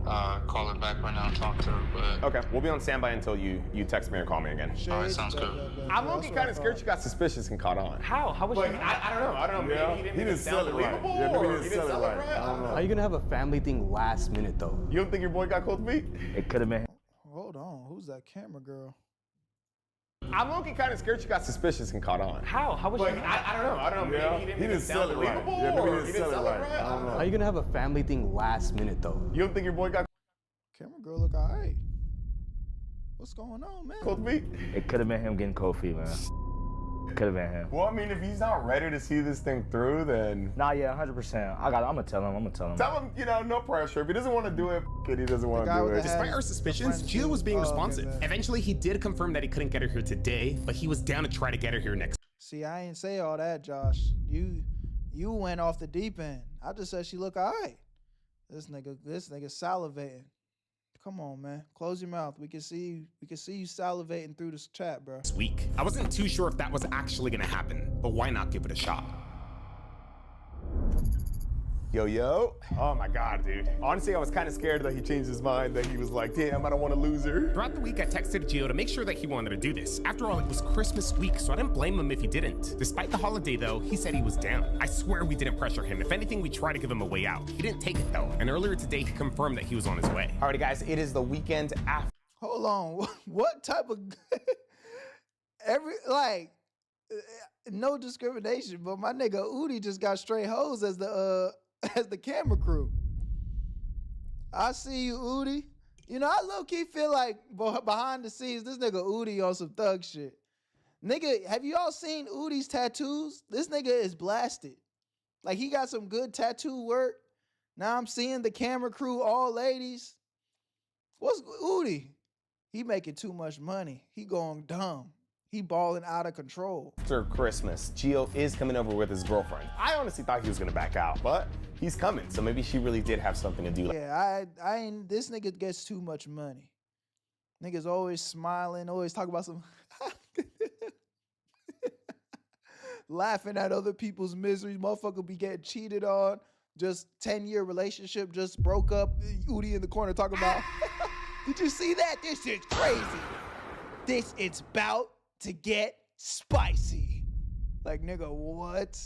gonna call her back right now and talk to her, but... Okay, we'll be on standby until you text me or call me again. All right, sounds good. I'm looking kind of scared she got suspicious and caught on. How? How was Like, she? I don't know. Yeah. Maybe He didn't sell it right. Yeah, maybe he didn't sell it right. I don't know. How are you gonna have a family thing last minute though? You don't think your boy got cold feet? It could have been. Hold on, who's that camera girl? I'm looking kind of scared she got suspicious and caught on. How? How was Like, she? I don't know. Yeah. Maybe He didn't sell it right. Yeah, maybe he didn't sell it right. I don't know. How are you gonna have a family thing last minute though? You don't think your boy got Camera girl look alright. What's going on, man? cold feet? It could have been him getting cold feet, man. Could have been him. Well, I mean, if he's not ready to see this thing through, then Nah, yeah, 100%. I'm gonna tell him. tell him, no pressure. If he doesn't want to do it, he doesn't want to do it. Despite our suspicions, Gio was being responsive. Okay, Eventually, he did confirm that he couldn't get her here today, but he was down to try to get her here next. See, I ain't say all that, Josh. You went off the deep end. I just said she look alright. This nigga salivating. Come on, man. Close your mouth. We can see you salivating through this chat, bro. This week. I wasn't too sure if that was actually gonna happen, but why not give it a shot? Yo, yo. Oh my God, dude. Honestly, I was kind of scared that he changed his mind, that he was like, damn, I don't want to lose her. Throughout the week, I texted Gio to make sure that he wanted to do this. After all, it was Christmas week, so I didn't blame him if he didn't. Despite the holiday, though, he said he was down. I swear we didn't pressure him. If anything, we tried to give him a way out. He didn't take it, though. And earlier today, he confirmed that he was on his way. Alrighty, guys, it is the weekend after. Hold on. What type of no discrimination, but my nigga Udi just got straight hoes as the camera crew. I see you, Udi. You know, I low-key feel like behind the scenes, this nigga Udi on some thug shit. Nigga, have you all seen Udi's tattoos? This nigga is blasted. Like, he got some good tattoo work. Now I'm seeing the camera crew, all ladies. What's Udi? He making too much money. He going dumb. He balling out of control. After Christmas, Gio is coming over with his girlfriend. I honestly thought he was gonna back out, but he's coming, so maybe she really did have something to do. Yeah, I ain't, this nigga gets too much money. Niggas always smiling, always talk about some laughing at other people's miseries. Motherfucker be getting cheated on. Just 10-year relationship, just broke up. Udi in the corner talking about, did you see that? This is crazy. This, it's about to get spicy. Like, nigga, what?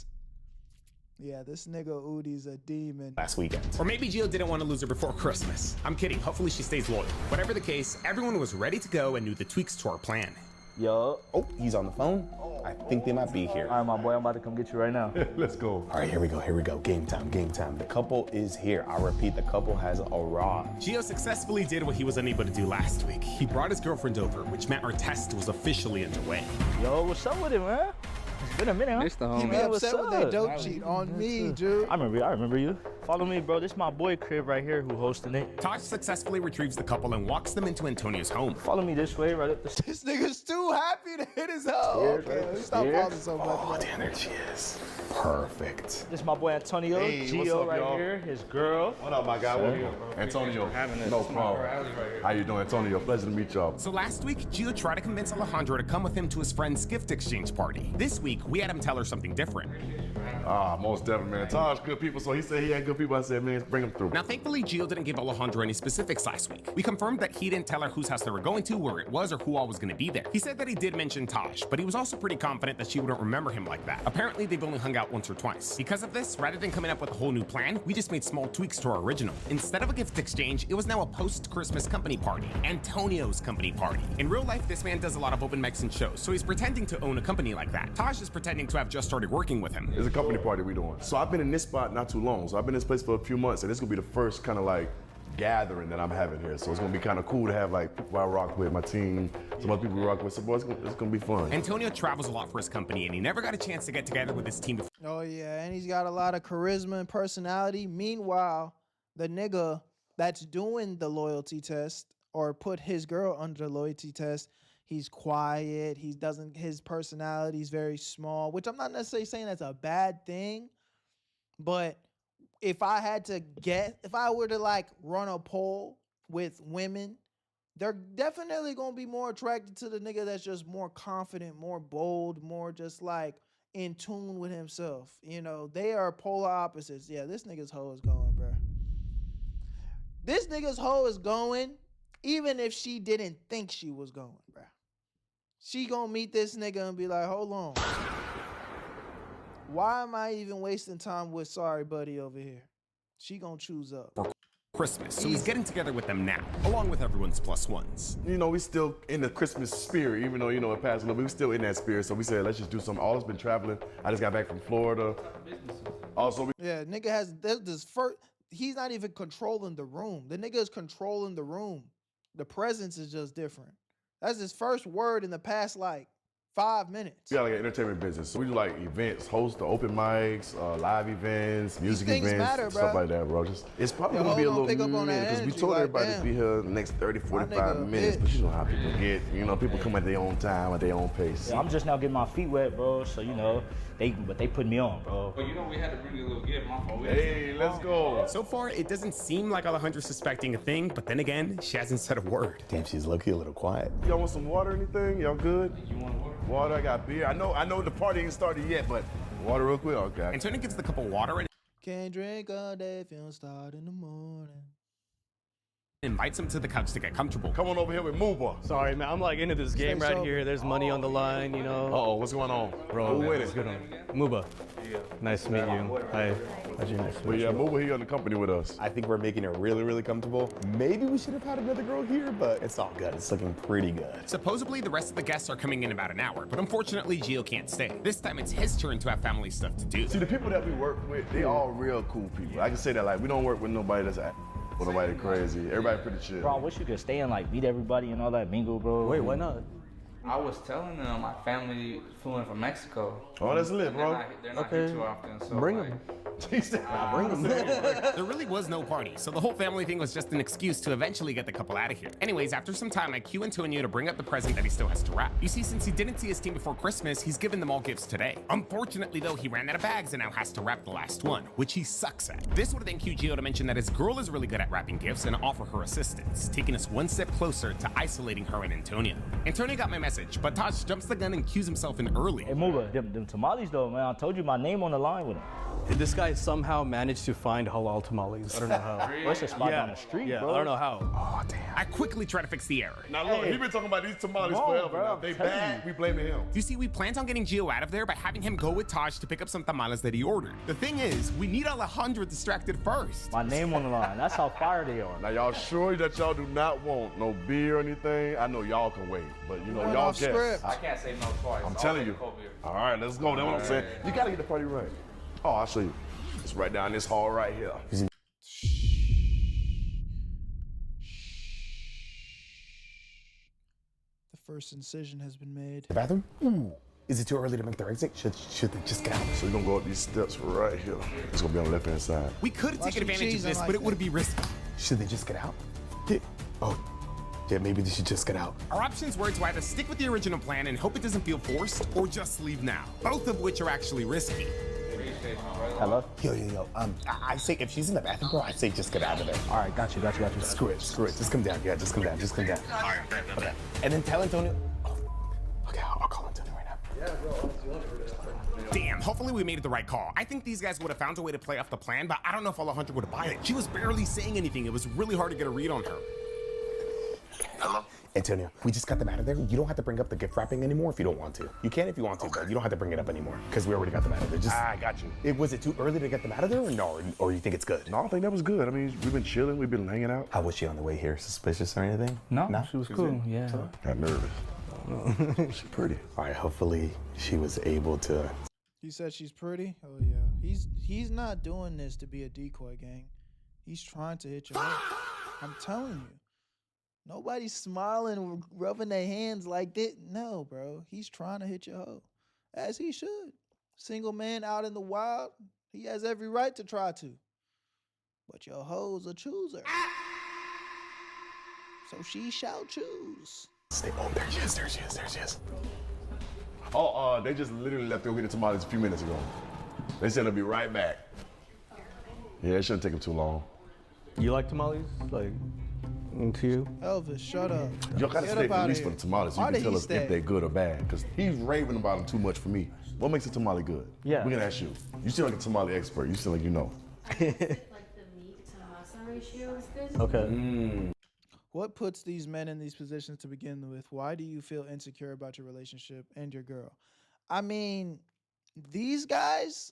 Yeah, this nigga Udi's a demon. Last weekend. Or maybe Gio didn't want to lose her before Christmas. I'm kidding. Hopefully she stays loyal. Whatever the case, everyone was ready to go and knew the tweaks to our plan. Yo. Oh, he's on the phone. I think they might be here. All right, my boy, I'm about to come get you right now. Let's go. All right, here we go. Game time, game time. The couple is here. I repeat, the couple has arrived. Gio successfully did what he was unable to do last week. He brought his girlfriend over, which meant our test was officially underway. Yo, what's up with it, man? It's been a minute, huh? He be upset when they don't cheat on me, dude. I remember you. Follow me, bro. This is my boy crib right here who hosting it. Tosh successfully retrieves the couple and walks them into Antonio's home. Follow me this way, right up the... This nigga's too happy to hit his hoe. Okay, let's stop pausing so much. Oh, damn, there she is. Perfect. This is my boy Antonio, hey, Gio up, right y'all? here, his girl. What up, my guy? What you? Antonio. No problem. How you doing, Antonio? Pleasure to meet y'all. So last week, Gio tried to convince Alejandra to come with him to his friend's gift exchange party. This week, we had him tell her something different. Most definitely, man. Tosh, good people, so he said he had good people. I said, man, bring them through. Now, thankfully, Gio didn't give Alejandra any specifics last week. We confirmed that he didn't tell her whose house they were going to, where it was, or who all was going to be there. He said that he did mention Tosh, but he was also pretty confident that she wouldn't remember him like that. Apparently, they've only hung out once or twice. Because of this, rather than coming up with a whole new plan, we just made small tweaks to our original. Instead of a gift exchange, it was now a post-Christmas company party. Antonio's company party. In real life, this man does a lot of open mics and shows, so he's pretending to own a company like that. Tosh is pretending to have just started working with him. It's a company party we doing. So I've been in this spot not too long. So I've been in this place for a few months, and this is gonna be the first kind of like gathering that I'm having here. So it's gonna be kind of cool to have like people I rock with, my team, some other people we rock with. So boy, it's gonna be fun. Antonio travels a lot for his company, and he never got a chance to get together with his team before. Oh yeah, and he's got a lot of charisma and personality. Meanwhile, the nigga that's doing the loyalty test or put his girl under the loyalty test, he's quiet. He doesn't. His personality is very small, which I'm not necessarily saying that's a bad thing, but if I had to guess, if I were to like run a poll with women, they're definitely gonna be more attracted to the nigga that's just more confident, more bold, more just like in tune with himself. You know, they are polar opposites. Yeah, this nigga's hoe is going, bro. This nigga's hoe is going, even if she didn't think she was going, bro. She gonna meet this nigga and be like, hold on. Why am I even wasting time with sorry buddy over here? She gonna choose up. For Christmas, so he's getting together with them now, along with everyone's plus ones. You know, we still in the Christmas spirit, even though, you know, it passed a little bit, we still in that spirit. So we said, let's just do something. All has been traveling. I just got back from Florida. Also, yeah, nigga has this first. He's not even controlling the room. The nigga is controlling the room. The presence is just different. That's his first word in the past like 5 minutes. We got like an entertainment business. So we do like events, host the open mics, live events, music events, matter, stuff like that, bro. Just it's probably gonna be a little minute because we told everybody to be here in the next 30, 45 minutes. But you know how people get. You know, people come at their own time, at their own pace. Yeah, I'm just now getting my feet wet, bro. So you know, they put me on, bro. But you know we had to bring you a little gift, my fault. Hey, let's go. So far, it doesn't seem like Alejandra's suspecting a thing, but then again, she hasn't said a word. Damn, she's low-key a little quiet. Y'all want some water or anything? Y'all good? You want water? Water, I got beer. I know the party ain't started yet, but water real quick, okay. Antonio gives the couple water and Can't drink all day, feel start in the morning. Invites him to the couch to get comfortable. Come on over here with Muba. Sorry, man. I'm like into this game right here. There's money on the line, you know. Uh-oh, what's going on? Bro, Who winning? what's good on? Muba. Yeah. Nice to meet you. Hi. Nice to But meet yeah, you. Muba here in the company with us. I think we're making it really, really comfortable. Maybe we should have had another girl here, but it's all good. It's looking pretty good. Supposedly, the rest of the guests are coming in about an hour, but unfortunately, Gio can't stay. This time, it's his turn to have family stuff to do. See, the people that we work with, they all real cool people. I can say that, like, we don't work with nobody that's or nobody crazy. Everybody pretty chill. Bro, I wish you could stay and like meet everybody and all that mingle, bro. Wait, why not? I was telling them my family flew in from Mexico. Oh, that's lit, bro. They're not here too often, so Bring like, them. Bring them. There really was no party, so the whole family thing was just an excuse to eventually get the couple out of here. Anyways, after some time, I cue Antonio to bring up the present that he still has to wrap. You see, since he didn't see his team before Christmas, he's given them all gifts today. Unfortunately, though, he ran out of bags and now has to wrap the last one, which he sucks at. This would then cue Gio to mention that his girl is really good at wrapping gifts and offer her assistance, taking us one step closer to isolating her and Antonio. Antonio got my message, but Taj jumps the gun and cues himself in early. Hey, Muba, them tamales though, man. I told you my name on the line with him. This guy somehow managed to find halal tamales. I don't know how. What's the spot down the street, Yeah, bro? I don't know how. Oh, damn. I quickly try to fix the error. Now look, he been talking about these tamales Come on, forever. bro, Now. I'm They telling bad, we blaming him. You see, we planned on getting Gio out of there by having him go with Taj to pick up some tamales that he ordered. The thing is, we need Alejandro distracted first. My name on the line. That's how fire they are. Now y'all sure that y'all do not want no beer or anything? I know y'all can wait, but you know, Went y'all off guess. script. I can't say no twice. I'm telling you. Cold beer. All right, let's go. That's what I'm saying. You gotta get the party right. Oh, I'll show you. It's right down this hall right here. The first incision has been made. The bathroom? Ooh. Is it too early to make their exit? Should they just get out? So you're gonna go up these steps right here. It's gonna be on the left hand side. We could have Watch taken them advantage of cheese this, and but like it would be risky. Should they just get out? Yeah. Oh, yeah, maybe they should just get out. Our options were to either stick with the original plan and hope it doesn't feel forced, or just leave now. Both of which are actually risky. Hello? Yo. I say if she's in the bathroom, bro, I say just get out of there. All right, got you. Screw it. Just come down. Yeah, just come down. All right, okay. And then tell Antonio. Oh, okay, I'll call Antonio right now. Damn, hopefully we made the right call. I think these guys would have found a way to play off the plan, but I don't know if Alejandro would have bought it. She was barely saying anything. It was really hard to get a read on her. Hello? Antonio, we just got them out of there. You don't have to bring up the gift wrapping anymore if you don't want to. You can if you want to, but you don't have to bring it up anymore because we already got them out of there. I got you. Was it too early to get them out of there, or no? Or you think it's good? No, I think that was good. I mean, we've been chilling, we've been hanging out. How was she on the way here? Suspicious or anything? No, she was cool. Yeah. Got nervous. She's pretty. All right, hopefully she was able to. He said she's pretty. Oh yeah. He's not doing this to be a decoy, gang. He's trying to hit your head. I'm telling you. Nobody's smiling, rubbing their hands like that. No, bro. He's trying to hit your hoe. As he should. Single man out in the wild. He has every right to try to. But your hoe's a chooser. So she shall choose. Oh, there she is. Oh, they just literally left to go get the tamales a few minutes ago. They said they'll be right back. Yeah, it shouldn't take them too long. You like tamales? Like, into you? Elvis, shut up. Y'all gotta Get stay up at outta least here. for the tamales. So Why you did can tell he us stay? if they're good or bad. Because he's raving about them too much for me. What makes a tamale good? Yeah. We're gonna ask you. You seem like a tamale expert. You seem like you know. Like the meat to masa ratio is good. Okay. What puts these men in these positions to begin with? Why do you feel insecure about your relationship and your girl? I mean, these guys,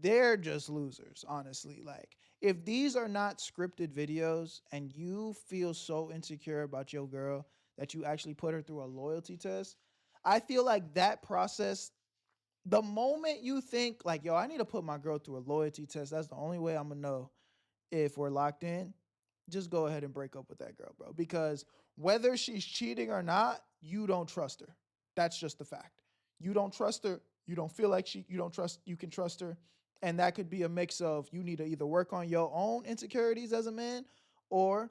they're just losers, honestly. Like, if these are not scripted videos and you feel so insecure about your girl that you actually put her through a loyalty test, I feel like that process, the moment you think like, yo, I need to put my girl through a loyalty test, that's the only way I'm gonna know if we're locked in, just go ahead and break up with that girl, bro. Because whether she's cheating or not, you don't trust her. That's just the fact. You don't trust her. You don't feel like you can trust her. And that could be a mix of you need to either work on your own insecurities as a man, or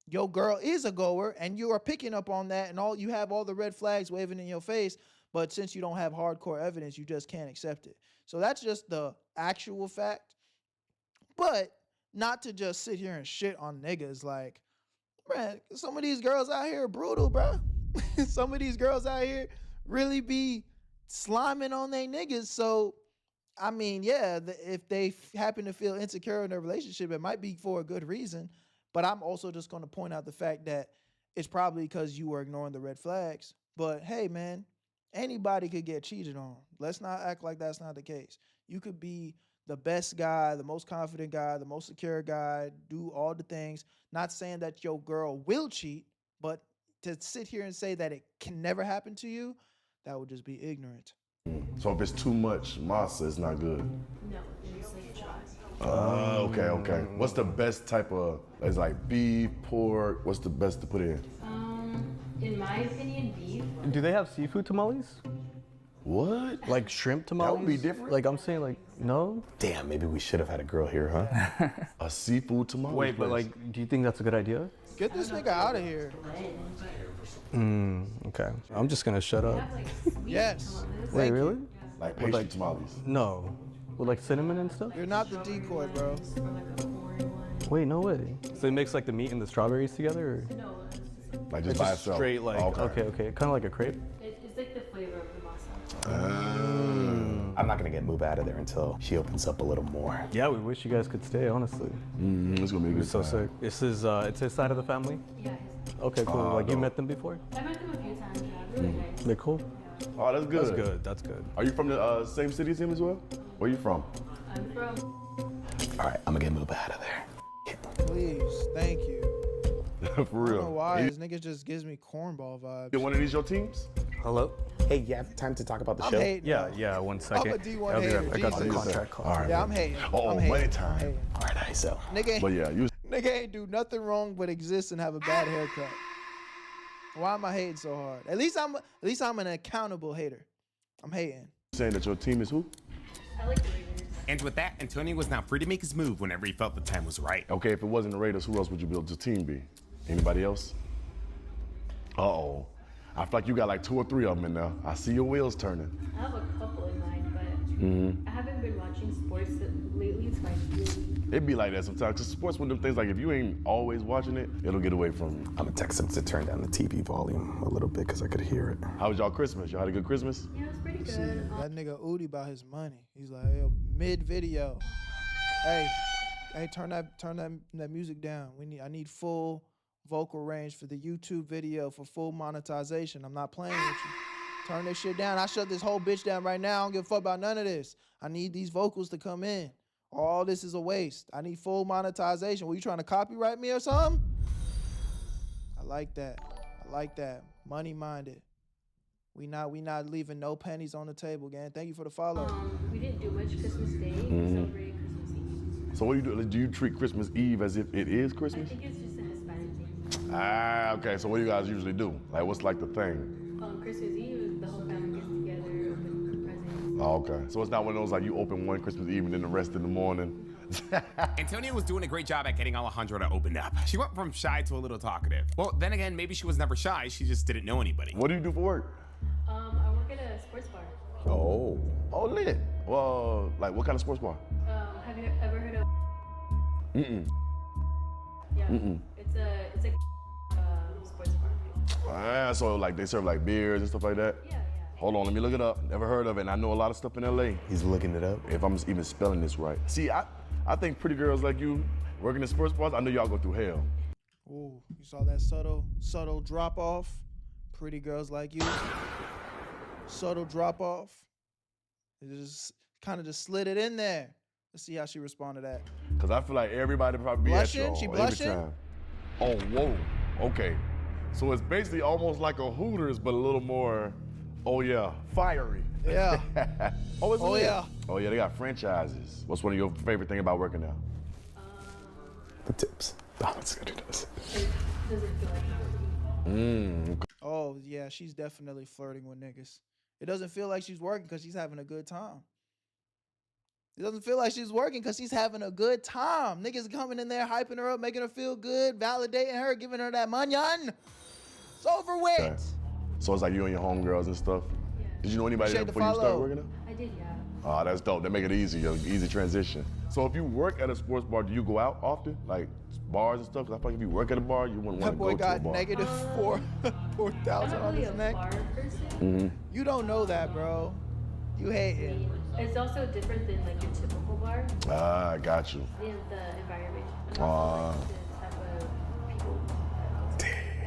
your girl is a goer and you are picking up on that and you have all the red flags waving in your face, but since you don't have hardcore evidence, you just can't accept it. So that's just the actual fact. But not to just sit here and shit on niggas. Like, man, some of these girls out here are brutal, bro. Some of these girls out here really be sliming on they niggas. So I mean, yeah, if they happen to feel insecure in their relationship, it might be for a good reason. But I'm also just going to point out the fact that it's probably because you were ignoring the red flags. But hey, man, anybody could get cheated on. Let's not act like that's not the case. You could be the best guy, the most confident guy, the most secure guy, do all the things. Not saying that your girl will cheat, but to sit here and say that it can never happen to you, that would just be ignorant. So if it's too much masa, it's not good. No, it's like try. Okay. What's the best type of, it's like beef, pork, what's the best to put in? In my opinion, beef. Do they have seafood tamales? What? Like shrimp tamales? That would be different. Like I'm saying, like no. Damn, maybe we should have had a girl here, huh? A seafood tamale. Wait, but like, do you think that's a good idea? Get this nigga out of here. Okay. I'm just gonna shut up. Yes. Wait, really? Like With, pastry tamales. No. With like cinnamon and stuff? You're not the decoy, bro. Wait, no way. So it makes like the meat and the strawberries together? Or? No, Like just It's by just itself. straight like, okay. Kind of like a crepe? it's like the flavor of the masa. I'm not gonna get Mooba out of there until she opens up a little more. Yeah, we wish you guys could stay, honestly. It's gonna be a good so time. sick. This is, it's his side of the family? Yeah. Okay, cool. Like you met them before? I met them a few times. Yeah, really nice. They're cool? Oh, that's good. That's good, that's good. Are you from the same city as him as well? Where you from? I'm from. All right, I'm gonna get Mooba out of there. Please, thank you. For I don't know real. why. This nigga just gives me cornball vibes. Is one of these your teams? Hello? Hey, you have time to talk about the I'm show? hating. Yeah, 1 second. I'm a D1 I'll be hater. right back. I got the Jesus. contract call. All right. Yeah, I'm hating. Oh, I'm hating. money I'm time. hating. All right, so. Nigga, But yeah, you. nigga ain't do nothing wrong but exist and have a bad haircut. Why am I hating so hard? At least I'm an accountable hater. I'm hating. Saying that your team is who? I like the Raiders. And with that, Antonio was now free to make his move whenever he felt the time was right. Okay, if it wasn't the Raiders, who else would you build your team be? Anybody else? Uh-oh. I feel like you got like 2 or 3 of them in there. I see your wheels turning. I have a couple in mind, but I haven't been watching sports lately, so I really. It'd be like that sometimes. Cause sports one of them things like if you ain't always watching it, it'll get away from you. I'm gonna text him to turn down the TV volume a little bit because I could hear it. How was y'all Christmas? Y'all had a good Christmas? Yeah, it was pretty See, good. that nigga Udi about his money. He's like, hey, mid video. Hey, turn that music down. I need full vocal range for the YouTube video for full monetization. I'm not playing with you. Turn this shit down. I shut this whole bitch down right now. I don't give a fuck about none of this. I need these vocals to come in. All this is a waste. I need full monetization. Were you trying to copyright me or something? I like that. I like that. Money minded. We not leaving no pennies on the table, gang. Thank you for the follow. We didn't do much Christmas Day. We celebrated Christmas Eve. So what do you do? Do you treat Christmas Eve as if it is I Christmas? think it's just a Hispanic thing. Ah, okay. So what do you guys usually do? Like what's like the thing? Christmas Eve, the whole family gets together, open presents. Oh, okay. So it's not one of those like you open one Christmas Eve and then the rest in the morning. Antonio was doing a great job at getting Alejandra to open up. She went from shy to a little talkative. Well, then again, maybe she was never shy. She just didn't know anybody. What do you do for work? I work at a sports bar. Oh. Oh, lit. Well, like what kind of sports bar? Have you ever heard of? Yeah. It's a sports bar. Ah, so like they serve like beers and stuff like that? Yeah. Hold on, let me look it up. Never heard of it, and I know a lot of stuff in LA. He's looking it up. If I'm even spelling this right. See, I think pretty girls like you working in sports bars, I know y'all go through hell. Ooh, you saw that subtle drop off? Pretty girls like you. Subtle drop off. It just kind of just slid it in there. Let's see how she responded to that. Cause I feel like everybody probably be Blushing? at y'all She every blushing? time. Oh, whoa, okay. So it's basically almost like a Hooters, but a little more, oh yeah, fiery. Yeah. Oh, it's Oh, lit. yeah. Oh yeah, they got franchises. What's one of your favorite thing about working there? The tips. That's good. It does. It doesn't feel like Okay. Oh, yeah, she's definitely flirting with niggas. It doesn't feel like she's working because she's having a good time. It doesn't feel like she's working because she's having a good time. Niggas coming in there, hyping her up, making her feel good, validating her, giving her that manyan. It's over with. Okay. So it's like you and your homegirls and stuff? Yeah. Did you know anybody there Appreciate the before you started follow. working there? I did, yeah. Oh, that's dope. They make it easy, easy transition. So if you work at a sports bar, do you go out often? Like bars and stuff? Because I feel like if you work at a bar, you wouldn't want That to boy go to a got bar. negative I'm $4,000 not on really his a neck. bar person. You don't know that, bro. You hating. It's also different than like your typical bar. Ah, I got you. The environment. And also, like, the type of people.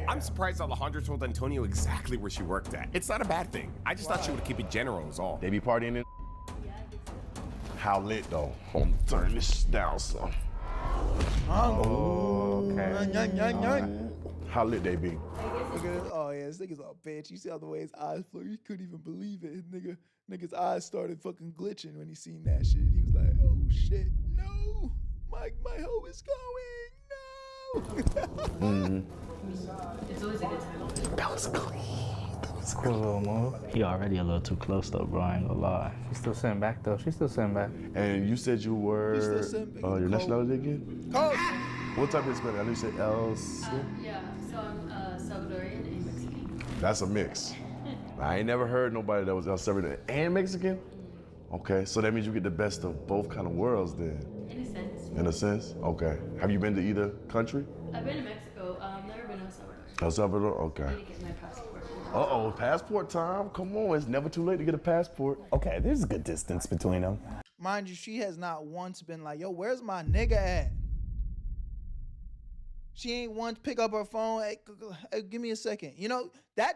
I'm surprised Alejandra told Antonio exactly where she worked at. It's not a bad thing. I just thought she would keep it general is all. They be partying in? How lit though? I'm turning this down some. Oh, okay. How lit they be? Oh yeah, this nigga's a bitch. You see how the way his eyes flew? You couldn't even believe it. Nigga's eyes started fucking glitching when he seen that shit. He was like, oh shit, no. My hoe is going, no. It's always a good time. That was clean. That was cool little move. He already a little too close though, bro. I ain't gonna lie. She's still sitting back though. She's still sitting back. And you said you were your nationality again? Cold. What type of Hispanic? I know you said LC. Yeah, so I'm Salvadorian and Mexican. That's a mix. I ain't never heard nobody that was El Salvadorian and Mexican. Okay, so that means you get the best of both kind of worlds then. In a sense. In a sense? Okay. Have you been to either country? I've been to Mexico. Never been to El Salvador. El Salvador? Okay. I need to get my passport. Uh-oh, passport time? Come on, it's never too late to get a passport. Okay, there's a good distance between them. Mind you, she has not once been like, yo, where's my nigga at? She ain't once pick up her phone. Hey, give me a second. You know,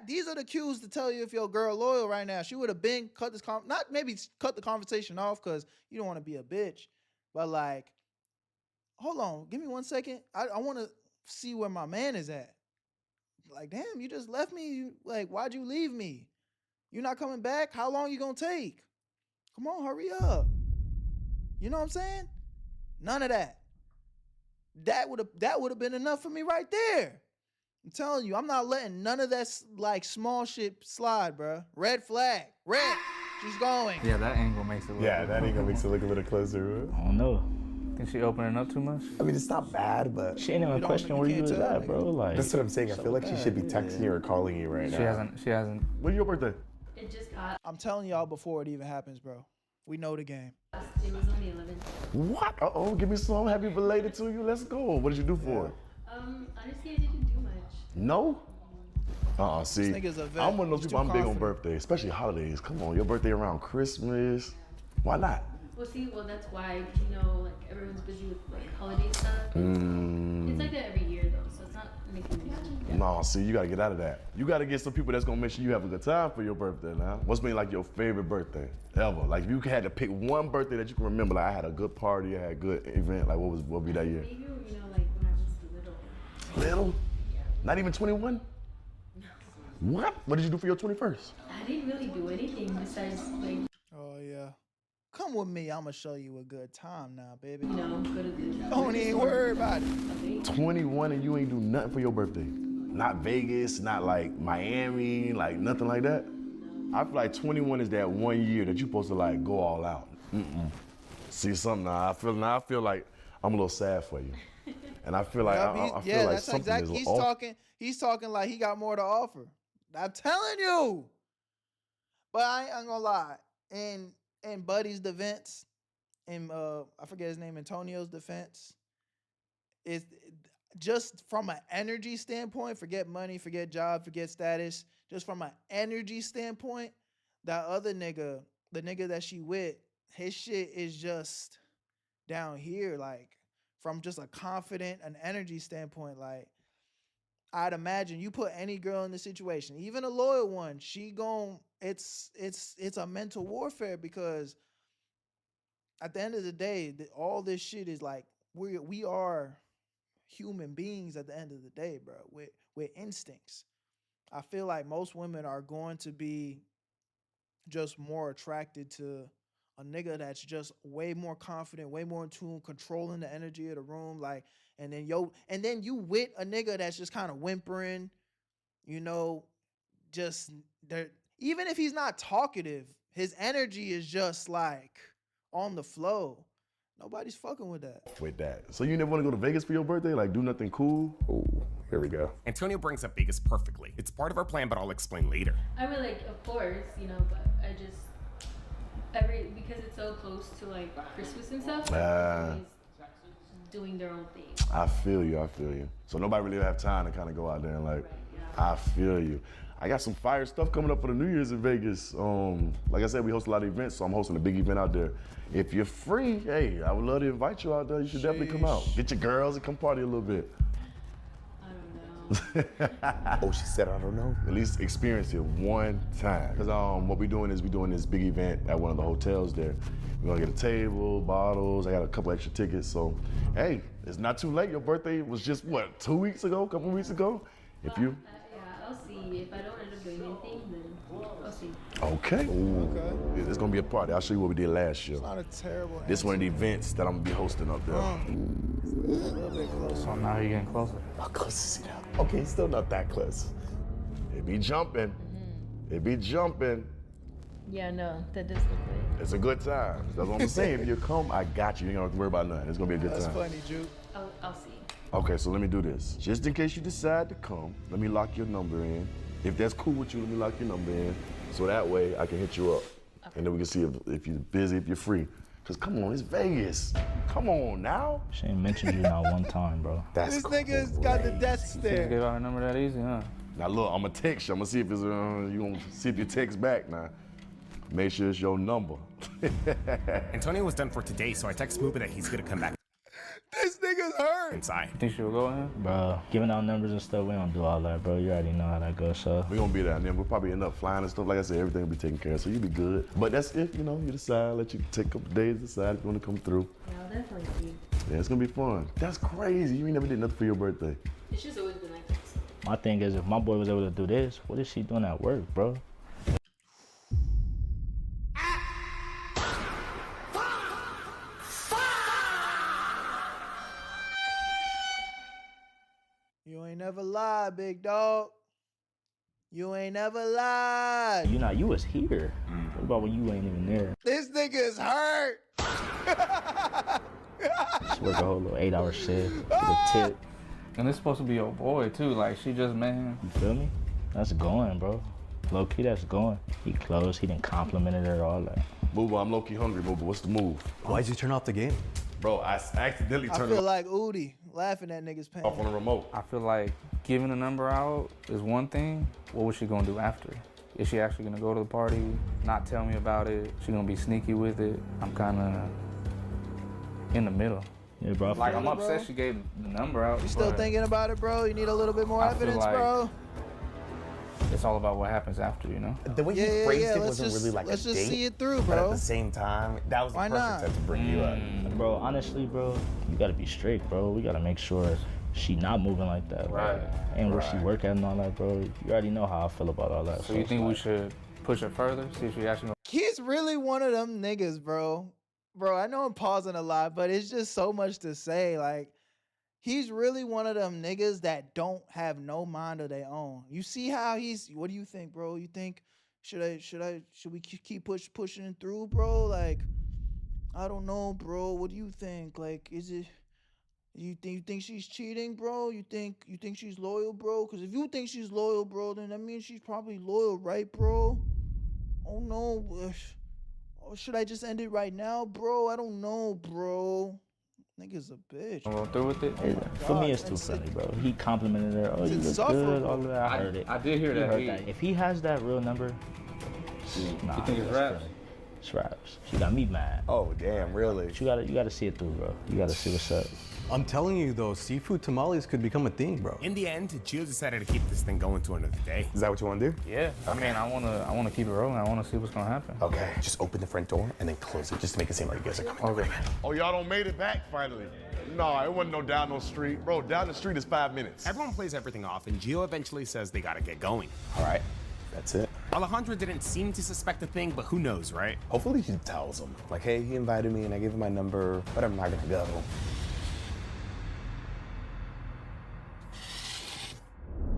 these are the cues to tell you if your girl loyal right now. She would have been cut the conversation off because you don't want to be a bitch. But like, hold on, give me 1 second. I want to see where my man is at. Like, damn, you just left me. Like, why'd you leave me? You not coming back? How long you gonna take? Come on, hurry up. You know what I'm saying? None of that. That would have been enough for me right there. I'm telling you, I'm not letting none of that like small shit slide, bro. Red flag. Red. She's going. Yeah, that angle makes it look that angle makes it look a little closer. I don't know. Think she opening up too much? I mean, it's not bad, but she ain't even question where you was at, bro. Like, that's what I'm saying. I feel like she should be texting you or calling you right now. She hasn't. When's your birthday? It just got. I'm telling y'all before it even happens, bro. We know the game. It was on the 11th. What? Uh-oh, give me some. Happy belated to you. Let's go. What did you do for it? Honestly, I didn't do much. No? See, I'm one of those people, I'm big on birthdays, especially holidays. Come on, your birthday around Christmas. Why not? Well, that's why, you know, like, everyone's busy with, like, holiday stuff. It's like that every year, though, so it's not making me happy. No, see, you gotta get out of that. You gotta get some people that's gonna make sure you have a good time for your birthday now. What's been, like, your favorite birthday ever? Like, if you had to pick one birthday that you can remember, like, I had a good party, I had a good event, like, what would be that year? Maybe, you know, like, when I was little. Little? Yeah. Not even 21? No. What? What did you do for your 21st? I didn't really do anything besides, like... Oh, yeah. Come with me, I'm gonna show you a good time now, baby. No, go to the... Don't even worry about it. 21 and you ain't do nothing for your birthday? Not Vegas, not like Miami, like nothing like that? I feel like 21 is that 1 year that you're supposed to like go all out. See something now, I feel like I'm a little sad for you. And I feel like, I feel like something exactly, is off. He's talking like he got more to offer. I'm telling you. But I ain't gonna lie. In Buddy's defense, in I forget his name, Antonio's defense, is just from an energy standpoint, forget money, forget job, forget status, just from an energy standpoint, that other nigga, the nigga that she with, his shit is just down here, like from just a confident, an energy standpoint, like I'd imagine you put any girl in the situation, even a loyal one, she gon' it's a mental warfare because at the end of the day, all this shit is like we are human beings at the end of the day, bro. With instincts. I feel like most women are going to be just more attracted to a nigga that's just way more confident, way more in tune, controlling the energy of the room, like, and then you with a nigga that's just kind of whimpering, you know, just there. Even if he's not talkative, his energy is just like on the flow. Nobody's fucking with that. With that. So you never want to go to Vegas for your birthday? Like do nothing cool? Ooh, here we go. Antonio brings up Vegas perfectly. It's part of our plan, but I'll explain later. I mean, like, of course, you know, but I just, because it's so close to like Christmas and stuff, everybody's doing their own thing. I feel you. So nobody really have time to kind of go out there and like, I feel you. I got some fire stuff coming up for the New Year's in Vegas. Like I said, we host a lot of events, so I'm hosting a big event out there. If you're free, hey, I would love to invite you out there. You should definitely come out. Get your girls and come party a little bit. Oh, she said, I don't know. At least experience it one time. Because what we're doing is we're doing this big event at one of the hotels there. We're gonna get a table, bottles. I got a couple extra tickets. So, hey, it's not too late. Your birthday was just, what, 2 weeks ago, a couple weeks ago? If you... Yeah, I'll see. If I don't end up doing anything, then I'll see. Okay. Okay. It's gonna be a party. I'll show you what we did last year. It's not a terrible This one of the events that I'm gonna be hosting up there. A little bit closer. So now you're getting closer. How close is he now? Okay, he's still not that close. It be jumping. It be jumping. Yeah, no, that does look good. It's a good time. That's what I'm saying. If you come, I got you. You ain't gonna have to worry about nothing. It's gonna be a good That's time. funny, Juke. I'll see. Okay, so let me do this. Just in case you decide to come, let me lock your number in. If that's cool with you, let me lock your number in. So that way I can hit you up. Okay. And then we can see if you're busy, if you're free. Cause come on, it's Vegas. Come on now. She ain't mentioned you not one time, bro. This nigga's got the death stare. Give out her number that easy, huh? Now look, I'm gonna text you. I'm gonna see if it's you gonna see if you text back now. Make sure it's your number. Antonio was done for today, so I text Smoothie that he's gonna come back. This nigga's hurt. Inside. You think she'll go in? Bro, giving out numbers and stuff, we don't do all that, bro. You already know how that goes, so. We're gonna be there, and then we'll probably end up flying and stuff. Like I said, everything will be taken care of, so you'll be good. But that's if, you know, you decide, let you take a couple days to decide if you wanna come through. Yeah, I'll definitely see. Yeah, it's gonna be fun. That's crazy. You ain't never did nothing for your birthday. It's just always been like that. So. My thing is, if my boy was able to do this, what is she doing at work, bro? You ain't never lied, big dog. You ain't never lied. You was here. What about when you ain't even there? This nigga is hurt. Just work a whole little 8-hour shift, get a tip. And it's supposed to be your boy too, like she just met him. You feel me? That's going, bro. Low key, that's going. He closed, he done complimented her, all that. Booba, I'm low key hungry, Booba. What's the move? Why'd you turn off the game? Bro, I accidentally I turned feel it like Udi laughing at niggas' pain. off on the remote. I feel like giving a number out is one thing. What was she gonna do after? Is she actually gonna go to the party, not tell me about it? She gonna be sneaky with it? I'm kinda in the middle. Yeah, bro. Like, I'm upset she gave the number out. You still thinking about it, bro? You need a little bit more evidence, like bro? It's all about what happens after, you know? The way you phrased it wasn't really like a date. Let's just see it through, But bro. at the same time, that was the perfect time to bring you up. Bro, honestly, bro, you gotta be straight, bro. We gotta make sure she not moving like that. Right. And where she work at and all that, bro. You already know how I feel about all that. So you think we should push her further? See if she actually... He's really one of them niggas, bro. Bro, I know I'm pausing a lot, but it's just so much to say. Like, he's really one of them niggas that don't have no mind of their own. You see how he's... What do you think, bro? You think... Should we keep pushing through, bro? Like... I don't know, bro. What do you think? Like, is it... You think she's cheating, bro? You think she's loyal, bro? Because if you think she's loyal, bro, then that means she's probably loyal, right, bro? Oh, no. Or should I just end it right now, bro? I don't know, bro. Nigga's a bitch. Go through with it? For me, it's too funny, bro. He complimented her. Oh, you look good, all of that. I heard it. I did hear that. If he has that real number, nah, you think it's raps? It's raps. She got me mad. Oh, damn, really? You gotta see it through, bro. You gotta see what's up. I'm telling you, though, seafood tamales could become a thing, bro. In the end, Gio decided to keep this thing going to another day. Is that what you want to do? Yeah. I mean, I wanna keep it rolling. I wanna see what's gonna happen. Okay. Just open the front door and then close it, just to make it seem like you guys are coming. Okay. Oh, y'all don't made it back finally. No, it wasn't no down no street. Bro, down the street is 5 minutes. Everyone plays everything off, and Gio eventually says they gotta get going. All right. That's it. Alejandra didn't seem to suspect a thing, but who knows, right? Hopefully she tells him. Like, hey, he invited me and I gave him my number, but I'm not gonna go.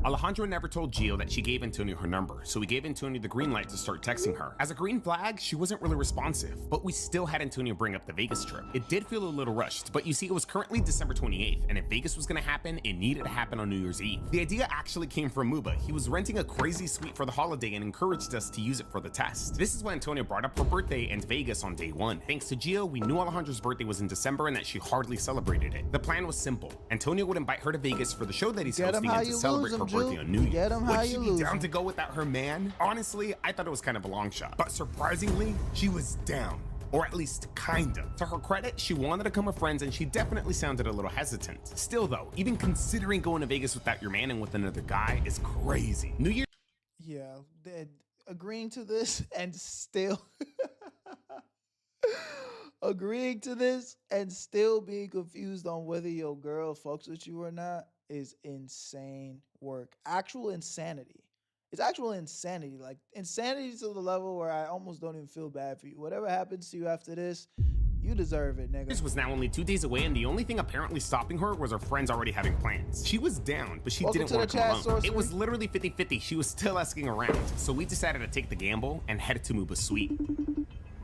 Alejandra never told Gio that she gave Antonio her number, so we gave Antonio the green light to start texting her. As a green flag, she wasn't really responsive, but we still had Antonio bring up the Vegas trip. It did feel a little rushed, but you see, it was currently December 28th, and if Vegas was gonna happen, it needed to happen on New Year's Eve. The idea actually came from Muba. He was renting a crazy suite for the holiday and encouraged us to use it for the test. This is when Antonio brought up her birthday and Vegas on day one. Thanks to Gio, we knew Alejandra's birthday was in December and that she hardly celebrated it. The plan was simple. Antonio would invite her to Vegas for the show that he's hosting and to celebrate her birthday birthday on New Year's. Get 'em how Would you she be lose down 'em. to go without her man? Honestly, I thought it was kind of a long shot. But surprisingly, she was down. Or at least kinda. To her credit, she wanted to come with friends and she definitely sounded a little hesitant. Still though, even considering going to Vegas without your man and with another guy is crazy. New Year's. Yeah, agreeing to this and still agreeing to this and still being confused on whether your girl fucks with you or not is insane work. Actual insanity. It's actual insanity. Like insanity to the level where I almost don't even feel bad for you. Whatever happens to you after this, you deserve it, nigga. This was now only 2 days away, and the only thing apparently stopping her was her friends already having plans. She was down, but she didn't want to come alone. sorcery. It was literally 50-50. She was still asking around. So we decided to take the gamble and head to Muba Suite.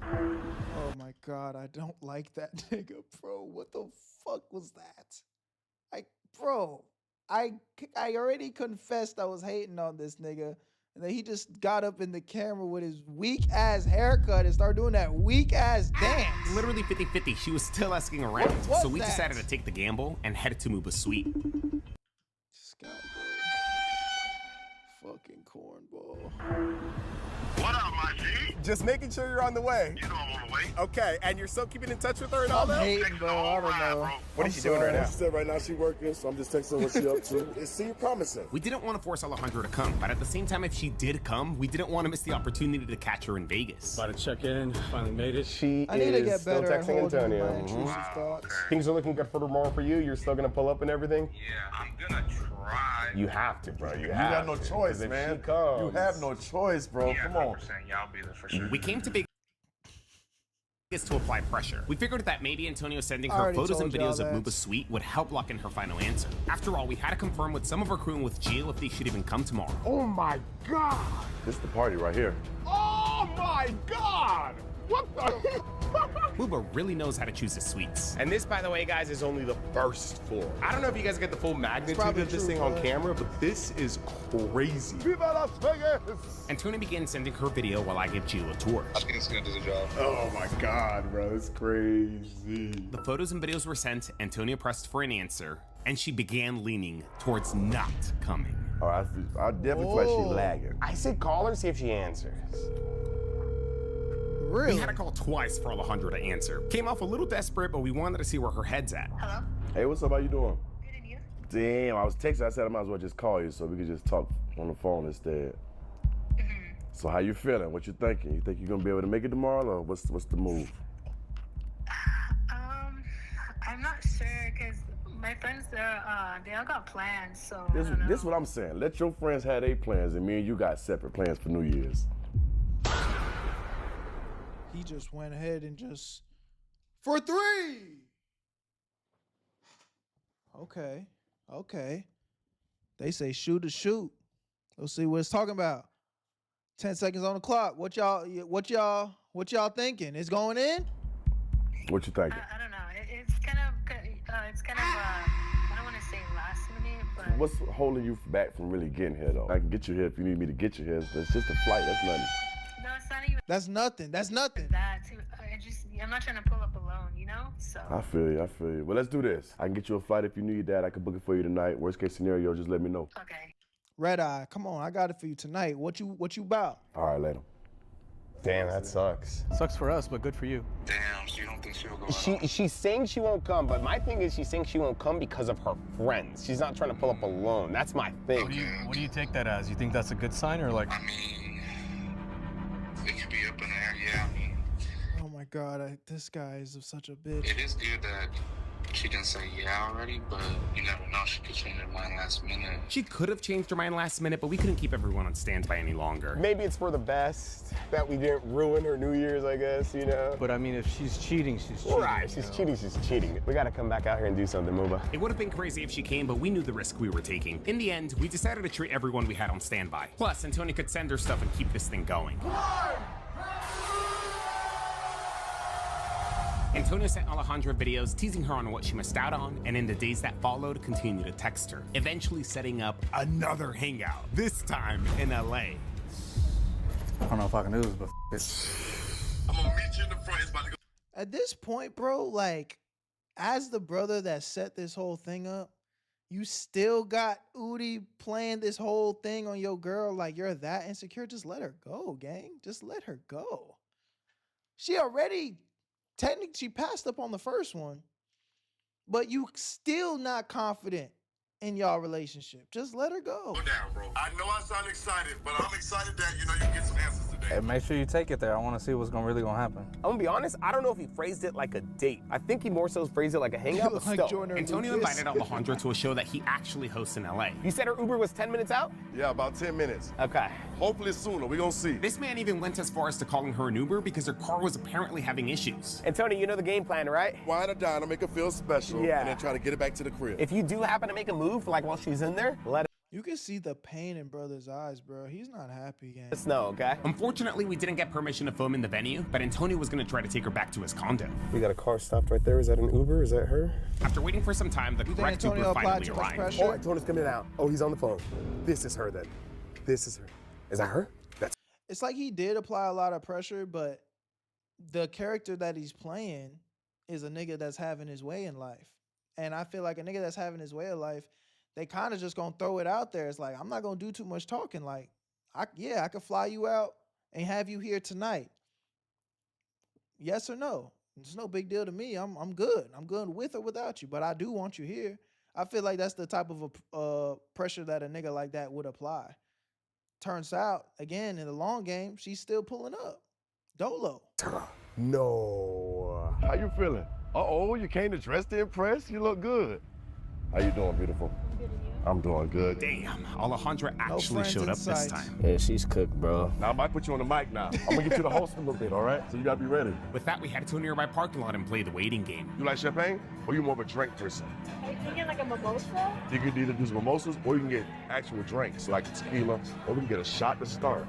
Oh my god, I don't like that nigga, bro. What the fuck was that? Bro, I already confessed I was hating on this nigga. And then he just got up in the camera with his weak ass haircut and started doing that weak ass dance. Literally 50-50. She was still asking around. What So we that? decided to take the gamble and head to Muba Suite. This guy, bro. Fucking cornball. What up, my G? Just making sure you're on the way. You know I'm on the way. Okay, and you're still keeping in touch with her and all I'm that? hating, bro. I don't know. What is she doing right now? She said right now she working, so I'm just texting what she up to. It seemed promising. We didn't want to force Alejandro to come, but at the same time, if she did come, we didn't want to miss the opportunity to catch her in Vegas. About to check in, finally made it. She I need to get still better at texting holding Antonio. my intrusive thoughts. Things are looking good for tomorrow for you. You're still gonna pull up and everything? Yeah, I'm gonna try. You have to, bro. You got no choice, 'Cause if man. she comes, You have no choice, bro. Yeah, Come on. 100%. Yeah, I'll be there for sure. We came to Vegas to apply pressure. We figured that maybe Antonio sending I her already photos and told y'all videos of that. Muba Suite would help lock in her final answer. After all, we had to confirm with some of our crew and with Jill if they should even come tomorrow. Oh my god! This is the party right here. Oh my god! What the? Muba really knows how to choose his suites. And this, by the way, guys, is only the first floor. I don't know if you guys get the full magnitude probably of this true, thing on bud. camera, but this is crazy. Viva Las Vegas! Antonio begins sending her video while I give Jill a tour. I think it's gonna do the job. Oh my god, bro, it's crazy. The photos and videos were sent, Antonio pressed for an answer, and she began leaning towards not coming. All right, I definitely feel like she's lagging. I said call her, see if she answers. Really? We had to call twice for Alejandro to answer. Came off a little desperate, but we wanted to see where her head's at. Hello? Hey, what's up? How you doing? Good, and you? Damn, I was texting. I said I might as well just call you so we could just talk on the phone instead. So how you feeling? What you thinking? You think you're gonna be able to make it tomorrow, or what's the move? I'm not sure, because my friends, they all got plans, so I This don't know. is what I'm saying. Let your friends have their plans, and me and you got separate plans for New Year's. He just went ahead and just for 3. Okay. They say shoot to shoot. Let's see what it's talking about. 10 seconds on the clock. What y'all thinking? It's going in? What you thinking? I don't know. It's kind of, I don't want to say last minute, but What's holding you back from really getting here, though? I can get you here if you need me to get you here. It's just a flight. That's nothing. no, it's not even That's nothing. that. I'm not trying to pull up alone, you know? So I feel you. Well, let's do this. I can get you a flight if you need that. I can book it for you tonight. Worst case scenario, just let me know. okay. Red Eye, come on, I got it for you tonight. What you about? All right, later. Damn, that sucks. Sucks for us, but good for you. Damn, so you don't think she'll go out? She's saying she won't come, but my thing is she's saying she won't come because of her friends. She's not trying to pull up alone. That's my thing. What do you take that as? You think that's a good sign or like? I mean, it could be up in the air, yeah. I mean, Oh my God, this guy is such a bitch. it is good that she didn't say yeah already, but you never know. She could change her mind last minute. She could have changed her mind last minute, but we couldn't keep everyone on standby any longer. Maybe it's for the best that we didn't ruin her New Year's, I guess, you know? But I mean, if she's cheating, she's cheating. Right, she's cheating, she's cheating. We gotta come back out here and do something, Muba. It would have been crazy if she came, but we knew the risk we were taking. In the end, we decided to treat everyone we had on standby. Plus, Antonio could send her stuff and keep this thing going. Antonio sent Alejandra videos teasing her on what she missed out on, and in the days that followed, continued to text her, eventually setting up another hangout, this time in LA. I don't know if I can do this, but it. I'm gonna meet you in the front. It's about to go. At this point, bro, like, as the brother that set this whole thing up, You still got Udi playing this whole thing on your girl like you're that insecure. Just let her go, gang. Just let her go. She already, technically, she passed up on the first one, but you still not confident in y'all relationship. Just let her go. Go down, bro. I know I sound excited, but I'm excited that, you know, you get some answers today. Hey, make sure you take it there. I want to see what's really gonna happen. I'm gonna be honest, I don't know if he phrased it like a date. I think he more so phrased it like a hangout, but still. Antonio invited Alejandra to a show that he actually hosts in LA. You said her Uber was 10 minutes out? Yeah, about 10 minutes. Okay. Hopefully sooner. We're gonna see. This man even went as far as to calling her an Uber because her car was apparently having issues. Antonio, you know the game plan, right? Wine or dine to make her feel special, Yeah. and then try to get it back to the crib. If you do happen to make a move, like while she's in there, let You can see the pain in brother's eyes, bro. He's not happy, gang. us know, okay? Unfortunately, we didn't get permission to film in the venue, but Antonio was gonna try to take her back to his condo. We got a car stopped right there. Is that an Uber? Is that her? After waiting for some time, the correct Uber finally arrived. Oh, Antonio's coming out. Oh, he's on the phone. This is her then. This is her. Is that her? That's. It's like he did apply a lot of pressure, but the character that he's playing is a nigga that's having his way in life. And I feel like a nigga that's having his way in life, they kind of just gonna throw it out there. It's like, I'm not gonna do too much talking. Like, I could fly you out and have you here tonight. Yes or no? It's no big deal to me. I'm good. I'm good with or without you, but I do want you here. I feel like that's the type of pressure that a nigga like that would apply. Turns out, again, in the long game, she's still pulling up. Dolo. No. How you feeling? Uh-oh, you came to dress to impress? You look good. How you doing, beautiful? I'm doing good. Damn, Alejandra actually showed up this time. Yeah, she's cooked, bro. Now I might put you on the mic now. I'm gonna get you the host a little bit, all right? So you gotta be ready. With that, we headed to a nearby parking lot and played the waiting game. You like champagne? Or you more of a drink person? Are you thinking like a mimosa? You can either do some mimosas or you can get actual drinks like tequila, or we can get a shot to start.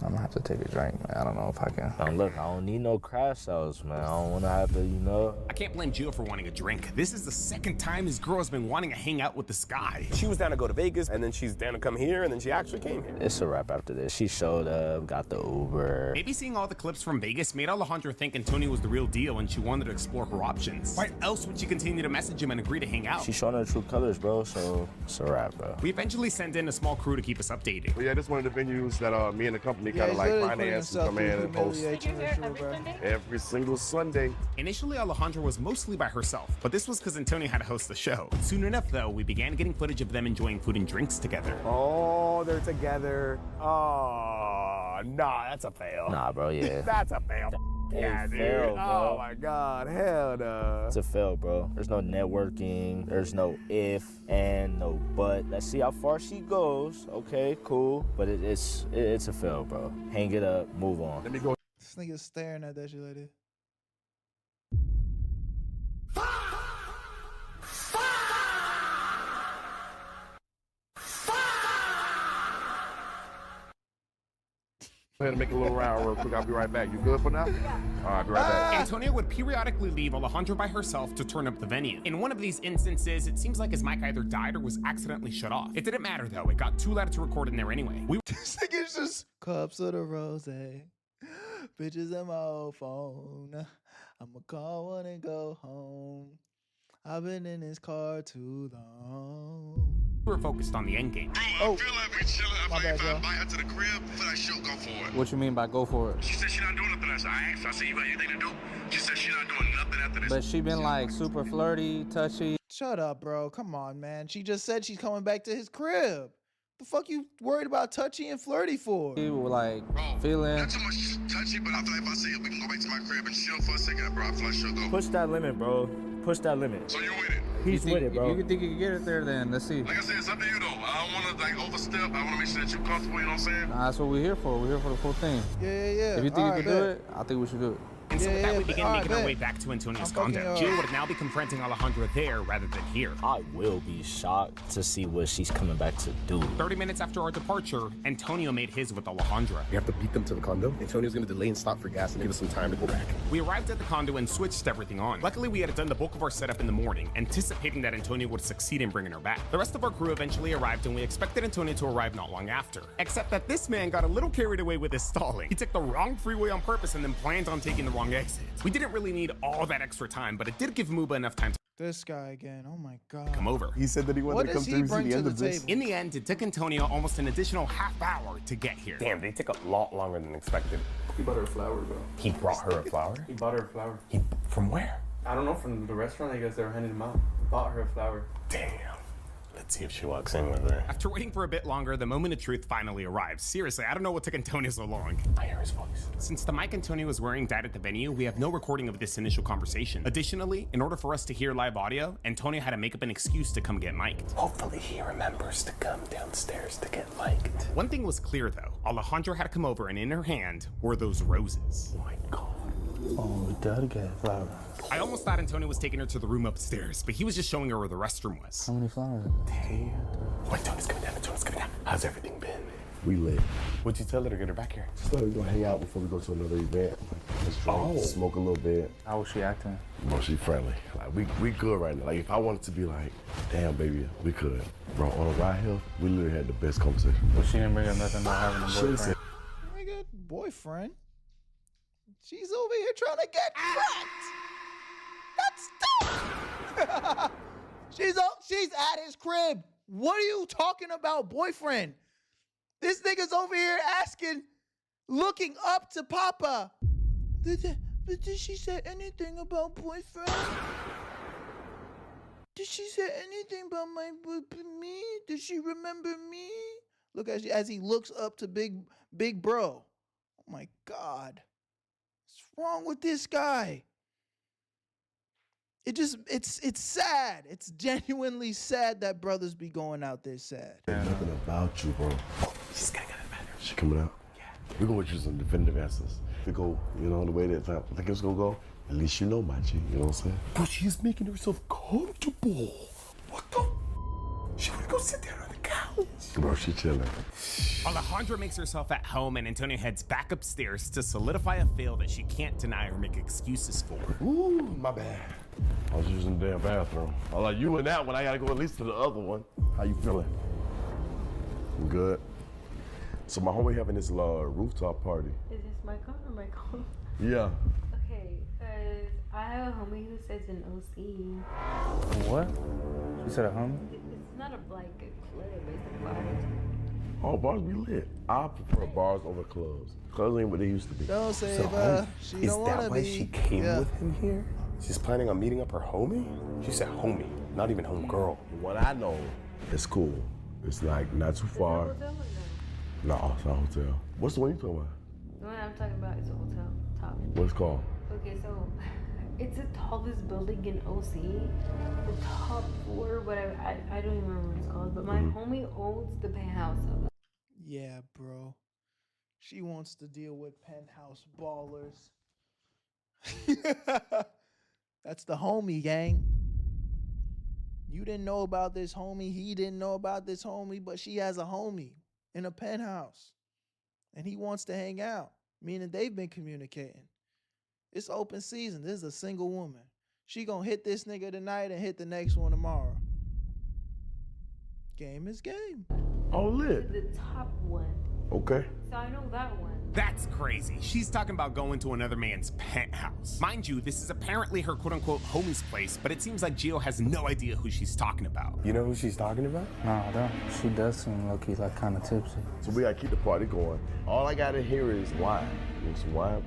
I'm gonna have to take a drink, man. I don't know if I can. Look, I don't need no crash outs, man. I don't wanna have to, you know. I can't blame Gio for wanting a drink. This is the second time his girl has been wanting to hang out with this guy. She was down to go to Vegas, and then she's down to come here, and then she actually came here. It's a wrap after this. She showed up, got the Uber. Maybe seeing all the clips from Vegas made Alejandra think Antonio was the real deal and she wanted to explore her options. Why else would she continue to message him and agree to hang out? She's showing her true colors, bro, so it's a wrap, bro. We eventually sent in a small crew to keep us updated. Well, yeah, this is one of the venues that me and the company kind of like finance and come in and host every single Sunday. Initially, Alejandra was mostly by herself, but this was because Antonio had to host the show. Soon enough, though, we began getting footage of them enjoying food and drinks together. Oh, they're together. Oh, nah, that's a fail. Nah, bro, yeah. That's a fail. Yeah, dude. Fail, bro. Oh my God, hell no. It's a fail, bro. There's no networking. There's no if and no but. Let's see how far she goes. Okay, cool. But it's a fail, bro. Hang it up. Move on. Let me go. This nigga's staring at that shit like this. Go ahead and make a little round real quick. I'll be right back. You good for now? Yeah. All right, be right back. Antonio would periodically leave Alejandra by herself to turn up the venue. In one of these instances, it seems like his mic either died or was accidentally shut off. It didn't matter though. It got too loud to record in there anyway. This nigga's just cups of the rose, bitches in my old phone. I'ma call one and go home. I've been in this car too long. We were focused on the end game. Bro, I feel like we're chilling. I feel like if I invite her to the crib, I feel like she'll go for it. What you mean by go for it? She said she's not doing nothing else. I asked her, I said, you got anything to do? She said she's not doing nothing after this. But she been like super flirty, touchy. Shut up, bro. Come on, man. She just said she's coming back to his crib. The fuck you worried about touchy and flirty for? He was like feeling. Not too much touchy, but I feel like if I say we can go back to my crib and chill for a second, bro, I feel like she'll go. Push that limit, bro. Push that limit. So you with it? He's with it, bro. If you think you can get it there, then let's see. Like I said, it's up to you though. I don't want to like overstep. I want to make sure that you're comfortable. You know what I'm saying? Nah, that's what we're here for. We're here for the full thing. Yeah. If you think you can do it, I think we should do it. And so with that, we began making our way back to Antonio's condo. Gio would now be confronting Alejandra there rather than here. I will be shocked to see what she's coming back to do. 30 minutes after our departure, Antonio made his with Alejandra. We have to beat them to the condo. Antonio's gonna delay and stop for gas and give us some time to go back. We arrived at the condo and switched everything on. Luckily, we had done the bulk of our setup in the morning, anticipating that Antonio would succeed in bringing her back. The rest of our crew eventually arrived, and we expected Antonio to arrive not long after. Except that this man got a little carried away with his stalling. He took the wrong freeway on purpose and then planned on taking the wrong exit. We didn't really need all that extra time, but it did give Muba enough time to This guy again. Oh my God. Come over. He said that he wanted to come through to the end of this. In the end, it took Antonio almost an additional half hour to get here. Damn, they took a lot longer than expected. He bought her a flower, bro. He brought her a flower? He bought her a flower. From where? I don't know, from the restaurant. I guess they were handing him out. Bought her a flower. Damn. Let's see if she walks in with her. After waiting for a bit longer, the moment of truth finally arrives. Seriously, I don't know what took Antonio so long. I hear his voice. Since the mic Antonio was wearing died at the venue, we have no recording of this initial conversation. Additionally, in order for us to hear live audio, Antonio had to make up an excuse to come get mic'd. Hopefully he remembers to come downstairs to get mic'd. One thing was clear though. Alejandra had to come over and in her hand were those roses. Oh my God. Oh, Dad got a flower. I almost thought Antonio was taking her to the room upstairs, but he was just showing her where the restroom was. How many flowers? Damn. Wait, Tony's coming down. Tony's coming down. How's everything been? We lit. What'd you tell her to get her back here? So we're gonna hang out before we go to another event. Let's drink, smoke a little bit. How was she acting? Bro, she friendly. Like we good right now. Like if I wanted to be like, damn baby, we could. Bro, on a ride here, we literally had the best conversation. But she didn't bring up nothing about having a boyfriend. Nigga, boyfriend. She's over here trying to get cracked. That's dope. She's at his crib. What are you talking about, boyfriend? This nigga's over here asking, looking up to Papa. But did she say anything about boyfriend? Did she say anything about me? Did she remember me? Look as he looks up to big bro. Oh my God. What's wrong with this guy? It's sad. It's genuinely sad that brothers be going out there sad. Nothing about you, bro. She's gonna get it better. She coming out? Yeah. We're gonna get you some definitive answers. If we go, the way that I think it's gonna go, at least you know, my G. You know what I'm saying? Bro, she's making herself comfortable. What the? She wanna go sit down on the couch. Bro, she chilling. Alejandra makes herself at home and Antonio heads back upstairs to solidify a fail that she can't deny or make excuses for. Ooh, my bad. I was using the damn bathroom. I was like, you in that one, I gotta go at least to the other one. How you feeling? I'm good. So my homie having this rooftop party. Is this my car or my car? Yeah. Okay, cause I have a homie who says an OC. What? She said a homie? It's not a club, it's a bar. Oh, bars be lit. I prefer bars over clubs. Clubs ain't what they used to be. Don't say she is don't wanna that why be. she came with him here? She's planning on meeting up her homie? She said homie, not even home girl. What I know, it's cool. It's like not too far. Is it a hotel or No, it's not a hotel. What's the one you talking about? The one I'm talking about is a hotel top. What's it called? Okay, so it's the tallest building in OC. The top floor, whatever. I don't even remember what it's called, but my homie owns the penthouse of it. Yeah, bro. She wants to deal with penthouse ballers. That's the homie, gang. You didn't know about this homie. He didn't know about this homie, but she has a homie in a penthouse. And he wants to hang out, meaning they've been communicating. It's open season. This is a single woman. She gonna hit this nigga tonight and hit the next one tomorrow. Game is game. Oh, lit. The top one. Okay. So I know that one. That's crazy. She's talking about going to another man's penthouse. Mind you, this is apparently her quote-unquote homie's place, but it seems like Gio has no idea who she's talking about. You know who she's talking about? No, I don't. She does seem low-key like kind of tipsy. So we gotta keep the party going. All I gotta hear is wine. You want some wine?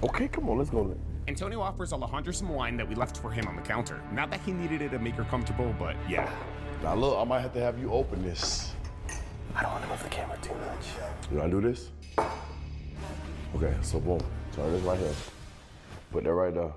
Okay, come on, let's go. Antonio offers Alejandra some wine that we left for him on the counter. Not that he needed it to make her comfortable, but yeah. Now look, I might have to have you open this. I don't want to move the camera too much. You wanna do this? Okay, so boom. Turn this right here. Put that right there.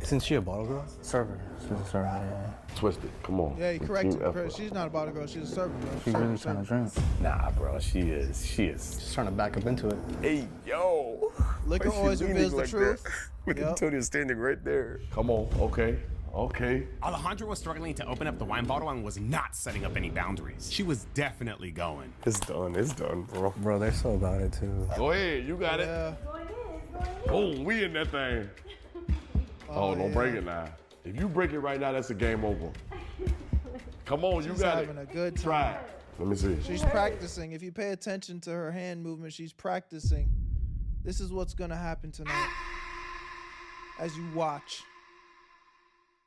Isn't she a bottle girl? Server. She's a server, yeah. Twist it. Come on. Yeah, you correct her. She's not a bottle girl. She's a server, bro. She's really trying to drink. Nah, bro. She is. She's trying to back up into it. Hey, yo. Liquor always reveals the truth. With Antonio standing right there. Come on. Okay. Okay. Alejandra was struggling to open up the wine bottle and was not setting up any boundaries. She was definitely going. It's done, bro. Bro, they're so about it too. Go ahead, you got it. Boom, we in that thing. Oh, don't break it now. If you break it right now, that's a game over. Come on, you got it. She's having a good time. Try it. Let me see. She's practicing. If you pay attention to her hand movement, she's practicing. This is what's gonna happen tonight. As you watch.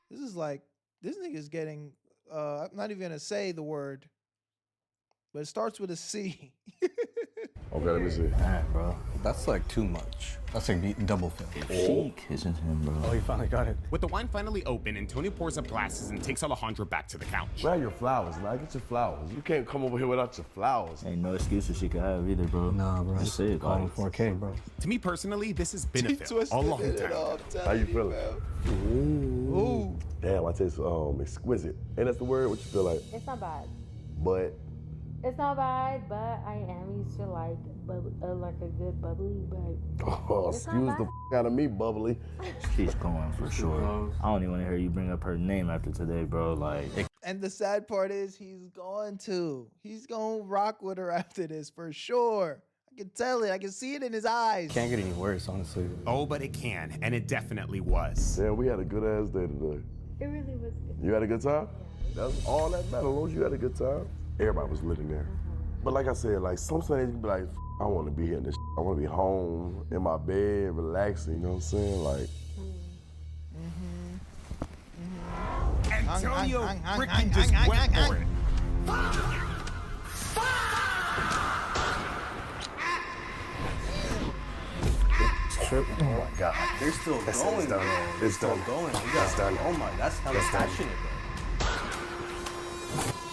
This is like, this nigga's getting, I'm not even gonna say the word, but it starts with a C. Okay, let me see. Man, bro. That's like too much. That's like double film. She kissing him, bro. Oh, he finally got it. With the wine finally open, Antonio pours up glasses and takes Alejandra back to the couch. Where are your flowers, man? Get your flowers. You can't come over here without your flowers. Ain't no excuses she could have either, bro. Nah, bro. That's it, Calling like. 4K, bro. To me personally, this has been a film a long time. How you feeling? Ooh. Damn, I taste exquisite. Ain't that the word? What you feel like? It's not bad. But It's not bad, but I am used to like a good bubbly, but excuse the out of me, bubbly. She's going for sure. I don't even want to hear you bring up her name after today, bro. Like, And the sad part is he's going to rock with her after this for sure. I can tell it. I can see it in his eyes. Can't get any worse, honestly. Oh, but it can, and it definitely was. Yeah, we had a good ass day today. it really was good. You had a good time? That's all that matters. As long as you had a good time. Everybody was living there. But like I said, like some Sundays you be like, I want to be here in this. I want to be home in my bed, relaxing. You know what I'm saying? Like. Antonio freaking just went for it. Oh my God. They're still going, bro. They're still going. That's done. Oh my, that's hella passionate,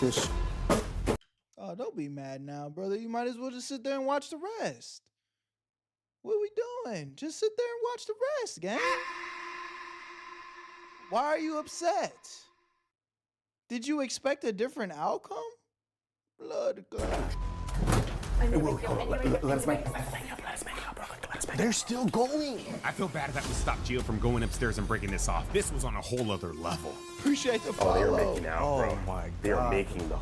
bro. Oh, don't be mad now, brother. You might as well just sit there and watch the rest. What are we doing? Just sit there and watch the rest, gang. Why are you upset? Did you expect a different outcome? Blood clot. Let us make it. They're still going. I feel bad that we stopped Gio from going upstairs and breaking this off. This was on a whole other level. Appreciate the follow. Oh, they were making out, bro. Oh my God. They were making the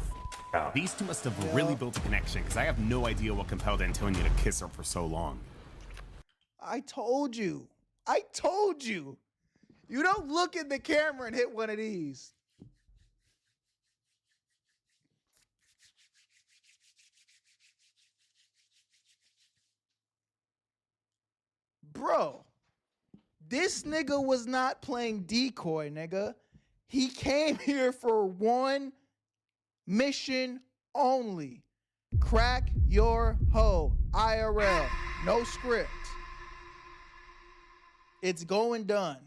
out. These two must have really built a connection, because I have no idea what compelled Antonio to kiss her for so long. I told you. I told you. You don't look at the camera and hit one of these. Bro, this nigga was not playing decoy, nigga. He came here for one mission only. Crack your hoe. IRL. No script. It's going done.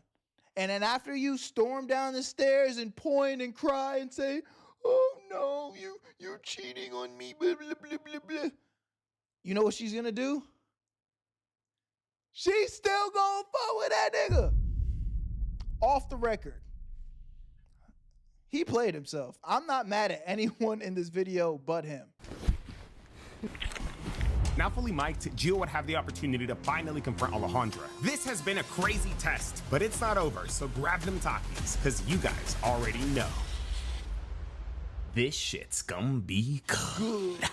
And then after you storm down the stairs and point and cry and say, oh no, you're cheating on me, blah, blah, blah, blah, blah. You know what she's gonna do? She's still gonna fuck with that nigga. Off the record. He played himself. I'm not mad at anyone in this video but him. Now fully mic'd, Gio would have the opportunity to finally confront Alejandra. This has been a crazy test, but it's not over, so grab them Takis, because you guys already know. This shit's gonna be good.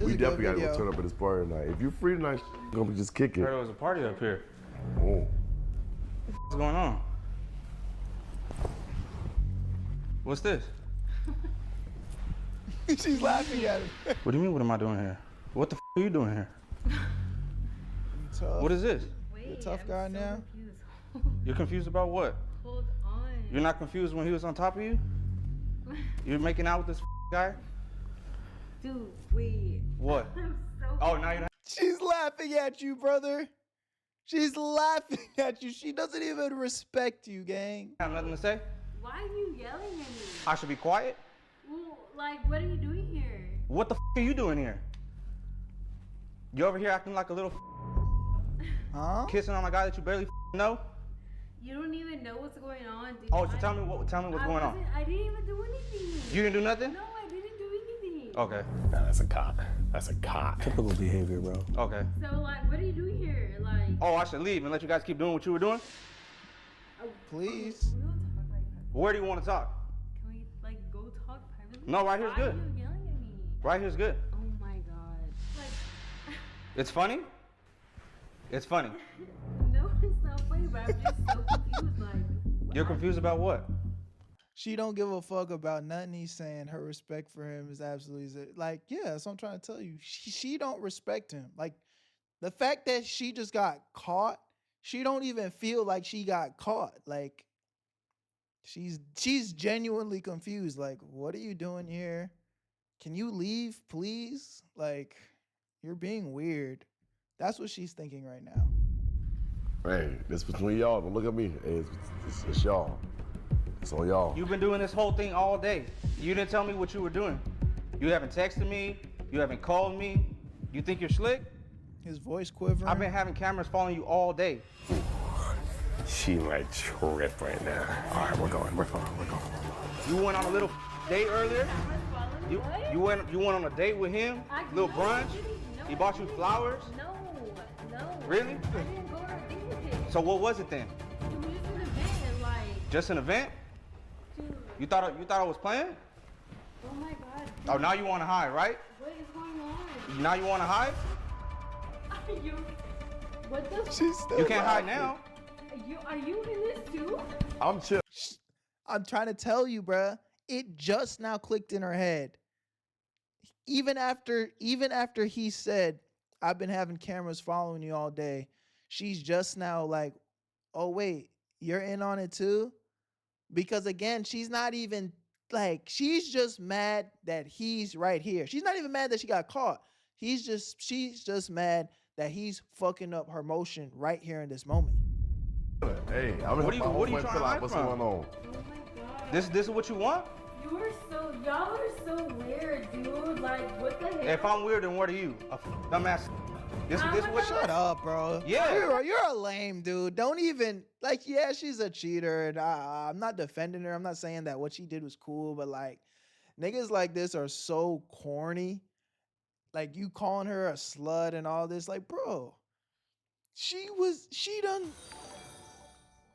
We definitely gotta go turn up at this party tonight. If you're free tonight, gonna be just kicking. There was a party up here. Oh. What's going on? What's this? She's laughing at him. What do you mean, what am I doing here? What the are you doing here? Tough. What is this? You're a tough guy now? You're confused about what? Hold on. You're not confused when he was on top of you? You're making out with this guy? Dude, wait. What? I'm so Oh, now you're. She's laughing at you, brother. She's laughing at you. She doesn't even respect you, gang. I have nothing to say? Why are you yelling at me? I should be quiet? Well, like, what are you doing here? What the are you doing here? You over here acting like a little huh? Kissing on a guy that you barely know? You don't even know what's going on, dude. Oh, so tell me what's going on. I didn't even do anything. You didn't do nothing? No, I didn't do anything. Okay. Nah, that's a cop. That's a cop. Typical behavior, bro. Okay. So, like, what are you doing here? Like. Oh, I should leave and let you guys keep doing what you were doing? Please. We don't talk like that. Where do you want to talk? Can we, like, go talk privately? No, right here's good. Why are you yelling at me? Right here's good. Oh my god. Like. It's funny? It's funny. No, it's not funny, but I'm just so confused. Like. You're confused about what? She don't give a fuck about nothing he's saying. Her respect for him is absolutely like, yeah, that's what I'm trying to tell you. She don't respect him. Like, the fact that she just got caught, she don't even feel like she got caught. Like, She's genuinely confused. Like, what are you doing here? Can you leave, please? Like, you're being weird. That's what she's thinking right now. Hey, it's between y'all. Don't look at me. Hey, it's y'all. It's on y'all. You've been doing this whole thing all day. You didn't tell me what you were doing. You haven't texted me. You haven't called me. You think you're slick? His voice quivering. I've been having cameras following you all day. She might trip right now. All right, we're going. You went on a little date earlier. You went on a date with him. Little brunch. He bought you flowers. No. Really? I didn't go on a date with him. So what was it then? It was just an event, like. Just an event? Dude. You thought I was playing? Oh my God. Oh, now you want to hide, right? What is going on? Now you want to hide? What the? She's still You can't hide laughing. now. Are you in this too? I'm chill. I'm trying to tell you, bruh. It just now clicked in her head. Even after he said, I've been having cameras following you all day, she's just now like, oh wait, you're in on it too? Because again, she's not even like, she's just mad that he's right here. She's not even mad that she got caught. She's just mad that he's fucking up her motion right here in this moment. Hey, What are you trying to hide What's from? going on? This is what you want? Y'all are so weird, dude. Like, what the hell? If I'm weird, then what are you? A dumbass. This what? Shut up, bro. Yeah. You're a lame dude. Don't even, like, yeah, she's a cheater, and I'm not defending her. I'm not saying that what she did was cool, but like, niggas like this are so corny. Like, you calling her a slut and all this, like, bro,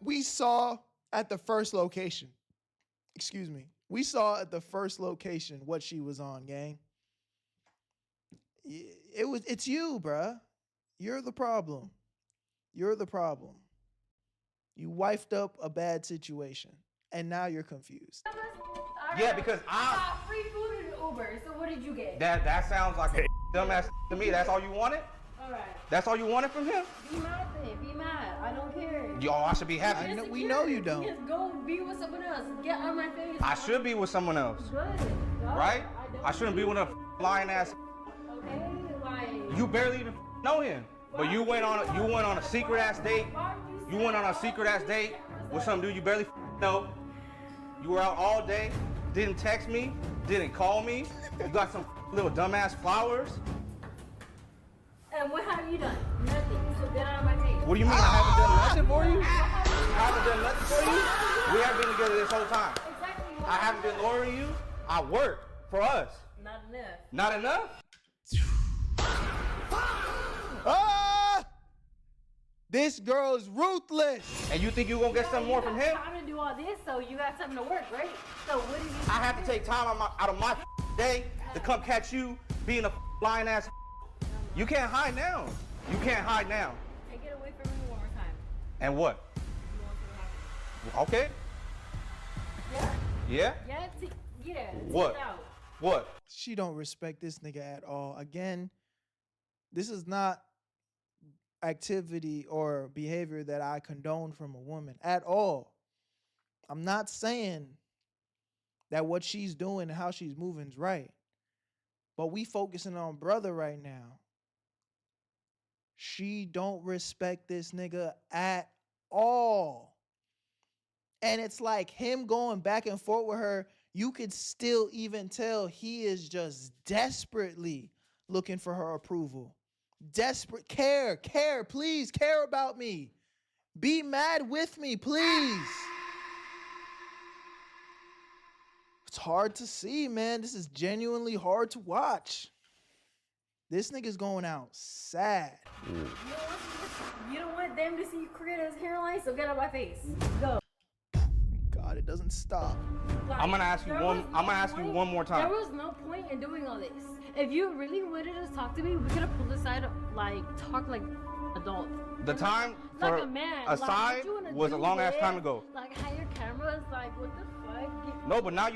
we saw at the first location. Excuse me. We saw at the first location what she was on, gang. It's you, bruh. You're the problem. You're the problem. You wifed up a bad situation, and now you're confused. Yeah, because free food and Uber. So what did you get? That sounds like a dumbass to me. That's all you wanted? All right. That's all you wanted from him? Be mad then. Be mad. I don't care. Yo, I should be happy. We know you don't. Just go be with someone else. Get out of my face. I should be with someone else. Good. Right? I shouldn't be with a lying ass. Okay, like. You barely even know him. But you went on a secret ass date. You went on a secret ass date with some dude you barely know. You were out all day, didn't text me, didn't call me. You got some little dumbass flowers. And what have you done? Nothing. So get out of my face. What do you mean I haven't done nothing for you? I haven't done nothing for you? We haven't been together this whole time. Exactly. I haven't been lowering you. I work for us. Not enough. Not enough? Ah! This girl is ruthless. And you think you're gonna get something more from him? I'm gonna do all this, so you got something to work, right? So what do you? I have to take time out of my day to come catch you being a lying ass. You can't hide now. You can't hide now. Take it away from me one more time. And what? Okay. Yeah. Yeah? Yeah. What? Take it out. What? She don't respect this nigga at all. Again, this is not activity or behavior that I condone from a woman at all. I'm not saying that what she's doing and how she's moving is right. But we focusing on brother right now. She don't respect this nigga at all. And it's like him going back and forth with her, you could still even tell he is just desperately looking for her approval. Desperate, care, please care about me. Be mad with me, please. It's hard to see, man. This is genuinely hard to watch. This nigga's going out sad. You don't want them to see you create his hairline, so get out of my face. Go. God, it doesn't stop. Like, I'm gonna ask you one more time. There was no point in doing all this. If you really wanted to talk to me, we could have pulled aside, like, talk like adults. The time for like a man. aside like, was a long ass time ago. Like higher cameras, like what the fuck? No, but now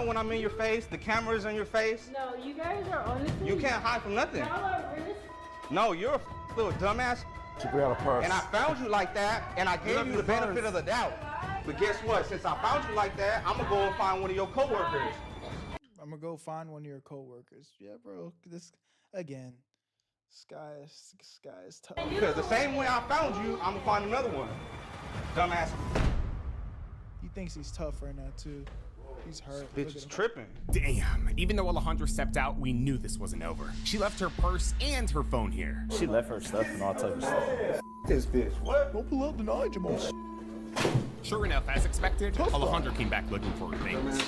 when I'm in your face, the camera's in your face. No, you guys are honestly. You can't hide from nothing. Y'all are really. No, you're a little dumbass. She forgot a purse. And I found you like that, and I gave you the benefit of the doubt. But guess what? Since I found you like that, I'm gonna go and find one of your coworkers. I'm gonna go find one of your coworkers. Yeah, bro. This again. Sky is tough. Because the same way I found you, I'm gonna find another one. Dumbass. He thinks he's tough right now too. He's hurt. Bitch is tripping. Damn. Even though Alejandra stepped out, we knew this wasn't over. She left her purse and her phone here. She left her stuff and all types of stuff. This bitch. What? Don't pull out the Nigel. Sure enough, as expected, Alejandra came back looking for her things.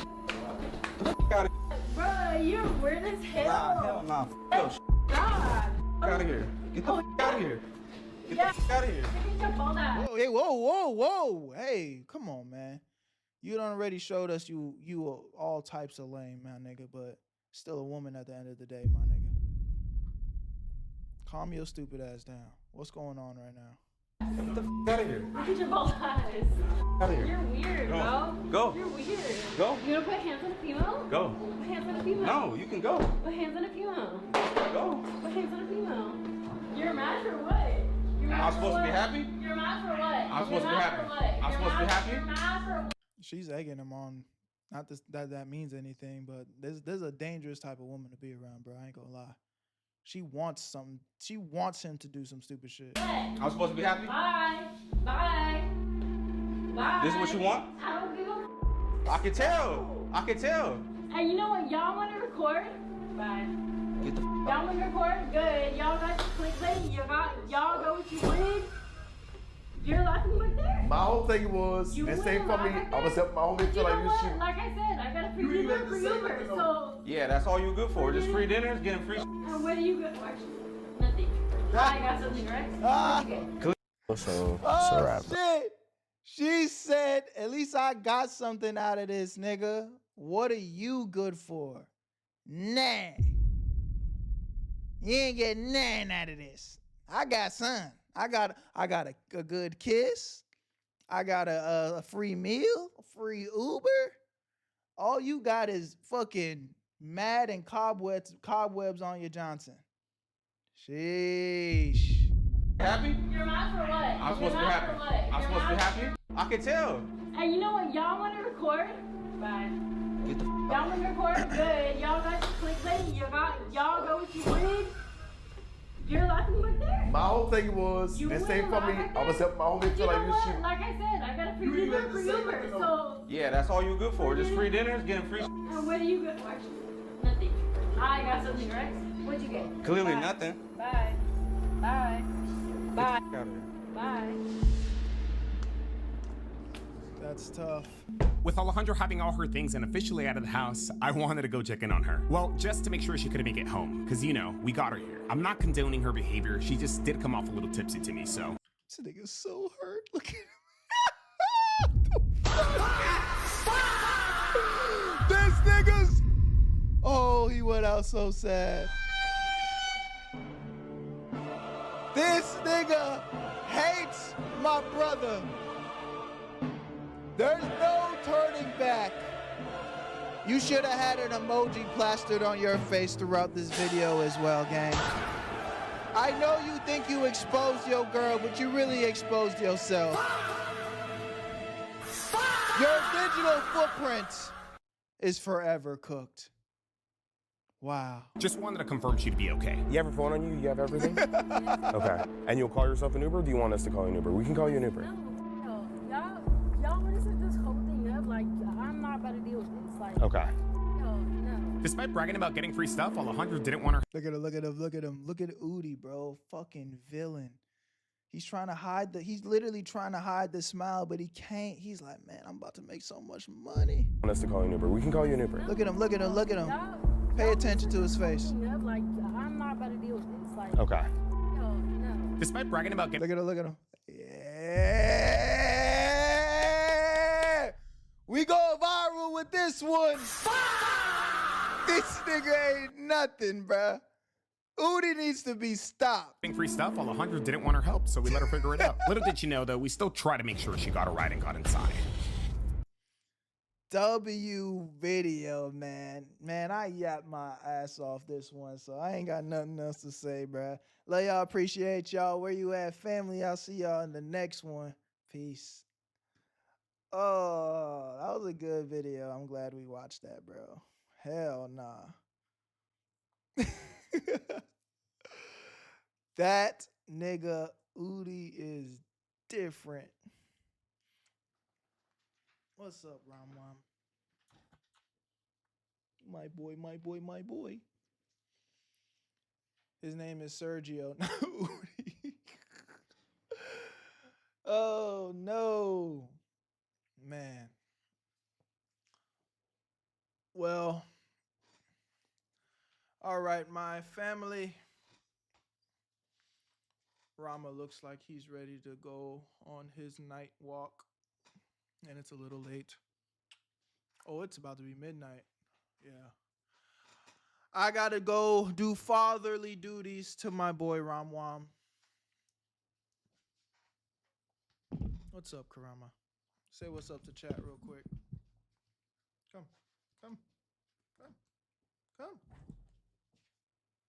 Bro, you're weird as hell. Nah, hell nah. God. Get out of here. Get the out of here. Get the out of here. Whoa, hey, whoa. Hey, come on, man. You done already showed us you all types of lame, my nigga, but still a woman at the end of the day, my nigga. Calm your stupid ass down. What's going on right now? Get the out of here. Look at your bald eyes. Out of here. You're weird, bro. Go. You're weird. Go. You gonna put hands on a female? Go. Put hands on a female. No, you can go. Put hands on a female. Go. Put hands on a female. You're mad for what? You're mad I'm for supposed what? to be happy? You're mad for what? I'm supposed to be happy. I'm supposed to be happy? You're mad for what? She's egging him on. Not this, that means anything, but there's a dangerous type of woman to be around, bro. I ain't gonna lie. She wants something. She wants him to do some stupid shit. I'm supposed to be happy? Bye. Bye. Bye. This is what you want? I don't give a I can tell. I can tell. And you know what? Y'all want to record? Bye. Get the Y'all want to record? Good. Y'all got clickbait. Y'all go what you wanted. You're laughing right there. My whole thing was, You this wouldn't ain't for me. laugh right I'm gonna help my homie You feel know like what? this shit. Like I said, I got a free dinner for Uber. So, Yeah, that's all you good for. Just free dinners, getting free. and what do you get for? Nothing. I got something, right? What you get? So, Oh shit! She said, "At least I got something out of this, nigga. What are you good for? Nah. You ain't getting nothing out of this. I got some. I got a good kiss. I got a free meal, a free Uber. All you got is fucking mad and cobwebs on your Johnson. Sheesh. Happy? You're mad for what? I'm supposed to be happy. I'm supposed to be happy? I can tell. And you know what? Y'all want to record? Bye. Get the Y'all want to record? Good. Y'all got clickbait. Y'all go what you wanted. You're laughing right there. My whole thing was, You this wouldn't ain't for laugh me. right I'm gonna help my homie You feel know like this what? shit. Like I said, I got a free dinner for Uber. So, Yeah, that's all you good for. Just free dinners, getting free. and what do you get for? Nothing. I got something, right? What'd you get? Clearly Bye. nothing. Bye. Bye. Bye. Get out of here. Bye. That's tough. With Alejandra having all her things and officially out of the house, I wanted to go check in on her. Well, just to make sure she couldn't make it home, because you know, we got her here. I'm not condoning her behavior, she just did come off a little tipsy to me, so. This nigga's so hurt. Look at him. This nigga's. Oh, he went out so sad. This nigga hates my brother. There's no turning back. You should have had an emoji plastered on your face throughout this video as well, gang. I know you think you exposed your girl, but you really exposed yourself. Your digital footprint is forever cooked. Wow. Just wanted to confirm she'd be okay. You have your phone on you? You have everything? Okay. And you'll call yourself an Uber? Or do you want us to call you an Uber? We can call you an Uber. No, y'all want to set this whole thing up? Like, I'm not about to deal with this. Like, Okay. no. Despite bragging about getting free stuff, Alejandra didn't want her. Look at him, look at him, look at him. Look at Udi, bro. Fucking villain. He's trying to hide he's literally trying to hide the smile, but he can't. He's like, man, I'm about to make so much money. Want us to call you an Uber? We can call you an Uber. Look at him, look at him, look at him. Pay attention to his face. Like, I'm not about to deal with this. Like, Okay. no. Despite bragging about getting. Look at him, look at him. Yeah! We go viral with this one. This nigga ain't nothing, bruh. Udi needs to be stopped. Getting free stuff, Alejandra didn't want her help, so we let her figure it out. Little did she know, though, we still try to make sure she got a ride and got inside. W video, man. Man, I yapped my ass off this one, so I ain't got nothing else to say, bruh. Love y'all, appreciate y'all. Where you at, family? I'll see y'all in the next one. Peace. Oh, that was a good video. I'm glad we watched that, bro. Hell nah. That nigga Udi is different. What's up, Ramwam? My boy, my boy, my boy. His name is Sergio. Oh, no. Man. Well, all right, my family. Rama looks like he's ready to go on his night walk. And it's a little late. Oh, it's about to be midnight. Yeah. I gotta go do fatherly duties to my boy Ramwam. What's up, Karama? Say what's up to chat real quick. Come.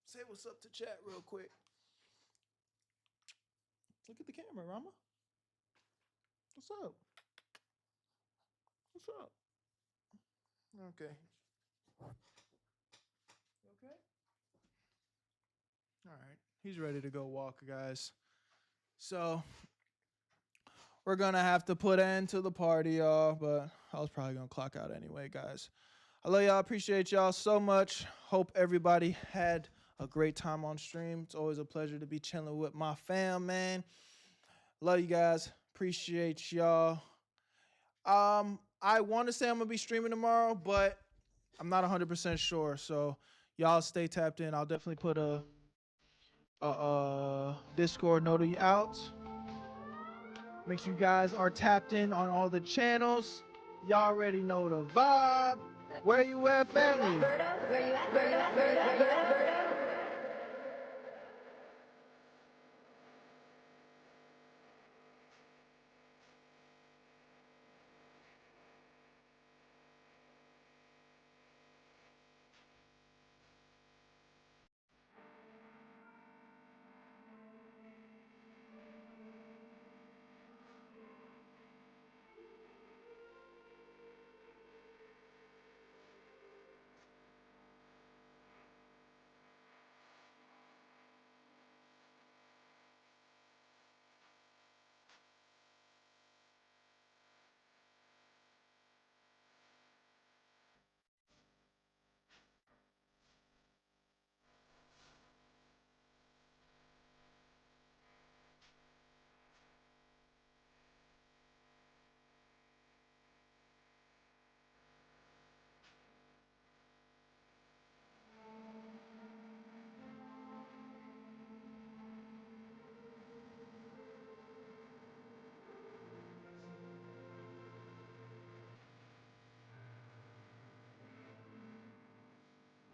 Say what's up to chat real quick. Look at the camera, Rama. What's up? What's up? Okay. You okay? All right. He's ready to go walk, guys. So we're gonna have to put an end to the party, y'all, but I was probably gonna clock out anyway, guys. I love y'all, appreciate y'all so much. Hope everybody had a great time on stream. It's always a pleasure to be chilling with my fam, man. Love you guys, appreciate y'all. I want to say I'm gonna be streaming tomorrow, but I'm not 100% sure. So y'all stay tapped in. I'll definitely put a Discord noti out. Make sure you guys are tapped in on all the channels. Y'all already know the vibe. Where you at, family? Where you at? Where you at? Where you at? Where you at? Where you at?